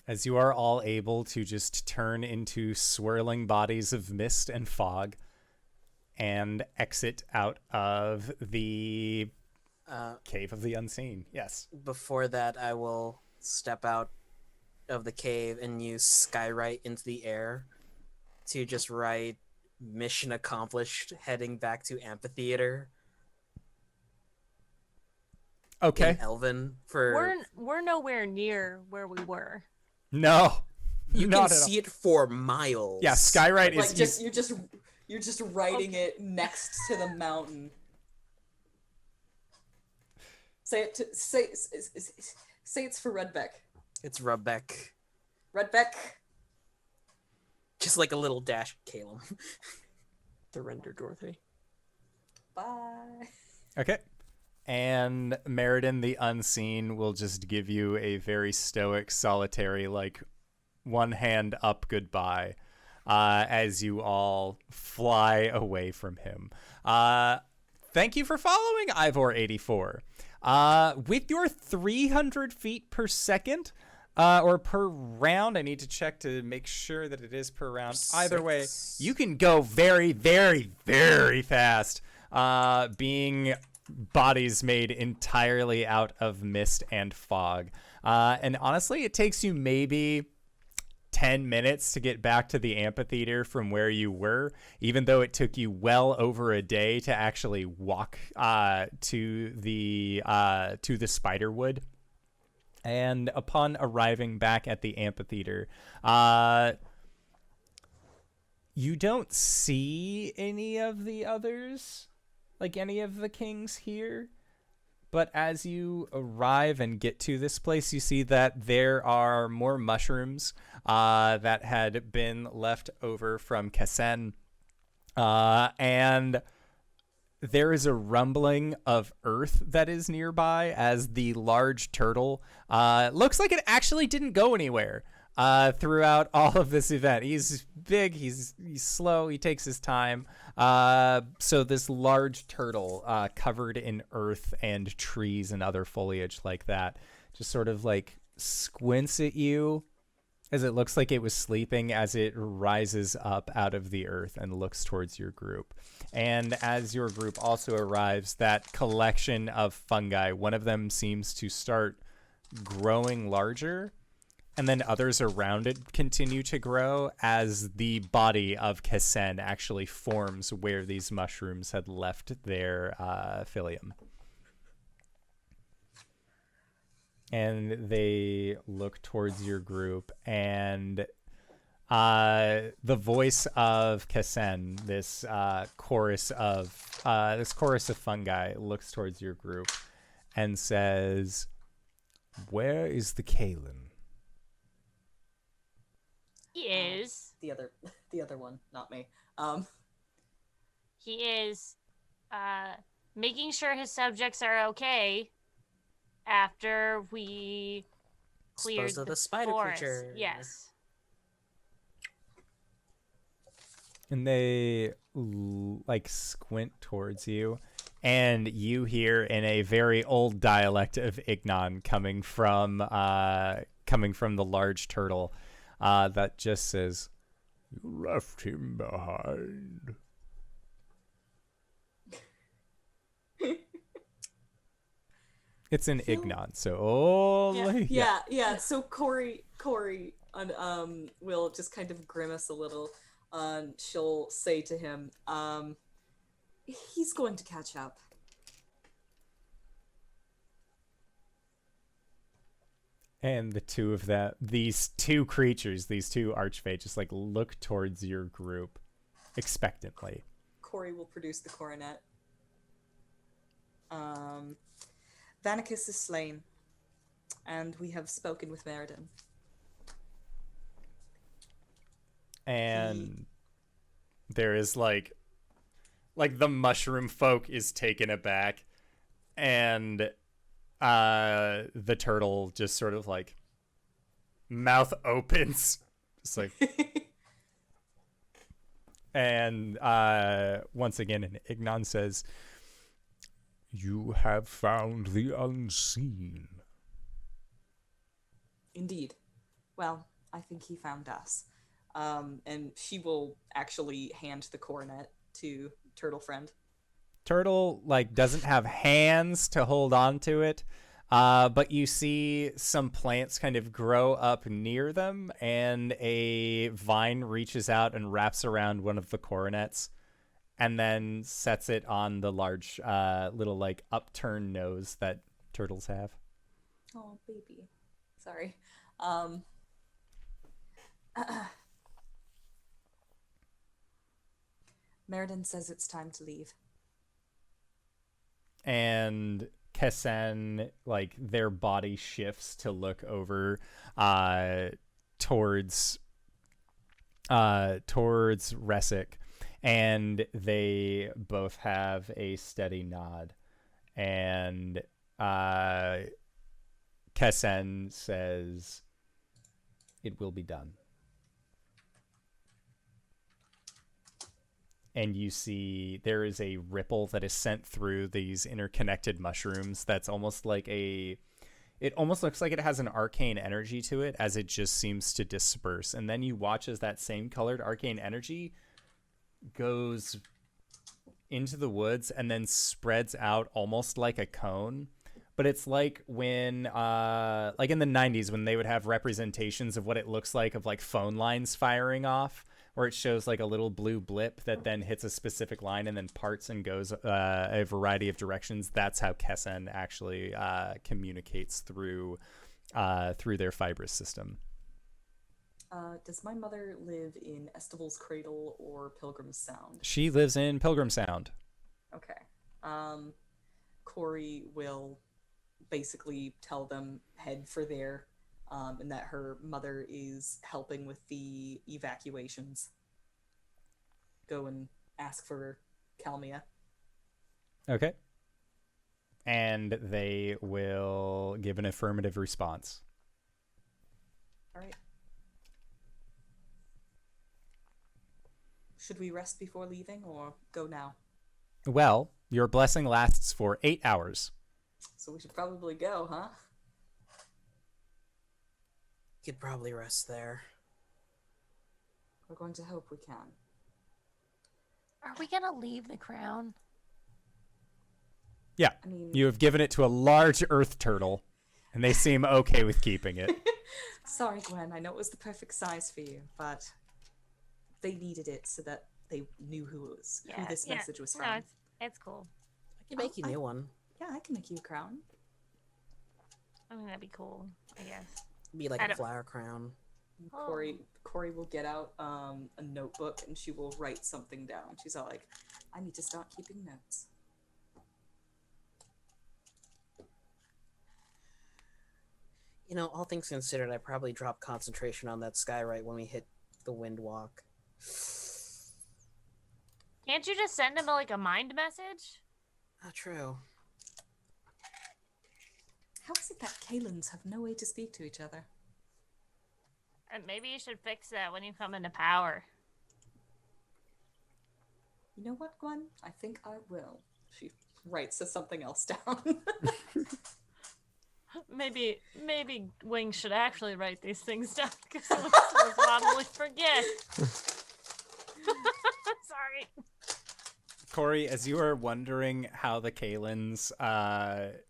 as you are all able to just turn into swirling bodies of mist and fog and exit out of the Cave of the Unseen. Yes. Before that, I will step out of the cave and use skywrite into the air to just write "Mission accomplished, heading back to amphitheater." Okay. In Elven for We're nowhere near where we were. No. you not can at all. see it for miles. Yeah, skywrite Like is you're just writing it next to the mountain. Say it's for Redbeck. It's Rubbeck. Redbeck. Just like a little dash, Caelum. Surrender, Dorothy. Bye. Okay. And Meriden the Unseen will just give you a very stoic, solitary, like, one hand up goodbye as you all fly away from him. Thank you for following Ivor84. With your 300 feet per second, or per round, I need to check to make sure that it is per round. Either way, you can go very, very, very fast, being bodies made entirely out of mist and fog. And honestly, it takes you maybe 10 minutes to get back to the amphitheater from where you were, even though it took you well over a day to actually walk to the spiderwood. And upon arriving back at the amphitheater, you don't see any of the others, like any of the kings here. But as you arrive and get to this place, you see that there are more mushrooms that had been left over from Caelum. And there is a rumbling of earth that is nearby as the large turtle looks like it actually didn't go anywhere throughout all of this event. He's big, he's slow, he takes his time. So this large turtle covered in earth and trees and other foliage like that just sort of like squints at you as it looks like it was sleeping as it rises up out of the earth and looks towards your group. And as your group also arrives, that collection of fungi, one of them seems to start growing larger, and then others around it continue to grow as the body of Caelum actually forms where these mushrooms had left their phyllium. And they look towards your group, and the voice of Caelum, this chorus of fungi, looks towards your group and says, "Where is the Caelum?" He is. The other one, not me. He is making sure his subjects are okay after we cleared Disposed of the spider forest. creature. Yes. And they like squint towards you, and you hear in a very old dialect of Ignon coming from the large turtle that just says, "You left him behind." It's in Ignon, so yeah. So Cori will just kind of grimace a little. She'll say to him, "He's going to catch up." And the two of them, these two creatures, these two archfey, just like look towards your group expectantly. Cori will produce the coronet. Vanicus is slain, and we have spoken with Meriden. And there is like the mushroom folk is taken aback, and the turtle just sort of like mouth opens, just like, and once again, and Ignon says, "You have found the unseen." Indeed. Well, I think he found us. And she will actually hand the coronet to Turtle Friend. Turtle like doesn't have hands to hold on to it, but you see some plants kind of grow up near them, and a vine reaches out and wraps around one of the coronets, and then sets it on the large little like upturned nose that turtles have. Oh, baby. Sorry. Meriden says it's time to leave. And Caelum, like their body shifts to look over towards Resic, and they both have a steady nod. And Caelum says, "It will be done." and you see there is a ripple that is sent through these interconnected mushrooms that's almost like it almost looks like it has an arcane energy to it as it just seems to disperse. And then you watch as that same colored arcane energy goes into the woods and then spreads out almost like a cone. But it's like when, like in the 90s when they would have representations of what it looks like of like phone lines firing off, where it shows like a little blue blip that then hits a specific line and then parts and goes a variety of directions. That's how Kessen actually communicates through their fibrous system. Does my mother live in Estival's Cradle or Pilgrim's Sound? She lives in Pilgrim Sound. Okay. Cori will basically tell them head for there, and that her mother is helping with the evacuations. Go and ask for Calmia. Okay. And they will give an affirmative response. All right. Should we rest before leaving or go now? Well, your blessing lasts for 8 hours. So we should probably go, huh? Could probably rest there. We're going to hope we can. Are we gonna leave the crown? Yeah. I mean, You have given it to a large earth turtle, and they seem okay with keeping it. sorry, Gwen. I know it was the perfect size for you, but they needed it so that they knew who this message was from. No, it's cool. I can make you a new one. Yeah, I can make you a crown. I mean, that'd be cool, I guess. Be like a flower crown. Oh. Cori will get out a notebook and she will write something down. She's all like, I need to start keeping notes. You know, all things considered, I probably dropped concentration on that sky right when we hit the wind walk. Can't you just send him like a mind message? Not true. How is it that Caelums have no way to speak to each other? And maybe you should fix that when you come into power. You know what, Gwen? I think I will. She writes something else down. Maybe Wing should actually write these things down because we'll probably forget. Sorry. Cori, as you are wondering how the Caelums,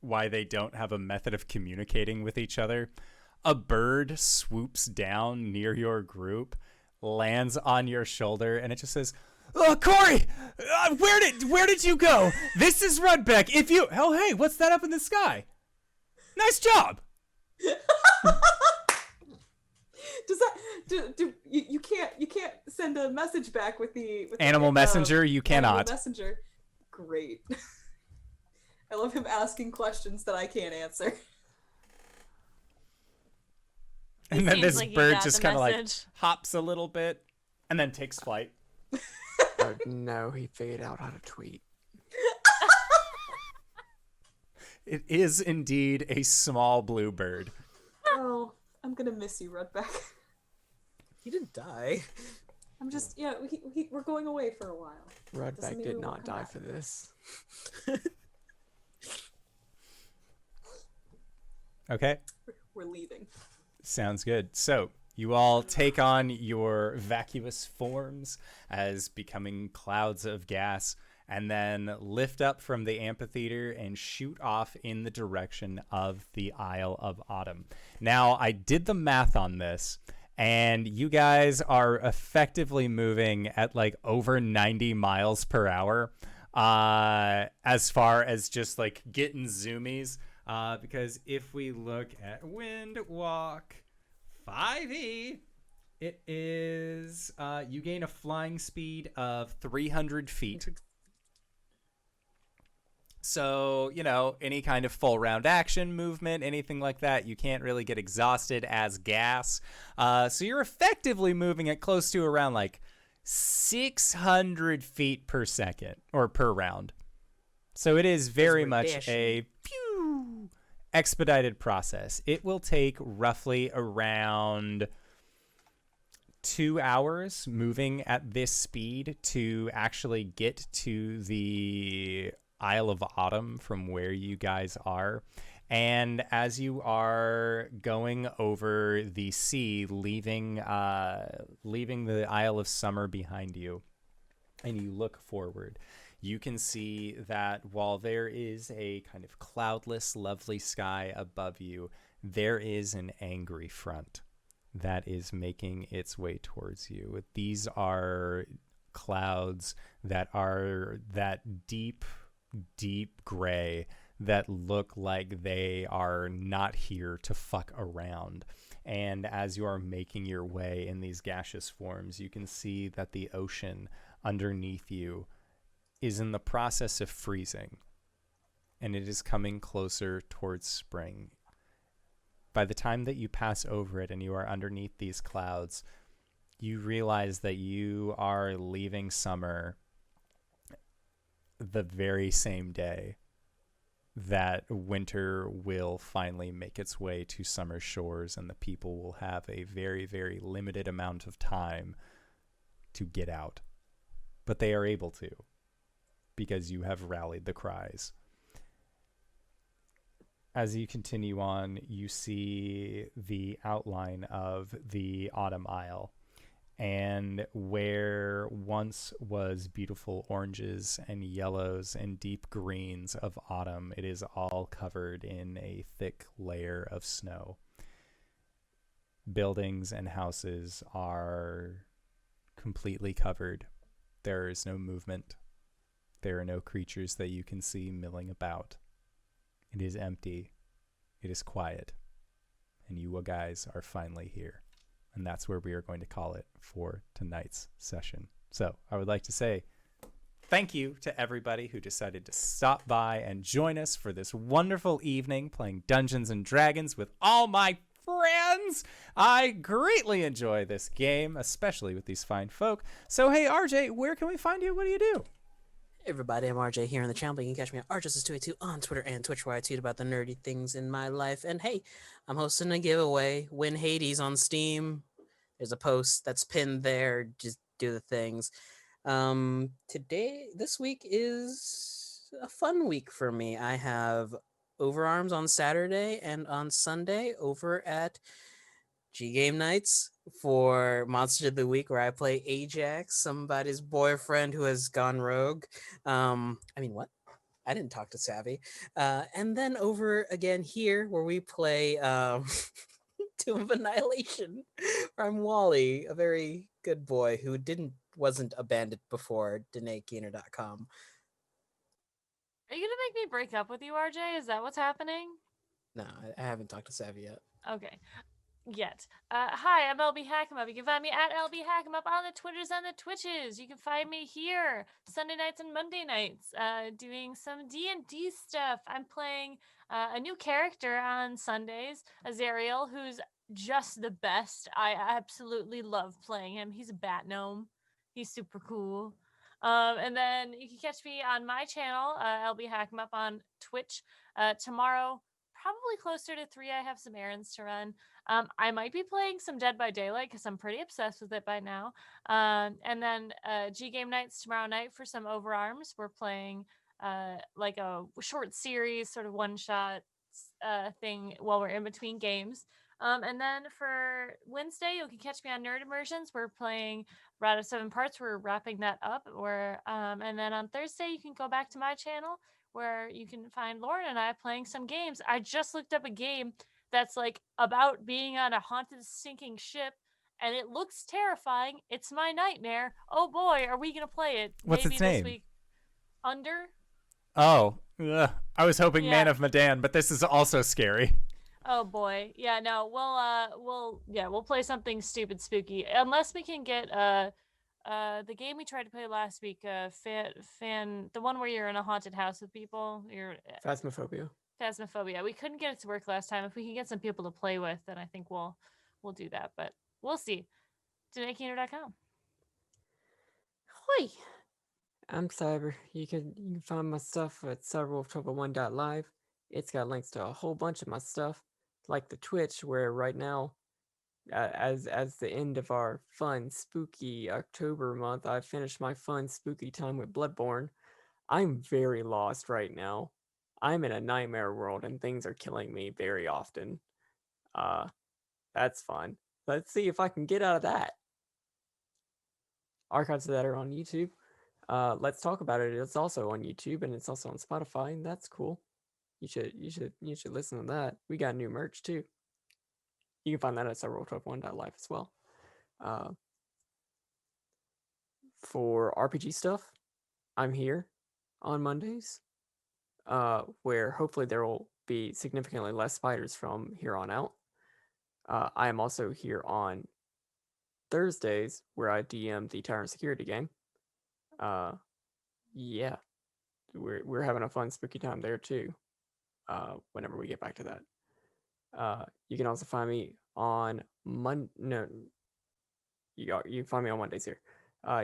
why they don't have a method of communicating with each other, a bird swoops down near your group, lands on your shoulder, and it just says, "Oh, Cori, where did you go? This is Rudbeck. Oh, hey, what's that up in the sky? Nice job." Does that you can't send a message back with the Animal messenger? You cannot. Animal messenger. Great. I love him asking questions that I can't answer. And then Seems this like he bird got just the kind of like message. hops a little bit and then takes flight. Oh, no, he figured out how to tweet. It is indeed a small blue bird. Oh, I'm gonna miss you, Rudbeck. He didn't die. I'm just we're going away for a while. Doesn't Rudbeck mean we did won't not come die back. for this. Okay. We're leaving. Sounds good. So you all take on your vacuous forms as becoming clouds of gas and then lift up from the amphitheater and shoot off in the direction of the Isle of Autumn. Now, I did the math on this, and you guys are effectively moving at like over 90 miles per hour as far as just like getting zoomies. Because if we look at Wind Walk 5e, it is you gain a flying speed of 300 feet. So, you know, any kind of full round action movement, anything like that, you can't really get exhausted as gas. So you're effectively moving at close to around like 600 feet per second or per round. So it is very we're much dashing. a expedited process. It will take roughly around 2 hours moving at this speed to actually get to the Isle of Autumn from where you guys are. And as you are going over the sea, leaving the Isle of Summer behind you, and you look forward, you can see that while there is a kind of cloudless, lovely sky above you, there is an angry front that is making its way towards you. These are clouds that are that deep, deep gray that look like they are not here to fuck around. And as you are making your way in these gaseous forms, you can see that the ocean underneath you is in the process of freezing, and it is coming closer towards spring. By the time that you pass over it and you are underneath these clouds, you realize that you are leaving summer the very same day that winter will finally make its way to summer shores, and the people will have a very, very limited amount of time to get out. But they are able to, because you have rallied the cries. As you continue on, you see the outline of the Autumn Isle, and where once was beautiful oranges and yellows and deep greens of autumn, it is all covered in a thick layer of snow. Buildings and houses are completely covered. There is no movement. There are no creatures that you can see milling about. It is empty. It is quiet. And you guys are finally here. And that's where we are going to call it for tonight's session. So I would like to say thank you to everybody who decided to stop by and join us for this wonderful evening playing Dungeons and Dragons with all my friends. I greatly enjoy this game, especially with these fine folk. So hey, RJ, where can we find you? What do you do? Hey everybody, I'm RJ here on the channel, but you can catch me at RJustice282 on Twitter and Twitch, where I tweet about the nerdy things in my life. And hey, I'm hosting a giveaway. Win Hades on Steam. There's a post that's pinned there. Just do the things. This week is a fun week for me. I have Overarms on Saturday and on Sunday over at G Game Nights for Monster of the Week, where I play Ajax, somebody's boyfriend who has gone rogue. What? I didn't talk to Savvy. And then over again here, where we play Tomb of Annihilation, where I'm Wally, a very good boy who wasn't a bandit before, DanaeKeener.com. Are you gonna make me break up with you, RJ? Is that what's happening? No, I haven't talked to Savvy yet. Okay. Yet. Hi, I'm LBHackEmUp. You can find me at LBHackEmUp on the Twitters and the Twitches. You can find me here Sunday nights and Monday nights doing some D&D stuff. I'm playing a new character on Sundays, Azariel, who's just the best. I absolutely love playing him. He's a bat gnome. He's super cool. And then you can catch me on my channel, LBHackEmUp on Twitch tomorrow. Probably closer to 3. I have some errands to run. I might be playing some Dead by Daylight because I'm pretty obsessed with it by now. And then G Game Nights tomorrow night for some Overarms. We're playing like a short series, sort of one-shot thing while we're in between games. And then for Wednesday, you can catch me on Nerd Immersions. We're playing Rad of 7 Parts. We're wrapping that up. And then on Thursday, you can go back to my channel where you can find Lauren and I playing some games. I just looked up a game that's like about being on a haunted sinking ship, and it looks terrifying. It's my nightmare. Oh boy, are we gonna play it? What's Maybe its name? This week. Under. Oh, I was hoping Yeah. Man of Medan, but this is also scary. Oh boy, yeah. No, we'll play something stupid, spooky, unless we can get the game we tried to play last week, the one where you're in a haunted house with people. Phasmophobia. Phasmophobia. We couldn't get it to work last time. If we can get some people to play with, then I think we'll do that. But we'll see. DanaeKeener.com. Hi, I'm Cyber. You can find my stuff at cyberwolf121.live. It's got links to a whole bunch of my stuff, like the Twitch, where right now as the end of our fun, spooky October month, I finished my fun, spooky time with Bloodborne. I'm very lost right now. I'm in a nightmare world and things are killing me very often. That's fun. Let's see if I can get out of that. Archives of that are on YouTube. Let's talk about it. It's also on YouTube and it's also on Spotify, and that's cool. You should listen to that. We got new merch too. You can find that at Roll121.live as well. For RPG stuff, I'm here on Mondays, where hopefully there will be significantly less spiders from here on out. I am also here on Thursdays, where I DM the Tyrant Security game. Yeah, we're having a fun spooky time there too. Whenever we get back to that, you can also find me on you can find me on Mondays here.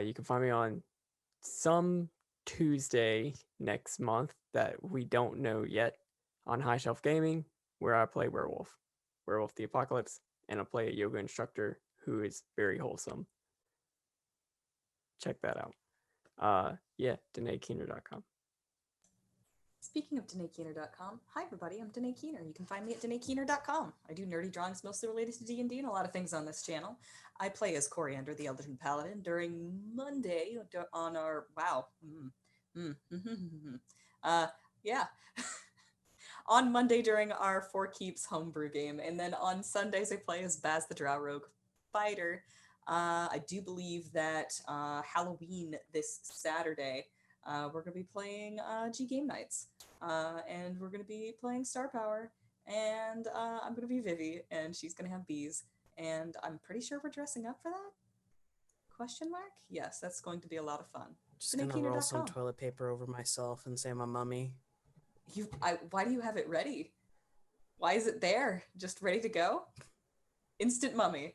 You can find me on some Tuesday next month that we don't know yet on High Shelf Gaming, where I play Werewolf the Apocalypse, and I play a yoga instructor who is very wholesome. Check that out. Yeah, DanaeKeener.com. Speaking of DanaeKeener.com, hi everybody, I'm Danae Keener. You can find me at DanaeKeener.com. I do nerdy drawings mostly related to D&D and a lot of things on this channel. I play as Cori the Elderton Paladin during Monday on our, yeah. On Monday during our Four Keeps homebrew game, and then on Sundays I play as Baz the Drow Rogue Fighter. I do believe that Halloween this Saturday, we're going to be playing G Game Nights, and we're going to be playing Star Power, and I'm going to be Vivi, and she's going to have bees, and I'm pretty sure we're dressing up for that? Question mark? Yes, that's going to be a lot of fun. Just gonna roll some toilet paper over myself and say I'm a mummy. Why do you have it ready? Why is it there? Just ready to go? Instant mummy.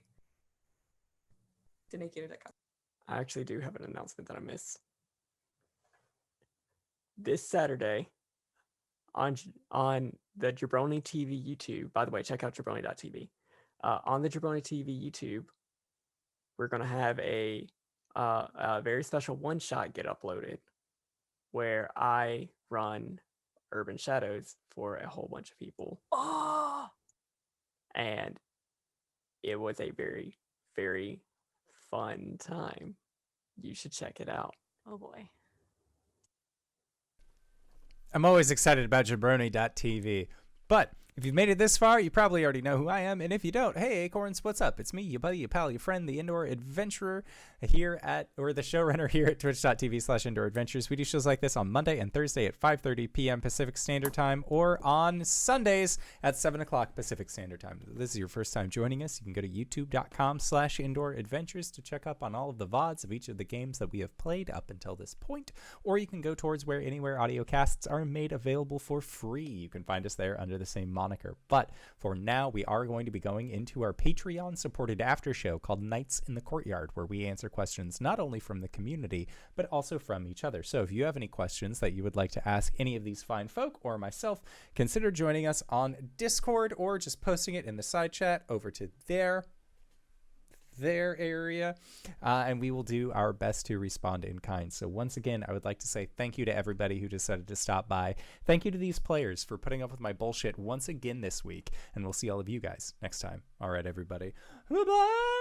DanaeKeener.com. I actually do have an announcement that I missed. This Saturday on the Jabroni TV YouTube, by the way, check out jabroni.tv. On the Jabroni TV YouTube, we're going to have a very special one-shot get uploaded where I run Urban Shadows for a whole bunch of people. Oh! And it was a very, very fun time. You should check it out. Oh boy. I'm always excited about jabroni.tv, but if you've made it this far, you probably already know who I am, and if you don't, hey Acorns, what's up? It's me, your buddy, your pal, your friend, the indoor adventurer here or the showrunner here at twitch.tv/indoor adventures. We do shows like this on Monday and Thursday at 5:30 p.m. Pacific Standard Time, or on Sundays at 7 o'clock Pacific Standard Time. If this is your first time joining us, you can go to youtube.com/indoor adventures to check up on all of the VODs of each of the games that we have played up until this point, or you can go towards where Anywhere audio casts are made available for free. You can find us there under the same moniker. But for now, we are going to be going into our Patreon supported after show called Nights in the Courtyard, where we answer questions not only from the community but also from each other. So if you have any questions that you would like to ask any of these fine folk or myself, consider joining us on Discord or just posting it in the side chat over to their area, and we will do our best to respond in kind. So once again, I would like to say thank you to everybody who decided to stop by. Thank you to these players for putting up with my bullshit once again this week, and we'll see all of you guys next time. All right, everybody. Bye-bye!